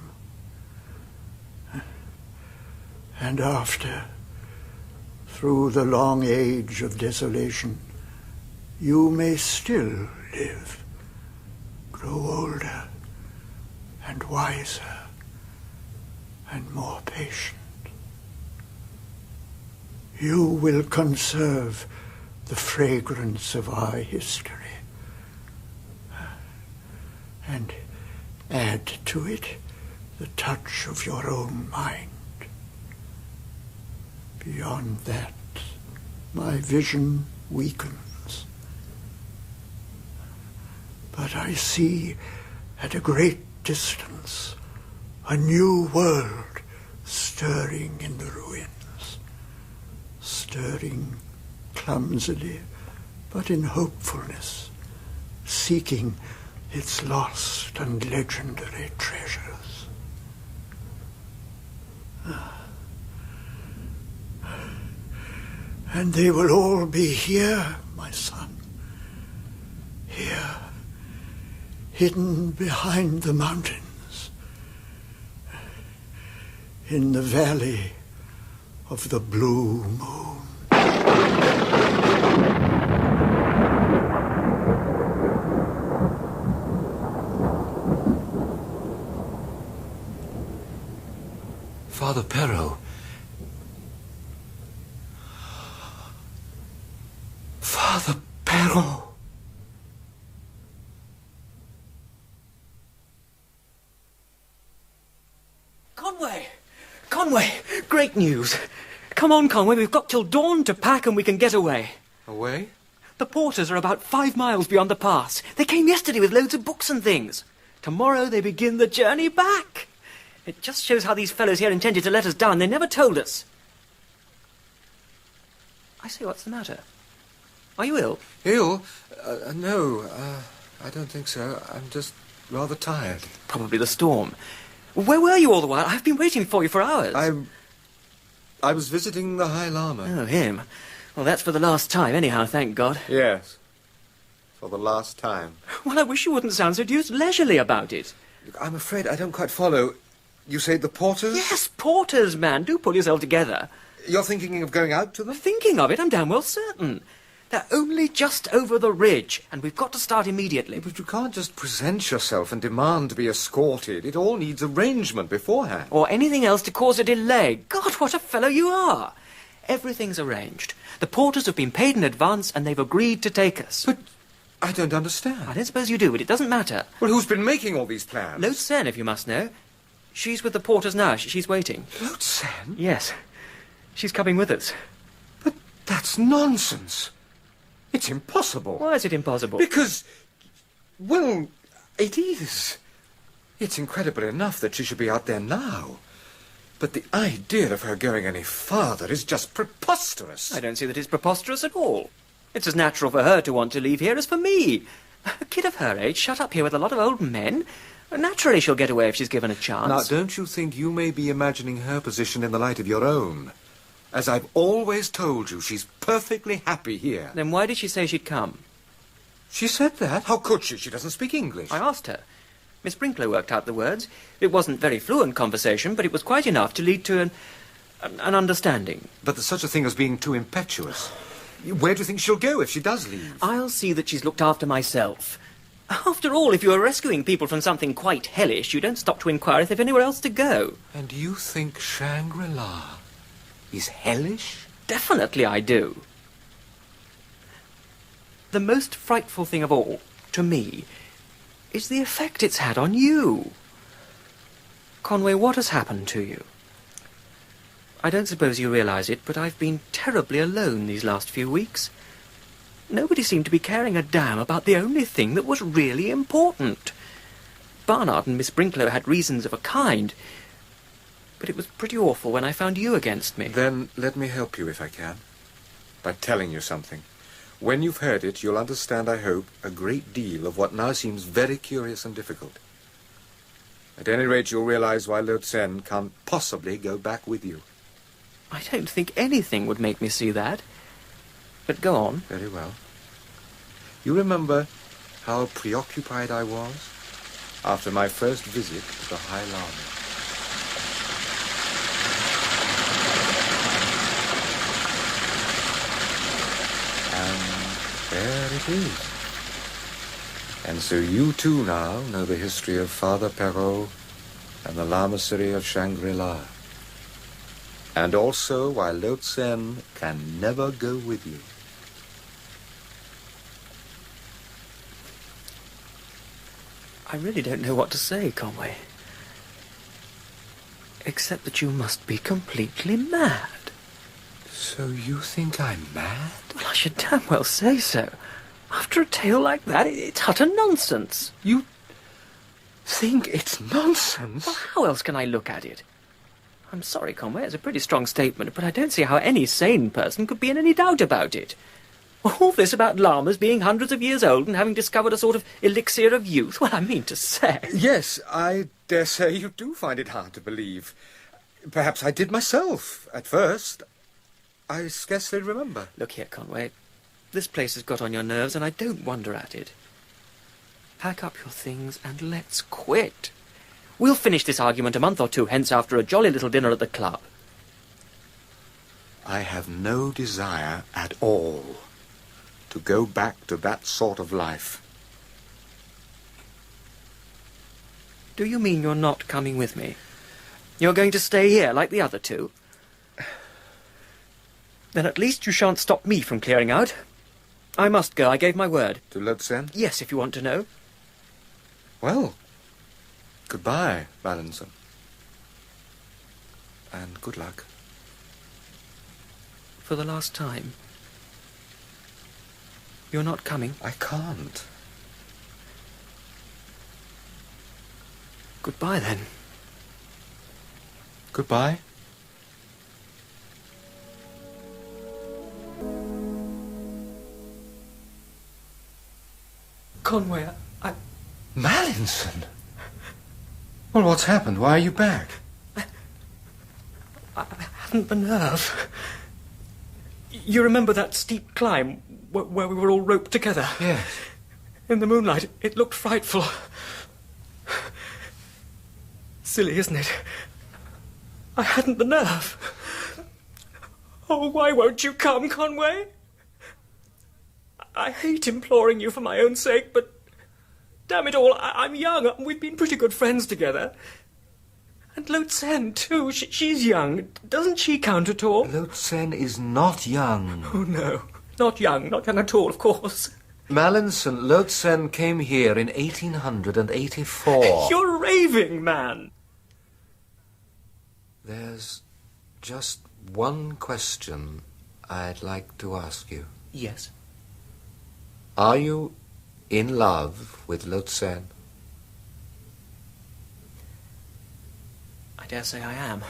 And after, through the long age of desolation, you may still live, grow older and wiser and more patient. You will conserve the fragrance of our history and add to it the touch of your own mind. Beyond that, my vision weakens. But I see at a great distance a new world stirring in the ruins, stirring clumsily but in hopefulness, seeking its lost and legendary treasures. And they will all be here, my son, here, hidden behind the mountains, in the valley of the blue moon. Father Perrault. Father Perrault. Conway! Great news! Come on, Conway, we've got till dawn to pack and we can get away. Away? The porters are about 5 miles beyond the pass. They came yesterday with loads of books and things. Tomorrow they begin the journey back. It just shows how these fellows here intended to let us down. They never told us. I say, what's the matter? Are you ill? Ill? No, I don't think so. I'm just rather tired. Probably the storm. Where were you all the while? I've been waiting for you for hours. I was visiting the High Lama. Oh, him. Well, that's for the last time anyhow, thank God. Yes. For the last time. Well, I wish you wouldn't sound so deuced leisurely about it. Look, I'm afraid I don't quite follow. You say the porters? Yes, porters, man. Do pull yourself together. You're thinking of going out to them? Thinking of it? I'm damn well certain. They're only just over the ridge, and we've got to start immediately. But you can't just present yourself and demand to be escorted. It all needs arrangement beforehand. Or anything else to cause a delay. God, what a fellow you are. Everything's arranged. The porters have been paid in advance, and they've agreed to take us. But I don't understand. I don't suppose you do, but it doesn't matter. Well, who's been making all these plans? Lotsen, if you must know. She's with the porters now. She's waiting. Lotsen? Yes. She's coming with us. But that's nonsense. It's impossible. Why is it impossible? Because, well, it is. It's incredible enough that she should be out there now. But the idea of her going any farther is just preposterous. I don't see that it's preposterous at all. It's as natural for her to want to leave here as for me. A kid of her age shut up here with a lot of old men? Naturally she'll get away if she's given a chance. Now, don't you think you may be imagining her position in the light of your own? As I've always told you, she's perfectly happy here. Then why did she say she'd come? She said that? How could she? She doesn't speak English. I asked her. Miss Brinklow worked out the words. It wasn't very fluent conversation, but it was quite enough to lead to an understanding. But there's such a thing as being too impetuous. Where do you think she'll go if she does leave? I'll see that she's looked after myself. After all, if you are rescuing people from something quite hellish, you don't stop to inquire if they've anywhere else to go. And you think Shangri-La is hellish? Definitely I do. The most frightful thing of all, to me, is the effect it's had on you. Conway, what has happened to you? I don't suppose you realise it, but I've been terribly alone these last few weeks. Nobody seemed to be caring a damn about the only thing that was really important. Barnard and Miss Brinklow had reasons of a kind, but it was pretty awful when I found you against me. Then let me help you if I can, by telling you something. When you've heard it, you'll understand, I hope, a great deal of what now seems very curious and difficult. At any rate, you'll realize why Lotsen can't possibly go back with you. I don't think anything would make me see that. But go on. Very well. You remember how preoccupied I was after my first visit to the High Lama? And there it is. And so you too now know the history of Father Perrault and the lamasery of Shangri-La. And also why Lotsen can never go with you. I really don't know what to say, Conway. Except that you must be completely mad. So you think I'm mad? Well, I should damn well say so. After a tale like that, it's utter nonsense. You think it's nonsense? Well, how else can I look at it? I'm sorry, Conway, it's a pretty strong statement, but I don't see how any sane person could be in any doubt about it. All this about llamas being hundreds of years old and having discovered a sort of elixir of youth, well, I mean to say... Yes, I dare say you do find it hard to believe. Perhaps I did myself, at first. I scarcely remember. Look here, Conway. This place has got on your nerves, and I don't wonder at it. Pack up your things and let's quit. We'll finish this argument a month or two hence after a jolly little dinner at the club. I have no desire at all to go back to that sort of life. Do you mean you're not coming with me? You're going to stay here like the other two? Then at least you shan't stop me from clearing out. I must go, I gave my word. To Lotsen? Yes, if you want to know. Well, goodbye, Mallinson. And good luck. For the last time. You're not coming? I can't. Goodbye, then. Goodbye. Conway, I... Mallinson? Well, what's happened? Why are you back? I hadn't the nerve. You remember that steep climb where we were all roped together? Yes. In the moonlight, it looked frightful. Silly, isn't it? I hadn't the nerve. Oh, why won't you come, Conway? I hate imploring you for my own sake, but damn it all, I'm young, and we've been pretty good friends together. And Lotsen, too, she's young. Doesn't she count at all? Lotsen is not young. Oh, no. Not young at all, of course. Mallinson, Lotsen came here in 1884. You're raving, man. There's just one question I'd like to ask you. Yes. Are you in love with Lotsen? I dare say I am.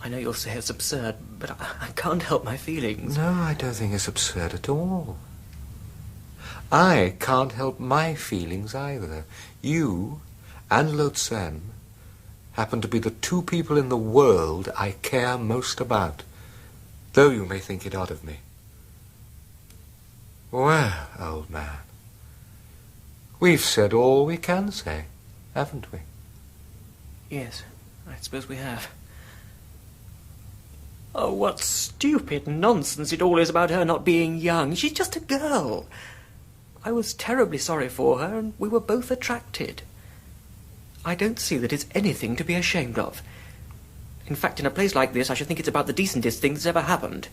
I know you'll say it's absurd, but I can't help my feelings. No, I don't think it's absurd at all. I can't help my feelings either. You and Lotsen happen to be the two people in the world I care most about, though you may think it odd of me. Well, old man, we've said all we can say, haven't we? Yes, I suppose we have. Oh, what stupid nonsense it all is about her not being young. She's just a girl. I was terribly sorry for her, and we were both attracted. I don't see that it's anything to be ashamed of. In fact, in a place like this, I should think it's about the decentest thing that's ever happened.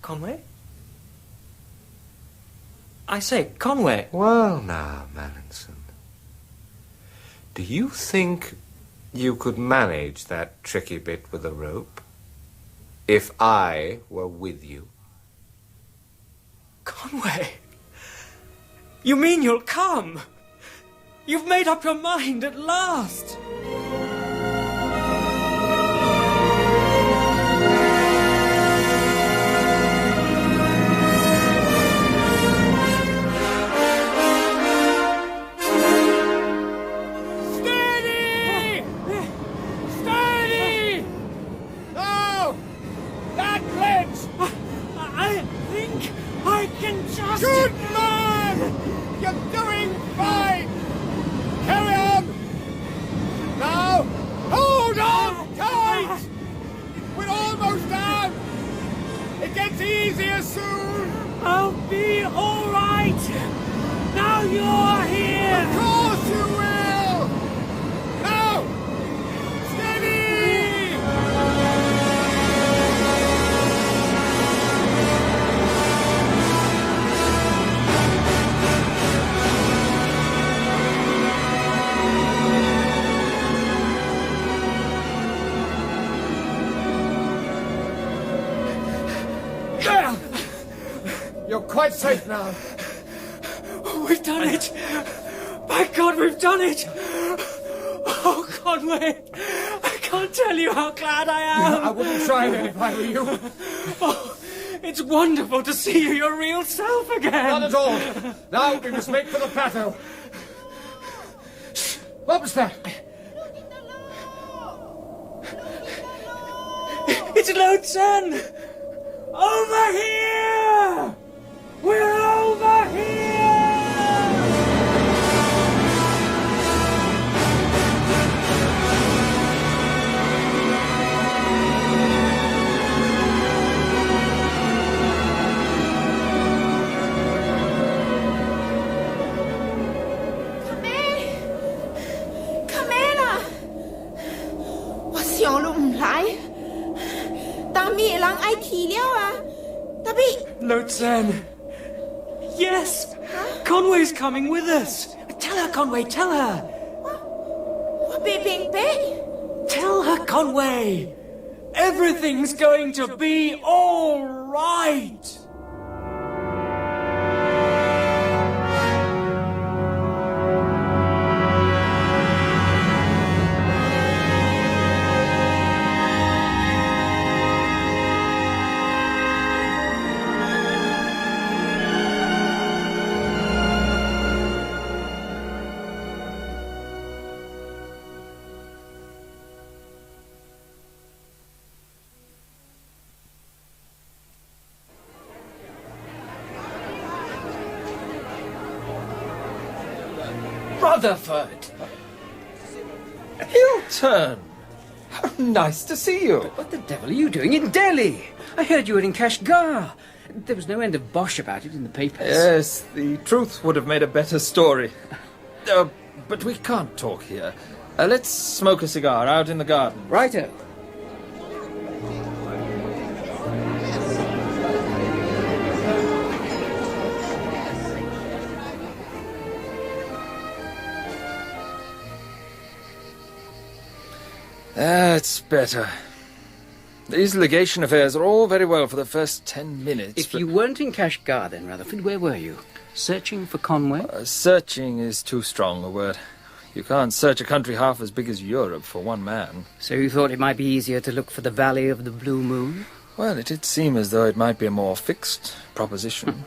Conway? I say, Conway. Well, now, Mallinson, do you think you could manage that tricky bit with a rope if I were with you? Conway? You mean you'll come? You've made up your mind at last! Steady! Steady! No! That ledge! I think I can just... Good man! You're doing fine! Carry on! Now, hold on tight! We're almost down! It gets easier soon! I'll be all right! Now you're here! Of course you will! Now! Steady! There! You're quite safe now. We've done it! By God, we've done it! Oh, Conway, I can't tell you how glad I am! I wouldn't try it if I were you. Oh, it's wonderful to see you your real self again! Not at all. Now we must make for the plateau. What was that? It's Lotsen! Over here! We're over here! Lotsen! Yes! Conway's coming with us! Tell her, Conway, tell her! Tell her, Conway! Everything's going to be all right! Rutherford! Hilton! How nice to see you. But what the devil are you doing in Delhi? I heard you were in Kashgar. There was no end of bosh about it in the papers. Yes, the truth would have made a better story. But we can't talk here. Let's smoke a cigar out in the garden. Righto. That's better. These legation affairs are all very well for the first 10 minutes. If you weren't in Kashgar then, Rutherford, where were you? Searching for Conway? Searching is too strong a word. You can't search a country half as big as Europe for one man. So you thought it might be easier to look for the Valley of the Blue Moon? Well, it did seem as though it might be a more fixed proposition.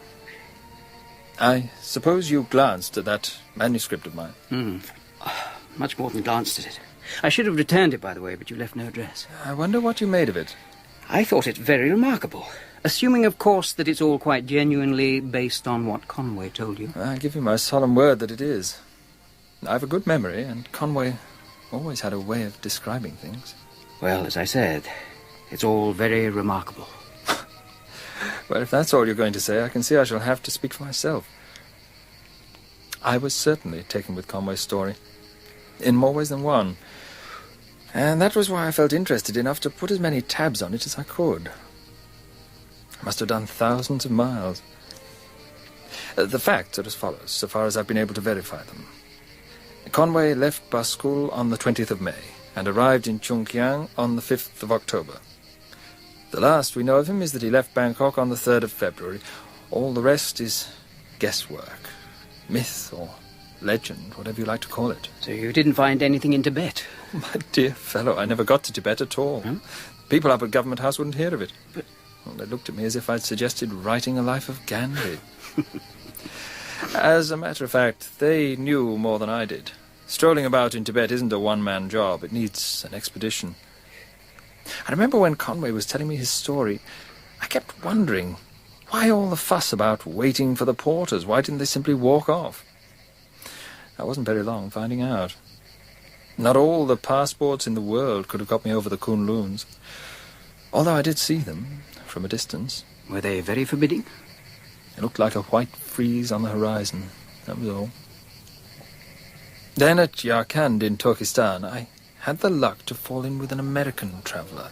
I suppose you glanced at that manuscript of mine. Much more than glanced at it. I should have returned it, by the way, but you left no address. I wonder what you made of it. I thought it very remarkable. Assuming, of course, that it's all quite genuinely based on what Conway told you. I give you my solemn word that it is. I have a good memory, and Conway always had a way of describing things. Well, as I said, it's all very remarkable. Well, if that's all you're going to say, I can see I shall have to speak for myself. I was certainly taken with Conway's story, in more ways than one. And that was why I felt interested enough to put as many tabs on it as I could. I must have done thousands of miles. The facts are as follows, so far as I've been able to verify them. Conway left Baskul on the 20th of May and arrived in Chungkiang on the 5th of October. The last we know of him is that he left Bangkok on the 3rd of February. All the rest is guesswork, myth or legend, whatever you like to call it. So you didn't find anything in Tibet? Oh, my dear fellow, I never got to Tibet at all. Huh? People up at Government House wouldn't hear of it. But well, they looked at me as if I'd suggested writing a life of Gandhi. As a matter of fact, they knew more than I did. Strolling about in Tibet isn't a one-man job. It needs an expedition. I remember when Conway was telling me his story, I kept wondering, why all the fuss about waiting for the porters? Why didn't they simply walk off? I wasn't very long finding out. Not all the passports in the world could have got me over the Kunluns. Although I did see them from a distance. Were they very forbidding? It looked like a white frieze on the horizon. That was all. Then at Yarkand in Turkestan, I had the luck to fall in with an American traveller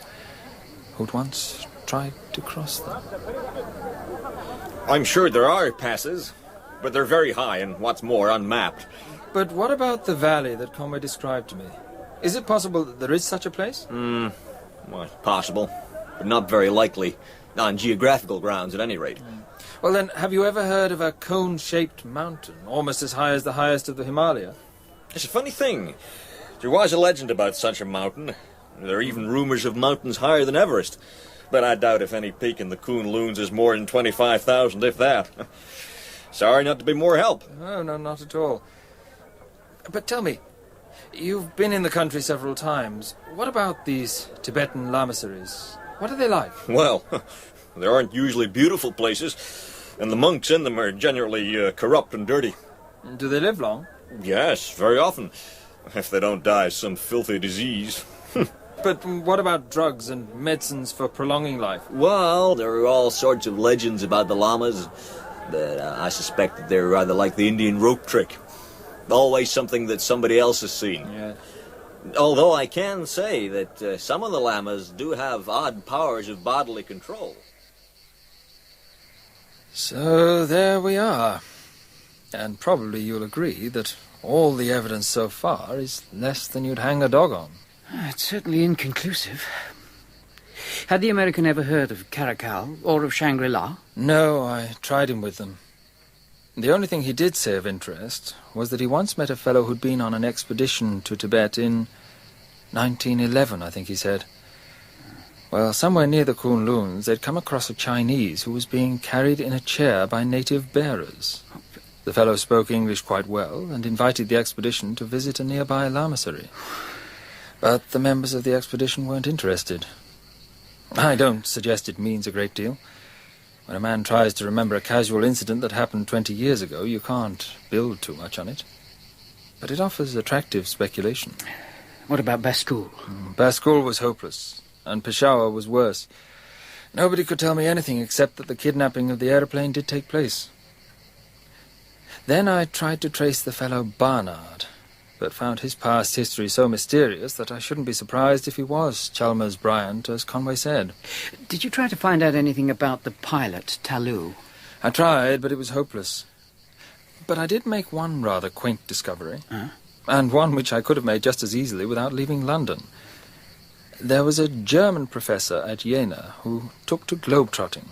who'd once tried to cross them. I'm sure there are passes, but they're very high and, what's more, unmapped. But what about the valley that Conway described to me? Is it possible that there is such a place? Well, possible, but not very likely. Not on geographical grounds, at any rate. Well, then, have you ever heard of a cone-shaped mountain, almost as high as the highest of the Himalaya? It's a funny thing. There was a legend about such a mountain. There are even rumours of mountains higher than Everest. But I doubt if any peak in the Kunluns is more than 25,000, if that. Sorry not to be more help. Oh, no, not at all. But tell me, you've been in the country several times. What about these Tibetan lamaseries? What are they like? Well, there aren't usually beautiful places, and the monks in them are generally corrupt and dirty. Do they live long? Yes, very often. If they don't die of some filthy disease. But what about drugs and medicines for prolonging life? Well, there are all sorts of legends about the lamas, but I suspect that they're rather like the Indian rope trick. Always something that somebody else has seen. Yeah. Although I can say that some of the lamas do have odd powers of bodily control. So there we are. And probably you'll agree that all the evidence so far is less than you'd hang a dog on. It's certainly inconclusive. Had the American ever heard of Caracal or of Shangri-La? No, I tried him with them. The only thing he did say of interest was that he once met a fellow who'd been on an expedition to Tibet in 1911, I think he said. Well, somewhere near the Kunluns, they'd come across a Chinese who was being carried in a chair by native bearers. The fellow spoke English quite well and invited the expedition to visit a nearby lamasery. But the members of the expedition weren't interested. I don't suggest it means a great deal. When a man tries to remember a casual incident that happened 20 years ago, you can't build too much on it. But it offers attractive speculation. What about Baskul? Baskul was hopeless, and Peshawar was worse. Nobody could tell me anything except that the kidnapping of the aeroplane did take place. Then I tried to trace the fellow Barnard, but found his past history so mysterious that I shouldn't be surprised if he was Chalmers Bryant, as Conway said. Did you try to find out anything about the pilot, Talou? I tried, but it was hopeless. But I did make one rather quaint discovery, and one which I could have made just as easily without leaving London. There was a German professor at Jena who took to globetrotting,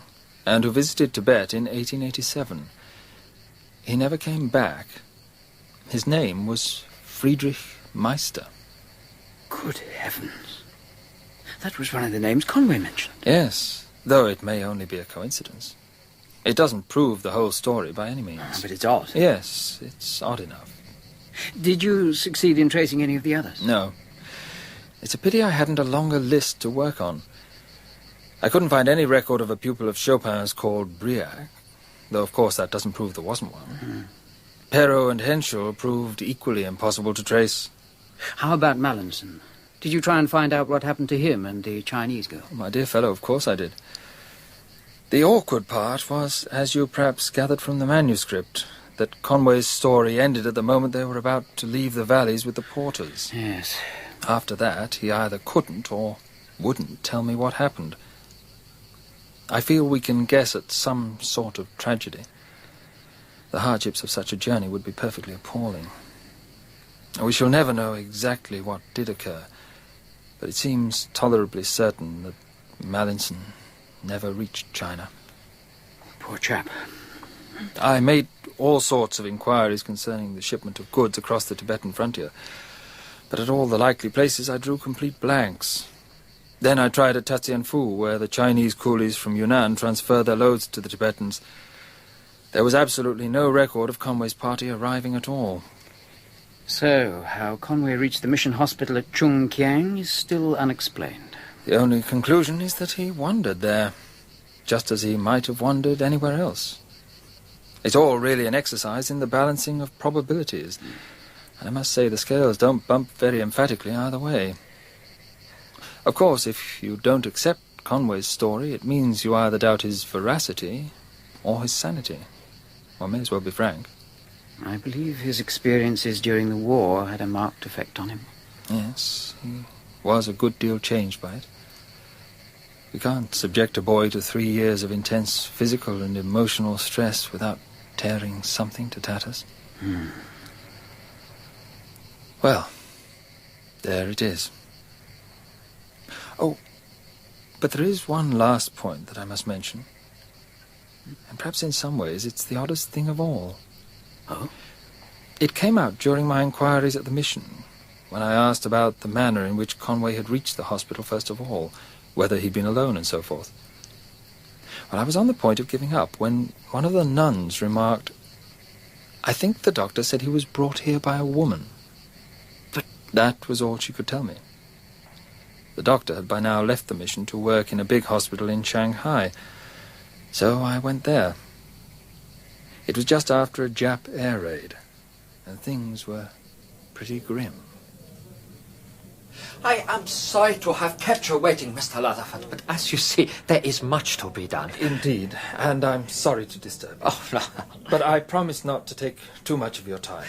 and who visited Tibet in 1887. He never came back. His name was Friedrich Meister. Good heavens. That was one of the names Conway mentioned. Yes, though it may only be a coincidence. It doesn't prove the whole story by any means. But it's odd. Yes, it's odd enough. Did you succeed in tracing any of the others? No. It's a pity I hadn't a longer list to work on. I couldn't find any record of a pupil of Chopin's called Briac, though of course that doesn't prove there wasn't one. Mm-hmm. Perrault and Henschel proved equally impossible to trace. How about Mallinson? Did you try and find out what happened to him and the Chinese girl? My dear fellow, of course I did. The awkward part was, as you perhaps gathered from the manuscript, that Conway's story ended at the moment they were about to leave the valleys with the porters. Yes. After that, he either couldn't or wouldn't tell me what happened. I feel we can guess at some sort of tragedy. The hardships of such a journey would be perfectly appalling. We shall never know exactly what did occur, but it seems tolerably certain that Mallinson never reached China. Poor chap. I made all sorts of inquiries concerning the shipment of goods across the Tibetan frontier, but at all the likely places I drew complete blanks. Then I tried at Tatsianfu, where the Chinese coolies from Yunnan transfer their loads to the Tibetans. There was absolutely no record of Conway's party arriving at all. So, how Conway reached the mission hospital at Chungkiang is still unexplained. The only conclusion is that he wandered there, just as he might have wandered anywhere else. It's all really an exercise in the balancing of probabilities, and I must say the scales don't bump very emphatically either way. Of course, if you don't accept Conway's story, it means you either doubt his veracity or his sanity. One may as well be frank. I believe his experiences during the war had a marked effect on him. Yes, he was a good deal changed by it. You can't subject a boy to 3 years of intense physical and emotional stress without tearing something to tatters. Well, there it is. Oh, but there is one last point that I must mention. And perhaps in some ways it's the oddest thing of all. Oh? It came out during my inquiries at the mission, when I asked about the manner in which Conway had reached the hospital first of all, whether he'd been alone and so forth. Well, I was on the point of giving up when one of the nuns remarked, "I think the doctor said he was brought here by a woman." But that was all she could tell me. The doctor had by now left the mission to work in a big hospital in Shanghai, so I went there. It was just after a Jap air raid, and things were pretty grim. I am sorry to have kept you waiting, Mr. Rutherford, but as you see, there is much to be done. Indeed, and I'm sorry to disturb you. Oh, no. But I promise not to take too much of your time.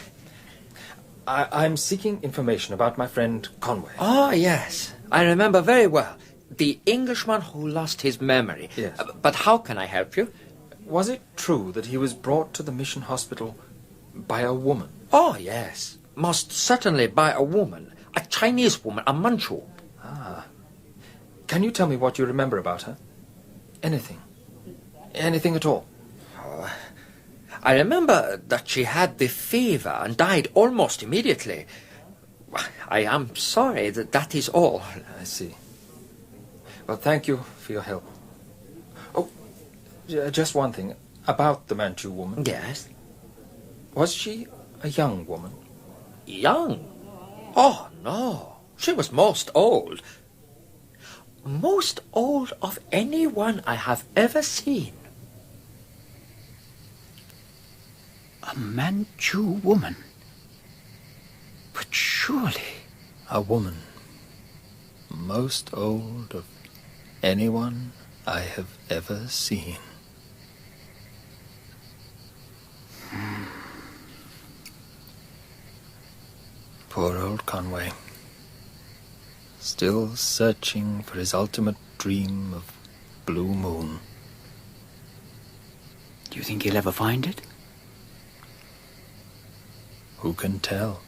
I'm seeking information about my friend Conway. Oh, yes. I remember very well. The Englishman who lost his memory. Yes. But how can I help you? Was it true that he was brought to the mission hospital by a woman? Oh, yes. Most certainly by a woman. A Chinese woman, a Manchu. Ah. Can you tell me what you remember about her? Anything. Anything at all? I remember that she had the fever and died almost immediately. I am sorry that is all. I see. Well, thank you for your help. Oh, just one thing. About the Manchu woman. Yes? Was she a young woman? Young? Oh, no. She was most old. Most old of anyone I have ever seen. A Manchu woman? But surely... A woman. Most old of anyone I have ever seen. Poor old Conway. Still searching for his ultimate dream of Blue Moon. Do you think he'll ever find it? Who can tell?